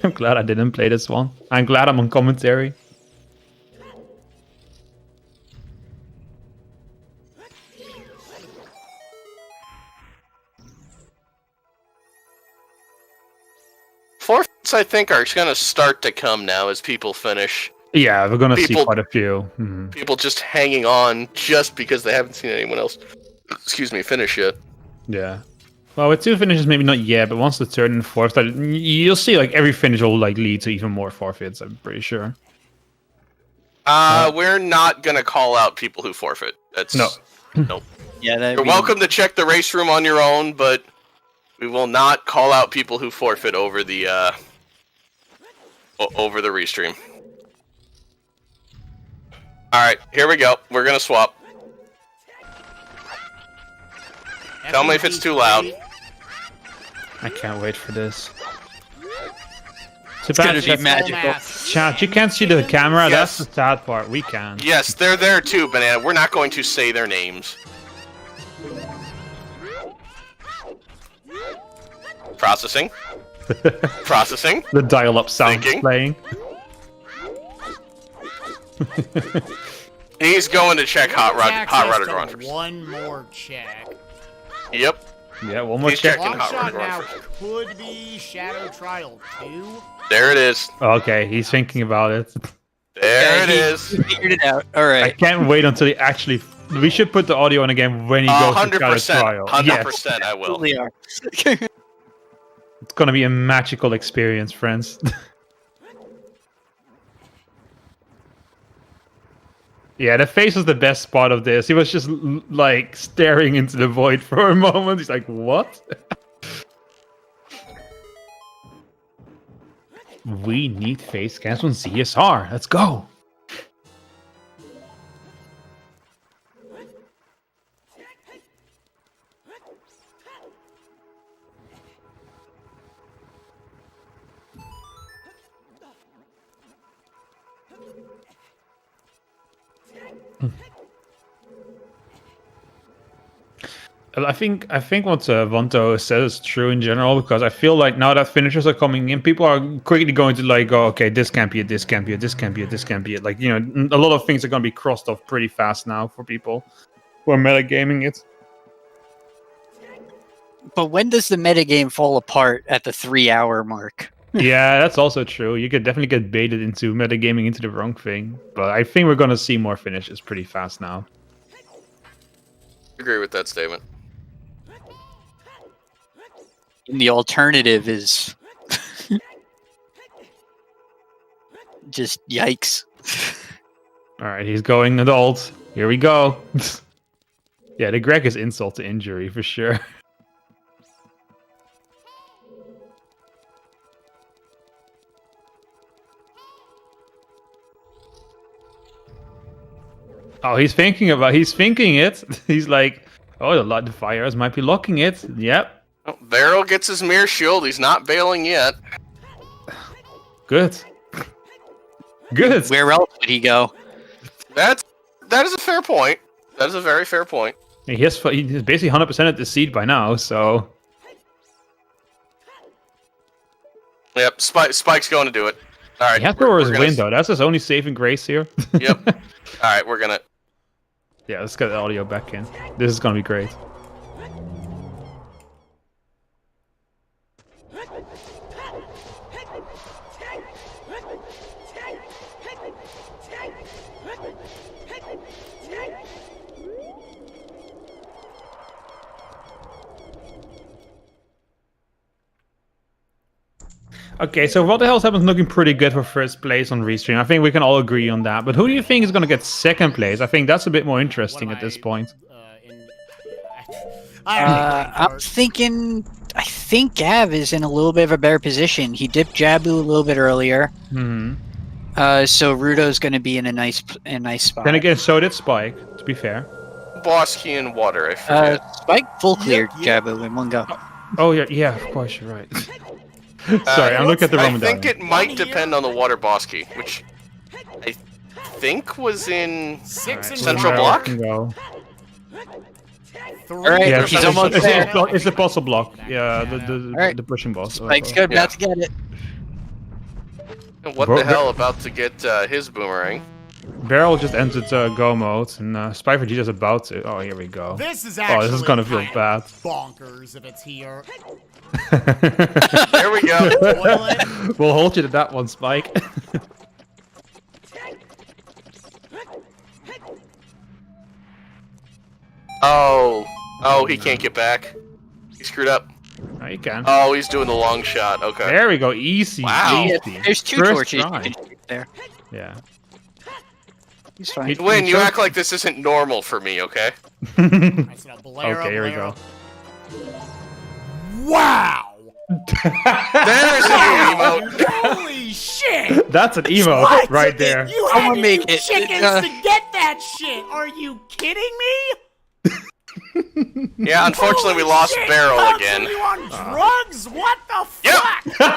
I'm glad I didn't play this one. I'm glad I'm on commentary. Forfeits, I think, are going to start to come now as people finish. Yeah, we're gonna see People- quite a few. Mhm. People just hanging on just because they haven't seen anyone else, finish yet. Yeah. Well, with 2 finishes, maybe not yet, but once the 3rd and 4th start, you'll see like every finish will like lead to even more forfeits. I'm pretty sure. We're not going to call out people who forfeit. That's No. Nope. Yeah, You're welcome to check the race room on your own, but we will not call out people who forfeit over the restream. All right, here we go. We're gonna swap. Tell me if it's too loud. I can't wait for this. It's gonna be magical. Chat, you can't see the camera. Yes. That's the sad part. We can. Yes, they're there too, Banana. We're not going to say their names. Processing. Processing. The dial-up sound Thinking. playing. He's going to check Hot Rodder Drawn first. One more check. Yep. Yeah, one more He's check. checking Long Hot shot Rodder now Drawn first. could be Shadow Trial 2. There it is. Okay, he's thinking about it. There it he is. Figured it out. All I right. can't wait until he actually We should put the audio on again when he goes to Shadow 100%. Trial. 100%. I will. Absolutely are. It's gonna be a magical experience, friends. Yeah, the face was the best part of this. He was just like staring into the void for a moment. He's like, "What?" We need face scans on CSR. Let's go. I think what Vonto says is true in general, because I feel like now that finishers are coming in, people are quickly going to like go, okay, this can't be it, this can't be it, this can't be it, this can't be it. Like, you know, a lot of things are going to be crossed off pretty fast now for people who are metagaming it. But when does the metagame fall apart at the 3-hour mark? Yeah, that's also true. You could definitely get baited into metagaming into the wrong thing. But I think we're going to see more finishes pretty fast now. Agree with that statement. And the alternative is just yikes. All right, he's going adult. Here we go. Yeah, the Greg is insult to injury for sure. Oh, he's thinking it. He's like, oh, the fires might be locking it. Yep. Oh, Barrel gets his mirror shield. He's not bailing yet. Good. Good. Where else would he go? That is a fair point. That is a very fair point. He's basically 100% at the seed by now, so... Yep, Spike's going to do it. All right. He has to roar his win, though. That's his only saving grace here. Yep. All right, we're gonna... Yeah, let's get the audio back in. This is gonna be great. Okay, so what the hell's happened looking pretty good for first place on Restream. I think we can all agree on that. But who do you think is going to get second place? I think that's a bit more interesting at this point. I'm thinking... I think Gav is in a little bit of a better position. He dipped Jabu a little bit earlier. Mm-hmm. So Rudo's going to be in a nice spot. Then again, so did Spike, to be fair. Boss key and water, I forget. Spike full cleared Jabu in one go. Oh, yeah, of course, you're right. Sorry, I'm looking at the wrong I think it might depend on the water boss key, which I think was in Central Block. Alright, Yeah, he's almost there. It's the puzzle block. Yeah, the pushing boss. Spike's good, about to get it. What the hell about to get his boomerang? Barrel just entered go mode, and Spike for Gita's about to. Oh, here we go. This is actually this is gonna feel bad. bonkers if it's here. There we go. We'll hold you to that one, Spike. Oh, he can't get back. He screwed up. Oh, you can. Oh, he's doing the long shot. Okay. There we go. Easy. Wow. Easy. There's two First torches try. you can shoot there. Yeah. He's fine. Win, you act like this isn't normal for me, okay? Okay, Here we go. Wow! There's a new emote. Holy shit! That's an emote What? right there. You I'm had gonna to make do it. chickens to get that shit! Are you kidding me? Yeah, unfortunately we Holy lost shit, Barrel Cops, again. Are you on drugs? What the Yep. fuck?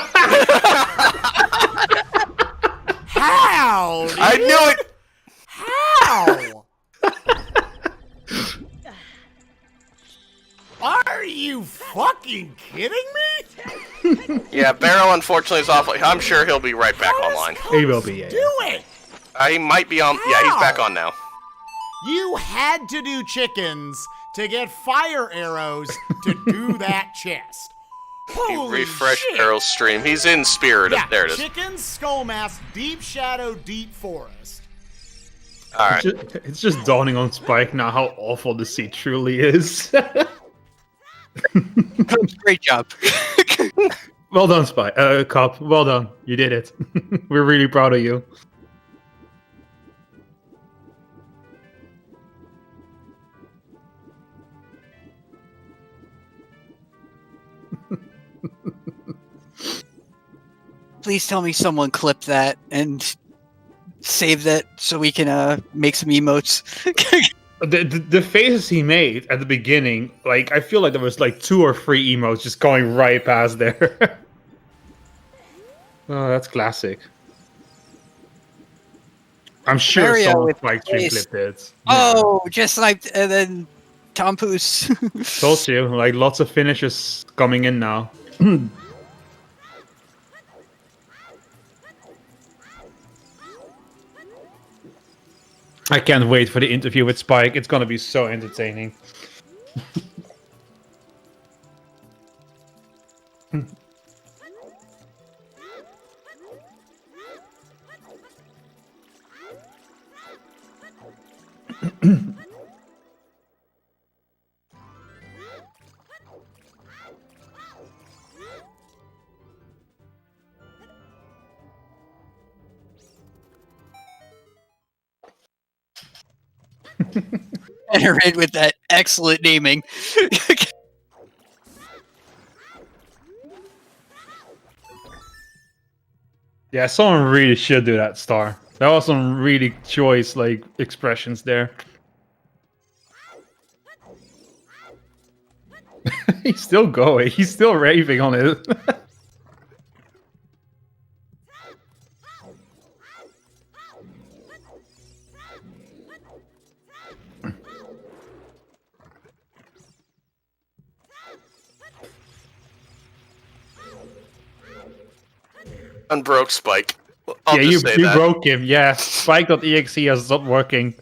How? I knew it! How? Are you fucking kidding me? Yeah, Barrel unfortunately is off. I'm sure he'll be right back online. He will be, yeah. Do it! He might be on. Yeah, he's back on now. You had to do chickens to get fire arrows to do that chest. He Holy refreshed shit. Barrel's stream. He's in Spirit. Yeah, There it is. chickens, skull mask, deep shadow, deep forest. All right. It's just dawning on Spike now how awful the seat truly is. Great job. Well done, Spike. Cop. Well done. You did it. We're really proud of you. Please tell me someone clipped that and save that so we can make some emotes. The faces he made at the beginning, like I feel like there was like 2 or 3 emotes just going right past there. Oh, that's classic. I'm sure Mario someone with Spike stream face. clipped it. Oh, just like and then Tom Poos. Told you, like lots of finishes coming in now. I can't wait for the interview with Spike. It's gonna be so entertaining. Enter in with that excellent naming. Yeah, someone really should do that, Star. That was some really choice like expressions there. He's still going. He's still raving on it. Unbroke Spike. I'll yeah, just say you that. broke him. Yeah, Spike.exe has stopped working.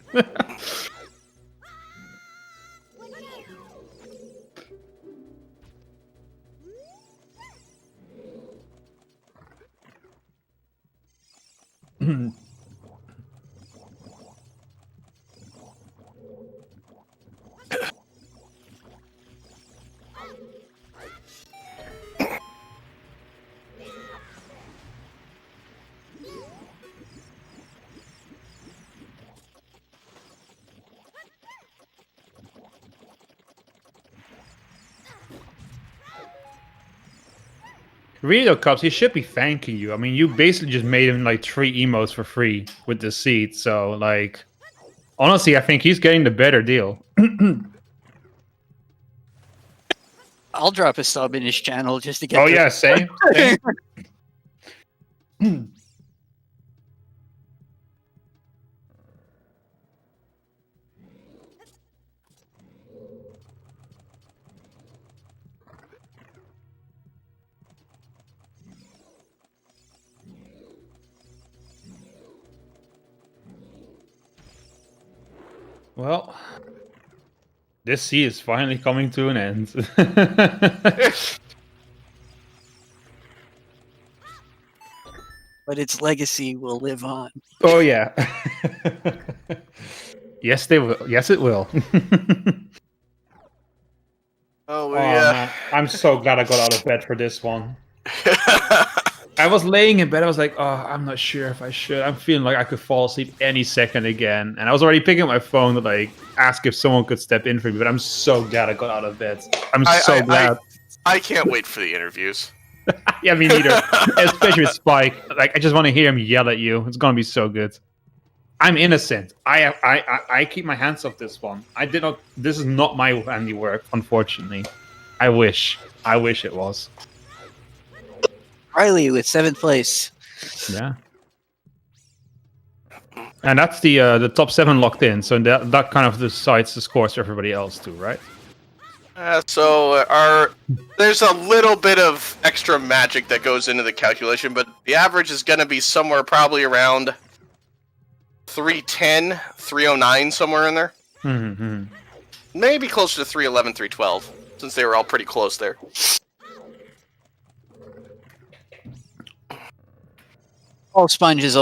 Really though, Cups, he should be thanking you. I mean, you basically just made him like 3 emotes for free with the seat. So, like, honestly, I think he's getting the better deal. I'll drop a sub in his channel just to get. Oh yeah, same. Well, this sea is finally coming to an end. But its legacy will live on. Oh yeah. Yes, they will. Yes, it will. Oh, Oh, yeah. man. I'm so glad I got out of bed for this one. I was laying in bed. I was like, oh, I'm not sure if I should. I'm feeling like I could fall asleep any second again. And I was already picking up my phone to like ask if someone could step in for me. But I'm so glad I got out of bed. I'm so glad. I can't wait for the interviews. Yeah, me neither. Especially with Spike. Like, I just want to hear him yell at you. It's gonna be so good. I'm innocent. I keep my hands off this one. I did not. This is not my handiwork, unfortunately. I wish it was. Riley with 7th place. Yeah. And that's the top 7 locked in. So that kind of decides the scores for everybody else too, right? So there's a little bit of extra magic that goes into the calculation, but the average is going to be somewhere probably around 310, 309, somewhere in there. Mm-hmm. Maybe closer to 311, 312, since they were all pretty close there. All Sponges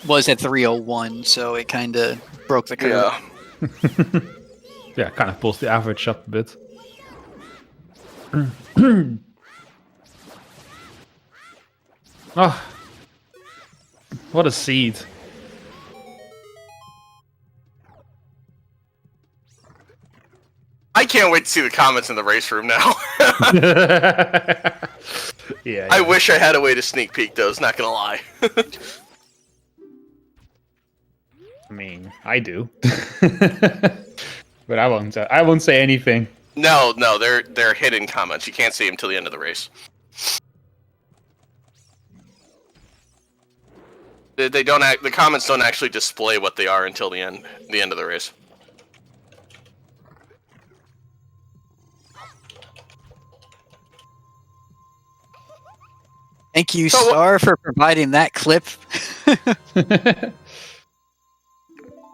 was at 301, so it kind of broke the curve. Yeah. Yeah, kind of pulls the average up a bit. Oh, what a seed. I can't wait to see the comments in the race room now. Yeah, I wish I had a way to sneak peek those, not gonna lie. I mean, I do. But I won't say anything. No, they're hidden comments. You can't see them till the end of the race. They don't the comments don't actually display what they are until the end of the race. Thank you, So- Star, for providing that clip.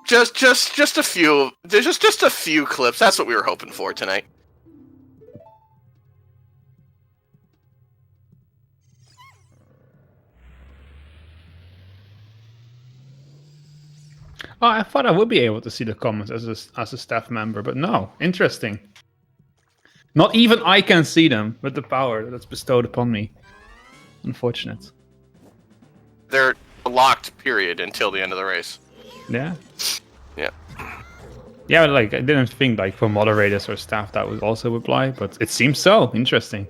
Just a few. There's just a few clips. That's what we were hoping for tonight. Oh, I thought I would be able to see the comments as a staff member, but no. Interesting. Not even I can see them with the power that's bestowed upon me. Unfortunate. They're locked, period, until the end of the race. Yeah. Yeah. Yeah, but like I didn't think like for moderators or staff that would also apply, but it seems so. Interesting.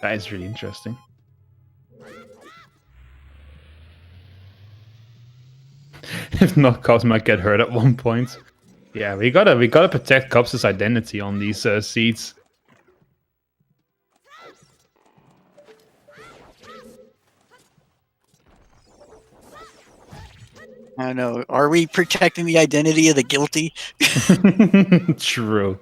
That is really interesting. If not, Cops might get hurt at one point. Yeah, we gotta protect Cops' identity on these seats. I don't know. Are we protecting the identity of the guilty? True.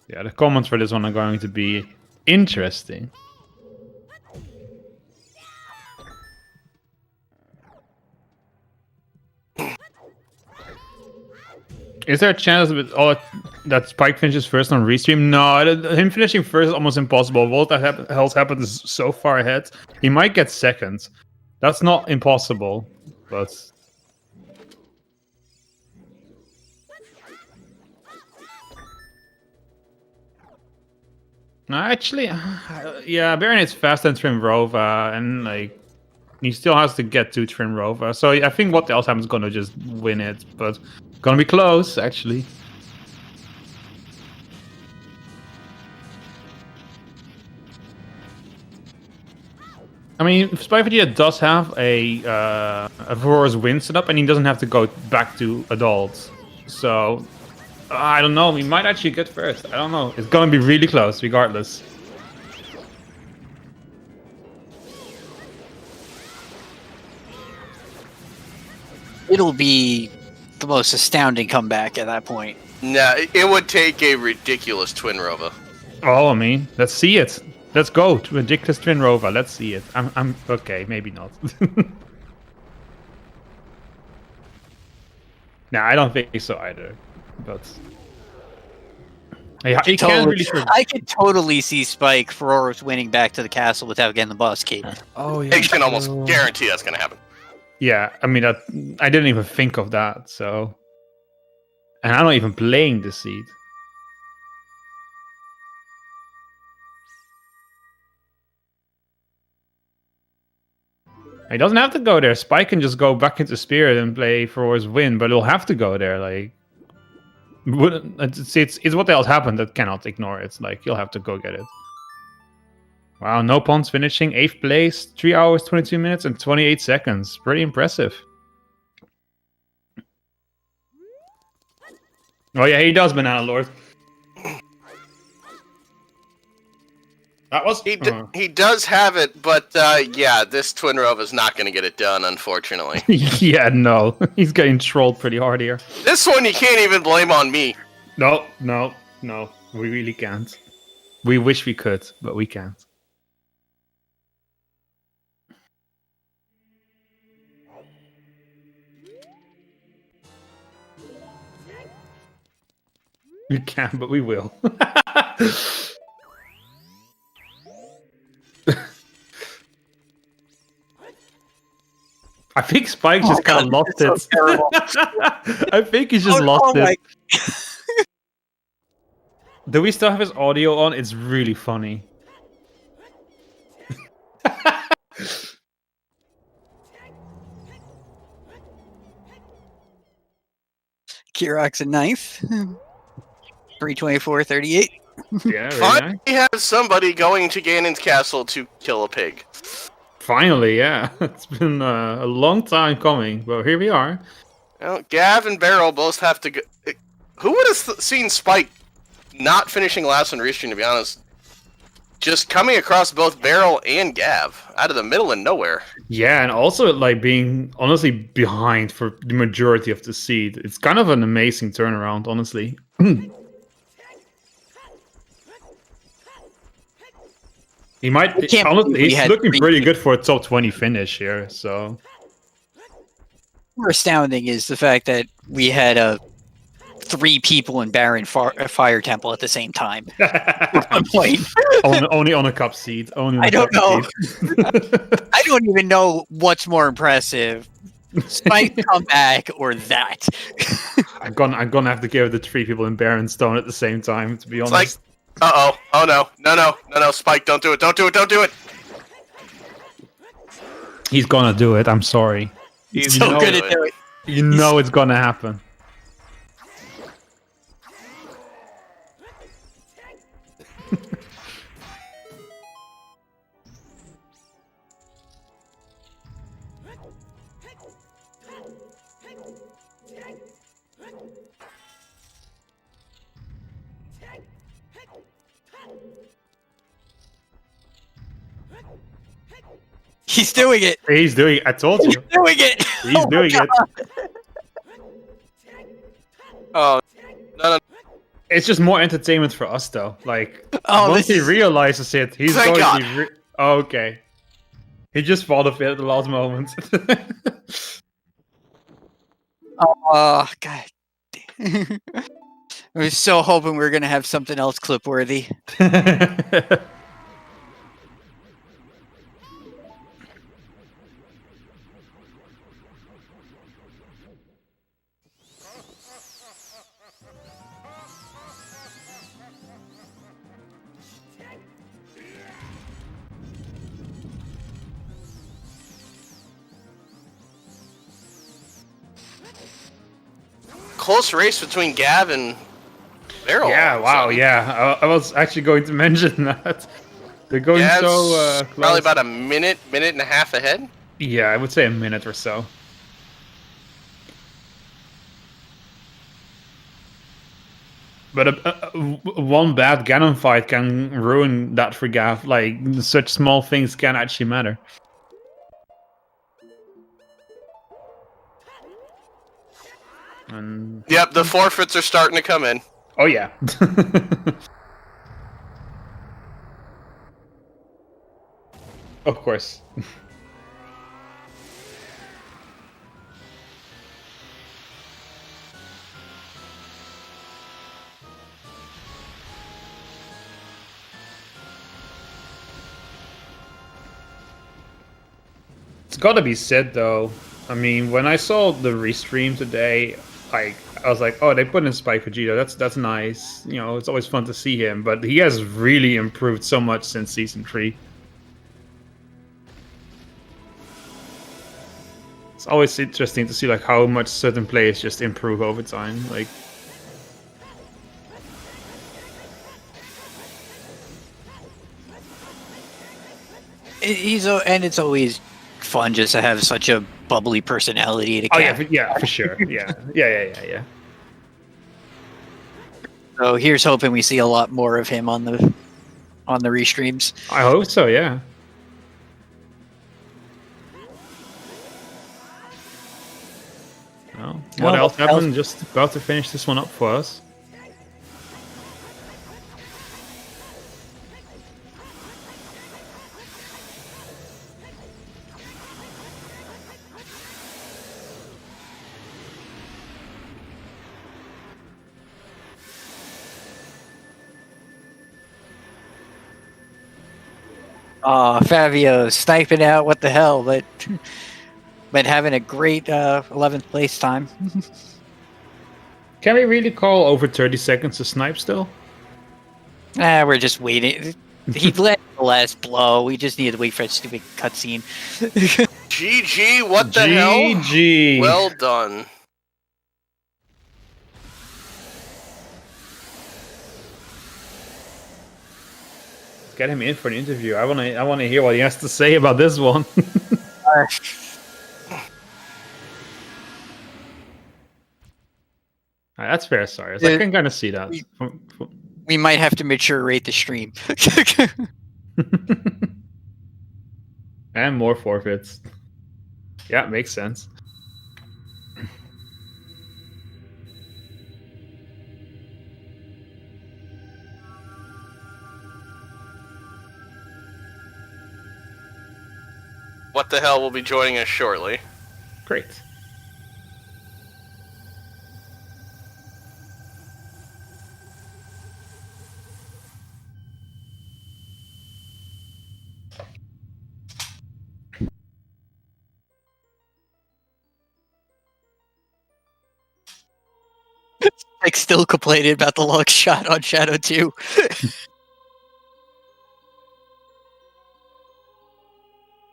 Yeah, the comments for this one are going to be interesting. Is there a chance that Spike finishes first on restream? No, him finishing first is almost impossible. What the hell's happened is so far ahead. He might get second. That's not impossible, but... No, actually, yeah, Baron is fast and Trim Rova, and like he still has to get to Trim Rova. So I think what else happens is gonna just win it, but gonna be close actually. I mean, Spy Vegeta does have a Aurora's win set up, and he doesn't have to go back to adults. So I don't know. We might actually get first. I don't know. It's gonna be really close, regardless. It'll be the most astounding comeback at that point. Nah, it would take a ridiculous Twin Rova. Oh, I mean, let's see it. Let's go to ridiculous Twin Rova. Let's see it. I'm okay. Maybe not. Nah, I don't think so either. But yeah, you can't really. I could totally see Spike Ferroros winning back to the castle without getting the boss key. Oh yeah. I can almost guarantee that's gonna happen. Yeah, I mean, I didn't even think of that. So, and I'm not even playing the seed. He doesn't have to go there. Spike can just go back into Spirit and play for his win, but he'll have to go there. Like, it's what else happened that cannot ignore it. Like, he'll have to go get it. Wow, no Pons finishing 8th place, 3 hours, 22 minutes, and 28 seconds. Pretty impressive. Oh yeah, he does, Banana Lord. That was He does have it, but yeah, this Twin Rova is not going to get it done, unfortunately. Yeah, no, he's getting trolled pretty hard here. This one you can't even blame on me. No, we really can't. We wish we could, but we can't. We can, but we will. think Spike just kind of lost so it. terrible. I think he just lost it. Do we still have his audio on? It's really funny. Kirok's a ninth. 324.38. Yeah, very Finally nice. have somebody going to Ganon's castle to kill a pig. Finally, yeah. It's been a long time coming, but here we are. Well, Gav and Barrel both have to go. Who would have seen Spike not finishing last on Restream, to be honest? Just coming across both Barrel and Gav out of the middle and nowhere. Yeah, and also like being honestly behind for the majority of the seed. It's kind of an amazing turnaround, honestly. He might honestly, he's looking pretty good for a top 20 finish here, so More astounding is the fact that we had 3 people in Baron Fire Temple at the same time. At one point. only on a cup seed. Only on I a don't cup know. seed. I don't even know what's more impressive. Spike come back or that. I'm gonna have to give it to 3 people in Baron Stone at the same time, to be honest. Like, uh-oh. Oh, no, Spike, don't do it, don't do it! He's gonna do it, I'm sorry. He's So so good at doing it. You know it's gonna happen. He's doing it. He's doing it, I told He's you. doing it. He's Oh my doing it. God. Oh, no. It's just more entertainment for us, though. Like, Oh, once this he is- realizes it, he's Thank going God. to be... okay. He just thought of it at the last moment. Oh, God. I was so hoping we were going to have something else clip-worthy. Close race between Gav and Barrel. Yeah, wow, yeah. I was actually going to mention that. They're going Gav's so close. probably about a minute and a half ahead. Yeah, I would say a minute or so. But one bad Ganon fight can ruin that for Gav. Like, such small things can actually matter. And... Yep, the forfeits are starting to come in. oh, yeah. Of course. It's gotta be said, though. I mean, when I saw the restream today, like, I was like, oh, they put in Spike Vegeta. That's nice. You know, it's always fun to see him. But he has really improved so much since Season 3. It's always interesting to see like how much certain players just improve over time. Like, And it's always fun just to have such a bubbly personality to oh yeah, capture. yeah, for sure. Yeah. So here's hoping we see a lot more of him on the restreams. I hope so. Yeah. Well, what else happened? Just about to finish this one up for us. Fabio sniping out, what the hell, but but having a great 11th place time. Can we really call over 30 seconds a snipe still? We're just waiting. He let the last blow. We just need to wait for a stupid cutscene. GG, what the hell? GG. Well done. Get him in for an interview. I wanna hear what he has to say about this one. That's fair, Cyrus. I can kind of see that. We might have to mature rate the stream. And more forfeits. Yeah, makes sense. What the hell will be joining us shortly. Great. Like, still complaining about the long shot on Shadow 2.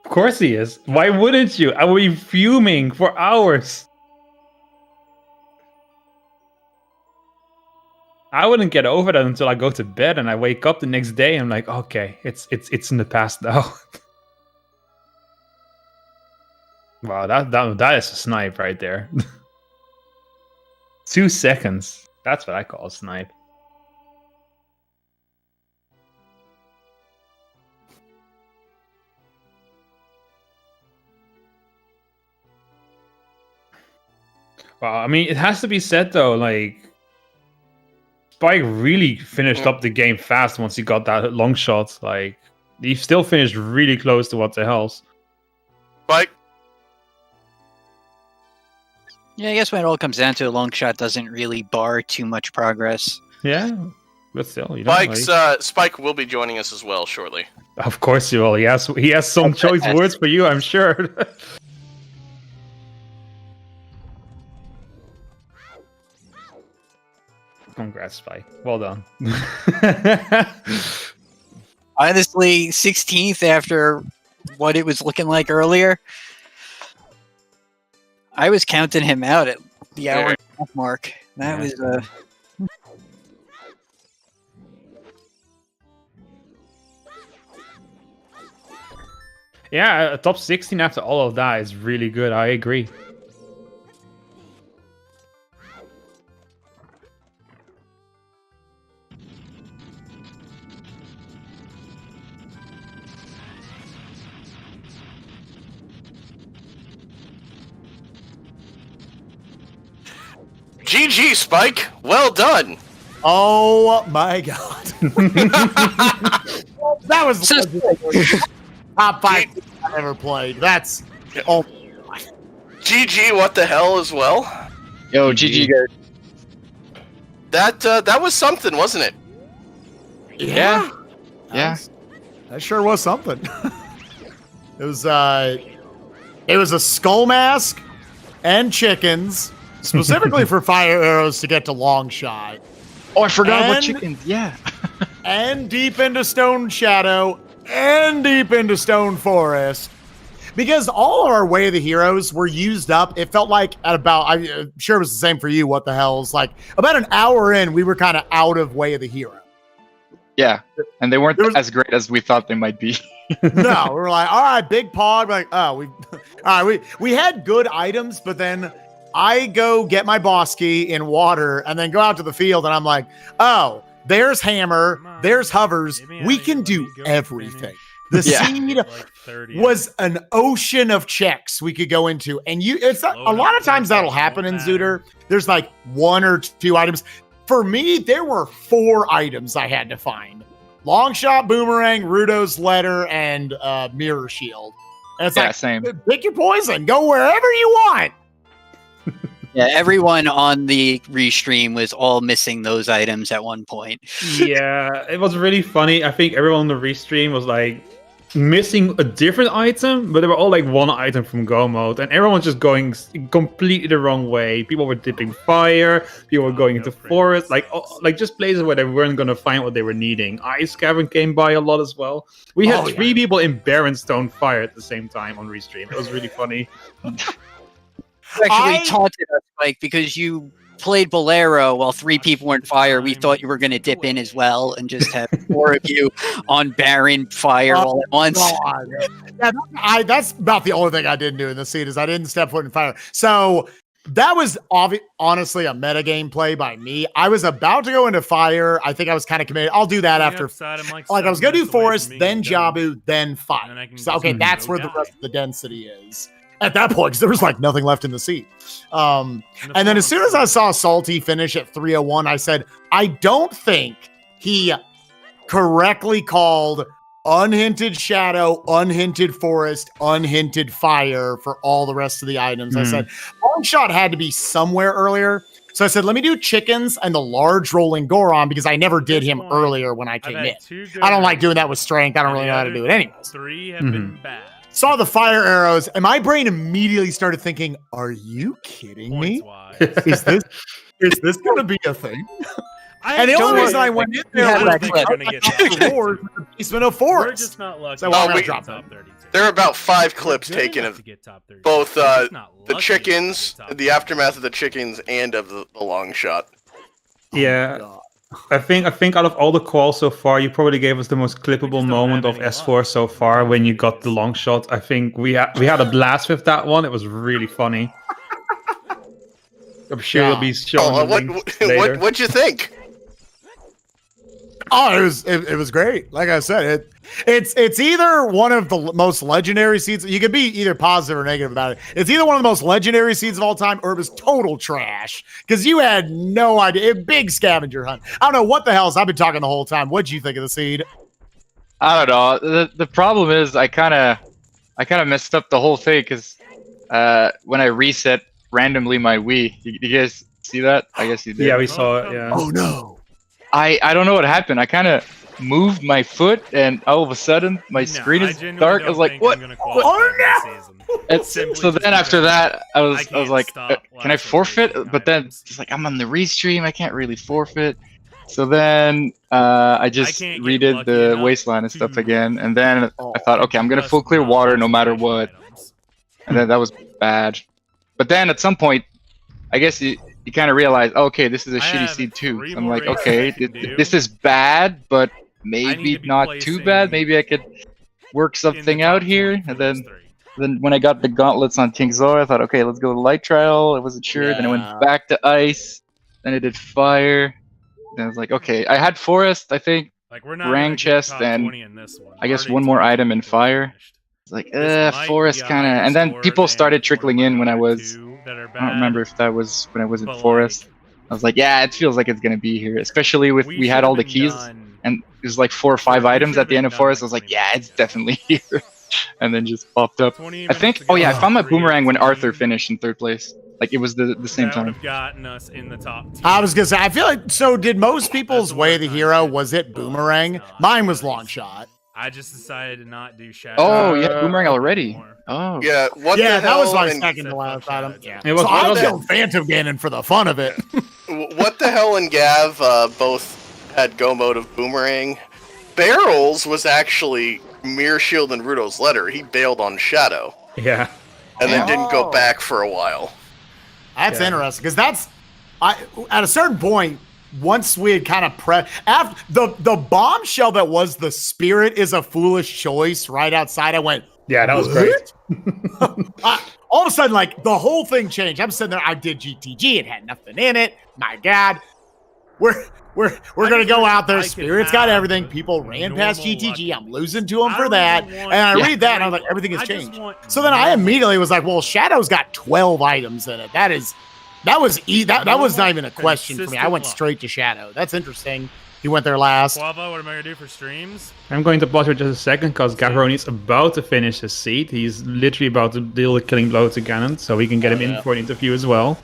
Of course he is. Why wouldn't you? I would be fuming for hours. I wouldn't get over that until I go to bed and I wake up the next day and I'm like, okay, it's in the past now. Wow, that is a snipe right there. 2 seconds. That's what I call a snipe. Well, I mean, it has to be said though, like Spike really finished up the game fast once he got that long shot. Like, he still finished really close to what the hell's. Spike? Yeah, I guess when it all comes down to, a long shot doesn't really bar too much progress. Yeah, but still, you know. Spike will be joining us as well shortly. Of course he will. He has some choice words for you, I'm sure. Congrats, Spike. Well done. Honestly, 16th after what it was looking like earlier, I was counting him out at the hour and a half mark. That was Yeah, a top 16 after all of that is really good. I agree. GG, Spike. Well done. Oh my god. That was top 5 I've ever played. That's GG, what the hell as well. Yo, GG, guys. That was something, wasn't it? Yeah. That sure was something. It was a skull mask and chickens, specifically for fire arrows to get to long shot. Oh, I forgot about chickens. Yeah. And deep into Stone Shadow and deep into Stone Forest. Because all of our Way of the Heroes were used up. It felt like at about, I'm sure it was the same for you, what the hell's like about an hour in, we were kind of out of Way of the Hero. Yeah. And they weren't as great as we thought they might be. No, we were like, all right, big pog. Like, all right, we had good items, but then I go get my boss key in water and then go out to the field and I'm like, oh, there's hammer, there's hovers. We can do everything. The seed was an ocean of checks we could go into. And it's a lot of times that'll happen in Zooter. There's like 1 or 2 items. For me, there were 4 items I had to find. Long shot, boomerang, Rudo's letter, and mirror shield. And it's like, same. Pick your poison. Go wherever you want. yeah, everyone on the restream was all missing those items at one point. Yeah, it was really funny. I think everyone on the restream was like, missing a different item, but they were all like one item from Go mode, and everyone was just going completely the wrong way. People were dipping fire, people were going into forest, like just places where they weren't going to find what they were needing. Ice Cavern came by a lot as well. We had 3 people in Barren Stone Fire at the same time on Restream. It was really funny. You actually taunted us, Mike, because you played Bolero while 3 people were in fire. We thought you were going to dip in as well and just have 4 of you on barren fire all at once. Yeah, that's about the only thing I didn't do in the seed is I didn't step foot in fire. So that was honestly a meta game play by me. I was about to go into fire. I think I was kind of committed. I'll do that after. Like I was going to do forest, then Jabu, then fire. So okay, that's where the rest of the density is. At that point, because there was like nothing left in the seat. And then as soon as I saw Salty finish at 301, I said, I don't think he correctly called unhinted shadow, unhinted forest, unhinted fire for all the rest of the items. I said, long shot had to be somewhere earlier. So I said, let me do chickens and the large rolling Goron because I never did him earlier when I came in. I don't like doing that with strength. I don't really know how to do it anyways. 3 have been bad. Saw the fire arrows, and my brain immediately started thinking, "Are you kidding me? Is this going to be a thing?" And the only reason I went in there was because the basement of forest. We're just not lucky. So there are about 5 clips taken of both the chickens, the aftermath of the chickens, and of the long shot. Yeah. I think out of all the calls so far, you probably gave us the most clippable moment of S4 so far when you got the long shot. I think we had a blast with that one. It was really funny. I'm sure you'll be showing what'd you think? Oh, it was great. Like I said, it's either one of the most legendary seeds. You could be either positive or negative about it. It's either one of the most legendary seeds of all time, or it was total trash because you had no idea. Big scavenger hunt. I don't know what the hell's. I've been talking the whole time. What'd you think of the seed? I don't know. The problem is I kind of messed up the whole thing because when I reset randomly my Wii, you guys see that? I guess you did. Yeah, we saw it. Yeah. Oh no. I don't know what happened. I kind of moved my foot, and all of a sudden, my screen is dark. I was like, "What? Oh no!" So then after that, I was like, "Can I forfeit?" But then it's like I'm on the restream. I can't really forfeit. So then I just redid the wasteland and stuff again, and then I thought, okay, I'm gonna full clear water no matter what. And then that was bad. But then at some point, I guess you kind of realize, okay, this is a shitty seed too. So I'm like, okay, this is bad, but maybe not too bad. Maybe I could work something out here. And then when I got the gauntlets on King Zor, I thought, okay, let's go to light trial. I wasn't sure. Then I went back to ice. Then I did fire. Then I was like, okay, I had forest, I think, rang chest, and I guess one more item in fire. It's like, forest kind of. And then people started trickling in when I was. I don't remember if that was when I was in forest. I was like, yeah, it feels like it's gonna be here, especially with we had all the keys and there's like 4 or 5 items at the end of forest. I was like, yeah, it's definitely here, and then just popped up. I think. Oh yeah, I found my boomerang when Arthur finished in 3rd place. Like it was the same time. Gotten us in the top 10. I was gonna say, I feel like so. Did most people's way of the hero? Was it boomerang? Mine was long shot. I just decided to not do shadow. Oh yeah, boomerang already. Oh yeah, that was my second to last item. Yeah, so I'll kill Phantom Ganon for the fun of it. What the hell and Gav both had go mode of boomerang. Barrels was actually Mirror Shield and Rudo's letter. He bailed on Shadow. Yeah, and then didn't go back for a while. That's interesting because at a certain point. Once we had kind of after the bombshell that was the spirit is a foolish choice right outside, I went, yeah, that was great. All of a sudden, like the whole thing changed. I'm sitting there, I did GTG, it had nothing in it. My God, we're gonna go out there. Spirit's got everything. People ran past GTG. I'm losing to them for that. And I read that and I was like, everything has changed. So then I immediately was like, well, Shadow's got 12 items in it. That was not even a question for me. I went straight to Shadow. That's interesting. He went there last. Quavo, what am I going to do for streams? I'm going to pause for just a second because Gavroni's about to finish his seat. He's literally about to deal the killing blow to Ganon, so we can get him in for an interview as well.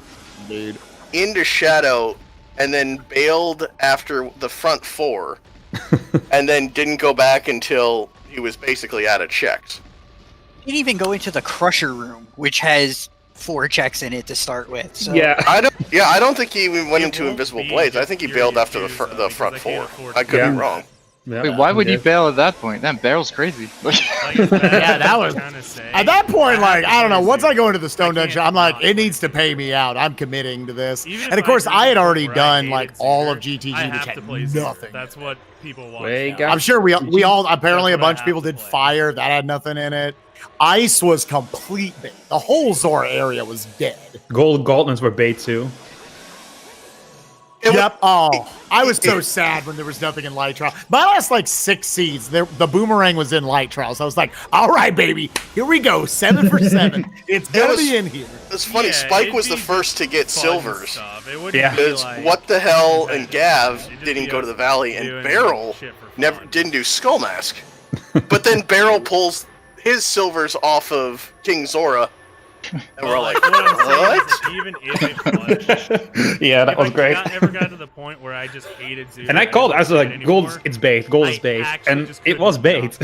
Dude. Into Shadow, and then bailed after the front 4, and then didn't go back until he was basically out of checks. He didn't even go into the Crusher room, which has 4 checks in it to start with. So. I don't think he even went into Invisible Blades. I think he bailed after the front 4. I could be wrong. Yeah, Wait, why would he bail at that point? That barrel's crazy. Yeah, that was at that point. Like, I don't know. Once I go into the Stone Dungeon, I'm like, it needs to pay me out. I'm committing to this. And of course, I had already done like all of GTG, which had nothing. That's what people want. I'm sure we all apparently a bunch of people did Fire that had nothing in it. Ice was complete bait. The whole Zora area was dead. Goldmans were bait too. Yep. Oh, I was so sad when there was nothing in Light Trial. My last like 6 seeds, the boomerang was in Light Trial. So I was like, all right, baby, here we go. 7 for 7. It's gonna be in here. It's funny. Spike was the first to get silvers. Yeah. Because What the Hell and Gav didn't go to the Valley, and Barrel didn't do Skull Mask. But then Barrel pulls his silvers off of King Zora. And we're like, what? Even if it was, Yeah, that was great. I never got to the point where I just hated Zero. And I called. I was like, "Gold, it's bait. Gold is bait," and it was bait.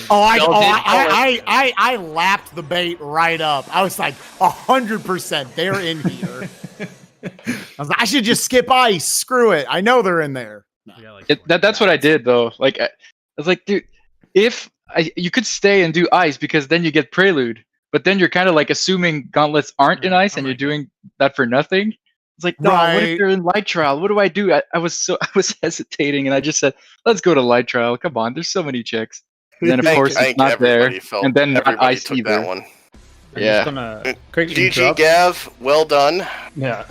I lapped the bait right up. I was like, 100%. They're in here. I was like, I should just skip Ice. Screw it. I know they're in there. That's what I did though. Like I was like, dude, you could stay and do Ice because then you get Prelude. But then you're kind of like assuming gauntlets aren't in Ice, and you're doing that for nothing. It's like, no, what if you're in Light Trial? What do I do? I was hesitating, and I just said, let's go to Light Trial. Come on, there's so many checks. And then of course it's not there, and then not Ice took either. That one. I'm gonna GG Gav, well done. Yeah.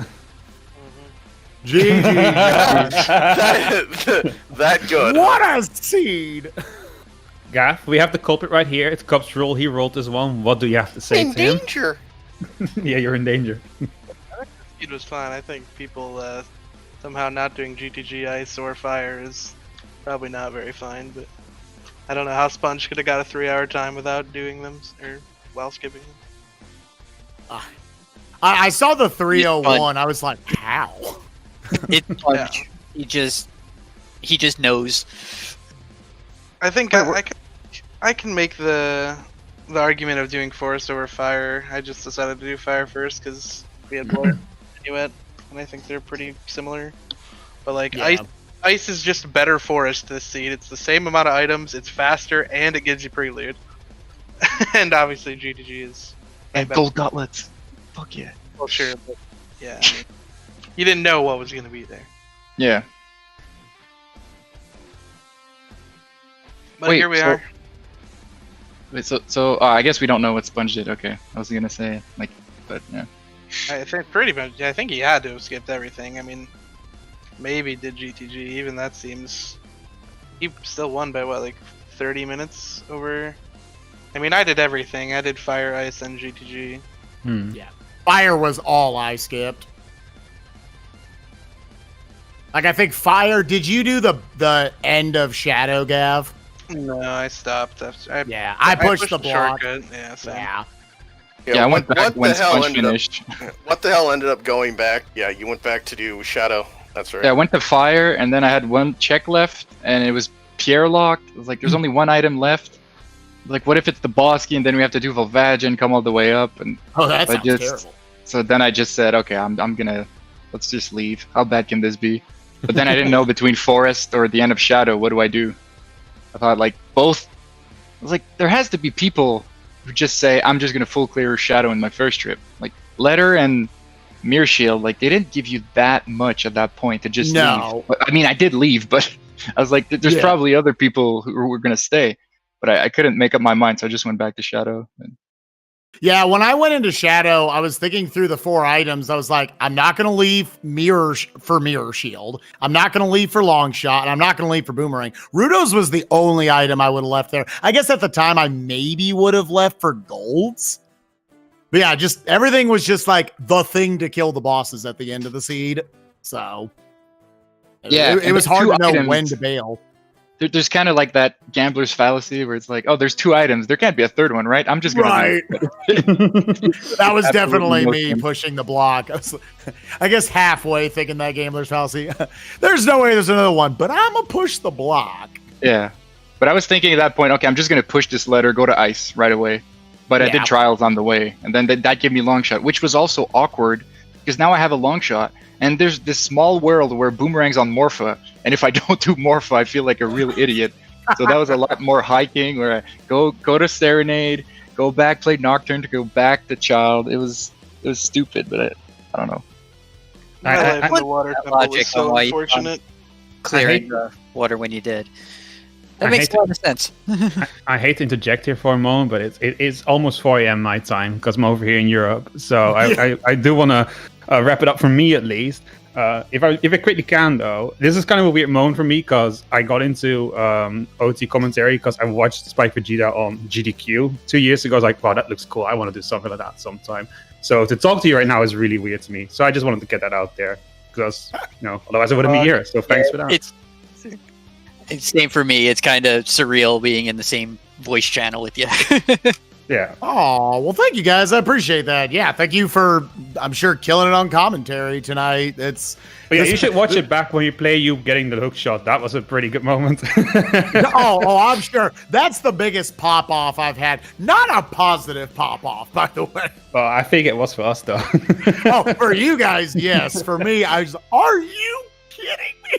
GG. that good. What a seed. Gav, we have the culprit right here. It's Cub's roll. He rolled this one. What do you have to say In to him? danger. Yeah, you're in danger. It was fine. I think people somehow not doing GTG Ice or Fire is probably not very fine, but I don't know how Sponge could have got a 3-hour time without doing them or while skipping them. I saw the 301. I was like, how? It's Sponge. He just knows. I think I can make the argument of doing Forest over Fire. I just decided to do Fire first because we had more anyway, and I think they're pretty similar. But like Ice is just better Forest this seed. It's the same amount of items, it's faster, and it gives you Prelude. And obviously GTG is and gold gauntlets. Fuck yeah. Well, sure, but yeah, I mean, you didn't know what was gonna be there. Yeah. But here we are. Wait, so I guess we don't know what Sponge did. Okay, I was gonna say like, but yeah. I think pretty much. I think he had to have skipped everything. I mean, maybe did GTG. Even that seems. He still won by what, like 30 minutes over. I mean, I did everything. I did Fire, Ice, and GTG. Yeah, Fire was all I skipped. Like I think Fire. Did you do the end of Shadow, Gav? No, I stopped after. I pushed the block. Shortcut. Yeah, same. Yeah, I went back when Sponge finished. What the hell ended up going back? Yeah, you went back to do Shadow. That's right. Yeah, I went to Fire, and then I had one check left, and it was Pierre locked. It was like, there's only one item left. Like, what if it's the boss key, and then we have to do Volvage and come all the way up? And that sounds terrible. So then I just said, okay, I'm gonna, let's just leave. How bad can this be? But then I didn't know between Forest or the end of Shadow, what do I do? I thought like both. I was like, there has to be people who just say, I'm just gonna full clear Shadow in my first trip. Like Letter and Mirror Shield, like they didn't give you that much at that point to just leave. I mean, I did leave, but I was like, there's probably other people who were gonna stay, but I couldn't make up my mind, so I just went back to Shadow. And... Yeah, when I went into Shadow, I was thinking through the 4 items. I was like, I'm not going to leave Mirror Shield. I'm not going to leave for Long Shot. And I'm not going to leave for Boomerang. Rudo's was the only item I would have left there. I guess at the time, I maybe would have left for Golds. But yeah, just everything was just like the thing to kill the bosses at the end of the seed. So yeah, it was hard to know when to bail. There's kind of like that gambler's fallacy where it's like, oh, there's 2 items. There can't be a third one, right? I'm just going to... That was definitely me pushing the block. I guess halfway thinking that gambler's fallacy. There's no way there's another one, but I'm going to push the block. Yeah. But I was thinking at that point, okay, I'm just gonna push this letter, go to ice right away. But I Yeah. did trials on the way, and then that gave me long shot, which was also awkward because now I have a long shot, and there's this small world where Boomerang's on Morpha, and if I don't do Morpha, I feel like a real idiot. So that was a lot more hiking where I go to Serenade, go back, play Nocturne to go back to Child. It was stupid, but I don't know. My life in the water that temple logic was so on why you unfortunate. Clearing the water when you did. That I makes hate a lot of sense. I hate to interject here for a moment, but it is almost 4 a.m. my time because I'm over here in Europe. So I do want to wrap it up for me at least. If I quickly can though, this is kind of a weird moment for me because I got into OT commentary because I watched Spike Vegeta on GDQ 2 years ago. I was like, wow, that looks cool. I want to do something like that sometime. So to talk to you right now is really weird to me. So I just wanted to get that out there because otherwise I wouldn't be here. So thanks for that. It's same for me. It's kind of surreal being in the same voice channel with you. Yeah. Oh, well, thank you guys. I appreciate that. Yeah, thank you for, I'm sure, killing it on commentary tonight. But yeah, you should watch it back when you play you getting the hook shot. That was a pretty good moment. oh, I'm sure. That's the biggest pop off I've had. Not a positive pop off, by the way. Well, I think it was for us though. Oh, for you guys, yes. For me, I was, are you kidding me?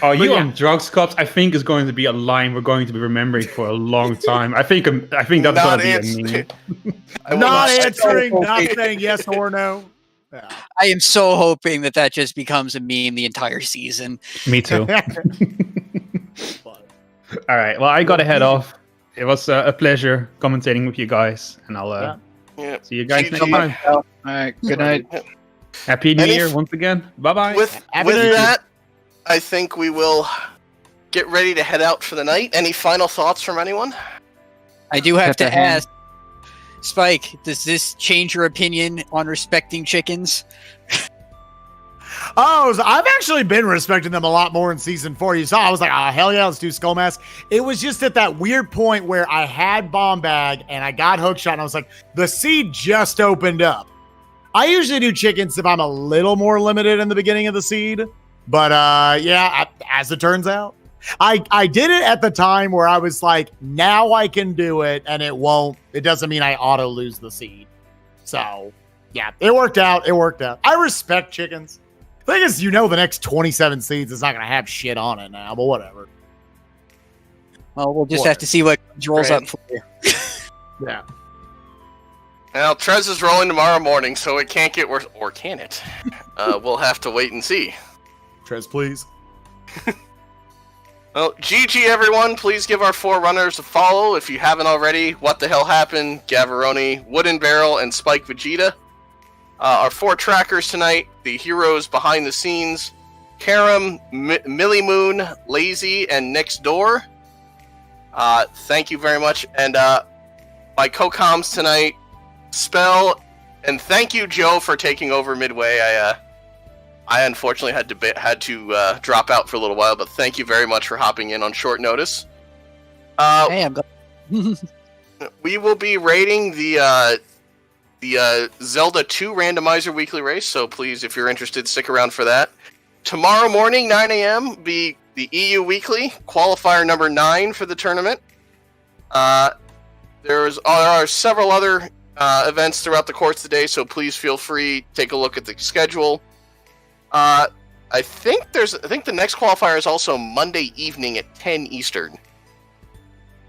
Oh, you on drugs, cops? I think is going to be a line we're going to be remembering for a long time. I think that's going to be a meme. Not answering, not saying yes or no. Yeah. I am so hoping that just becomes a meme the entire season. Me too. All right. Well, I got to head off. It was a pleasure commentating with you guys, and I'll see you guys next time. All right. Good night. Happy New Year once again. Bye bye. With that, I think we will get ready to head out for the night. Any final thoughts from anyone? I do have to ask, Spike, does this change your opinion on respecting chickens? Oh, so I've actually been respecting them a lot more in season 4. You saw, I was like, oh, hell yeah, let's do Skull Mask. It was just at that weird point where I had Bomb Bag and I got Hookshot, and I was like, the seed just opened up. I usually do chickens if I'm a little more limited in the beginning of the seed. But as it turns out, I did it at the time where I was like, now I can do it, and it doesn't mean I auto lose the seed. So yeah, it worked out. I respect chickens. The thing is, the next 27 seeds is not going to have shit on it now, but whatever. Well, we'll just have to see what rolls up for you. Yeah. Well, Trez is rolling tomorrow morning, so it can't get worse. Or can it? We'll have to wait and see. Trez, please. Well, GG everyone. Please give our 4 runners a follow if you haven't already. What the Hell Happened, Gavaroni, Wooden Barrel, and Spike Vegeta. Our 4 trackers tonight, the heroes behind the scenes, Karam, Millie Moon, Lazy, and Next Door. Thank you very much. And my co-coms tonight, Spell, and thank you, Joe, for taking over midway. I unfortunately had to drop out for a little while, but thank you very much for hopping in on short notice. Hey, I'm glad. We will be rating the Zelda 2 Randomizer weekly race, so please, if you're interested, stick around for that. Tomorrow morning, 9 a.m., be the EU Weekly, qualifier number 9 for the tournament. There are several other events throughout the course of the day, so please feel free to take a look at the schedule. I think the next qualifier is also Monday evening at 10 Eastern.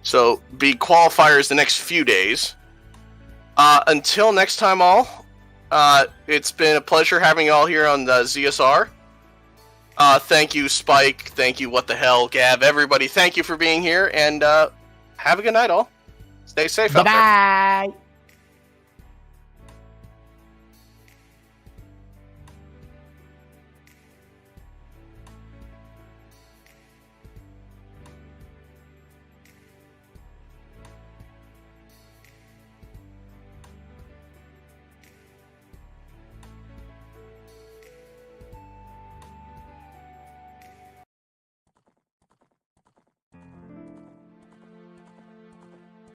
So be qualifiers the next few days. Until next time, all. It's been a pleasure having you all here on the ZSR. Thank you, Spike. Thank you, What the Hell, Gab. Everybody, thank you for being here, and have a good night, all. Stay safe out there. Bye-bye.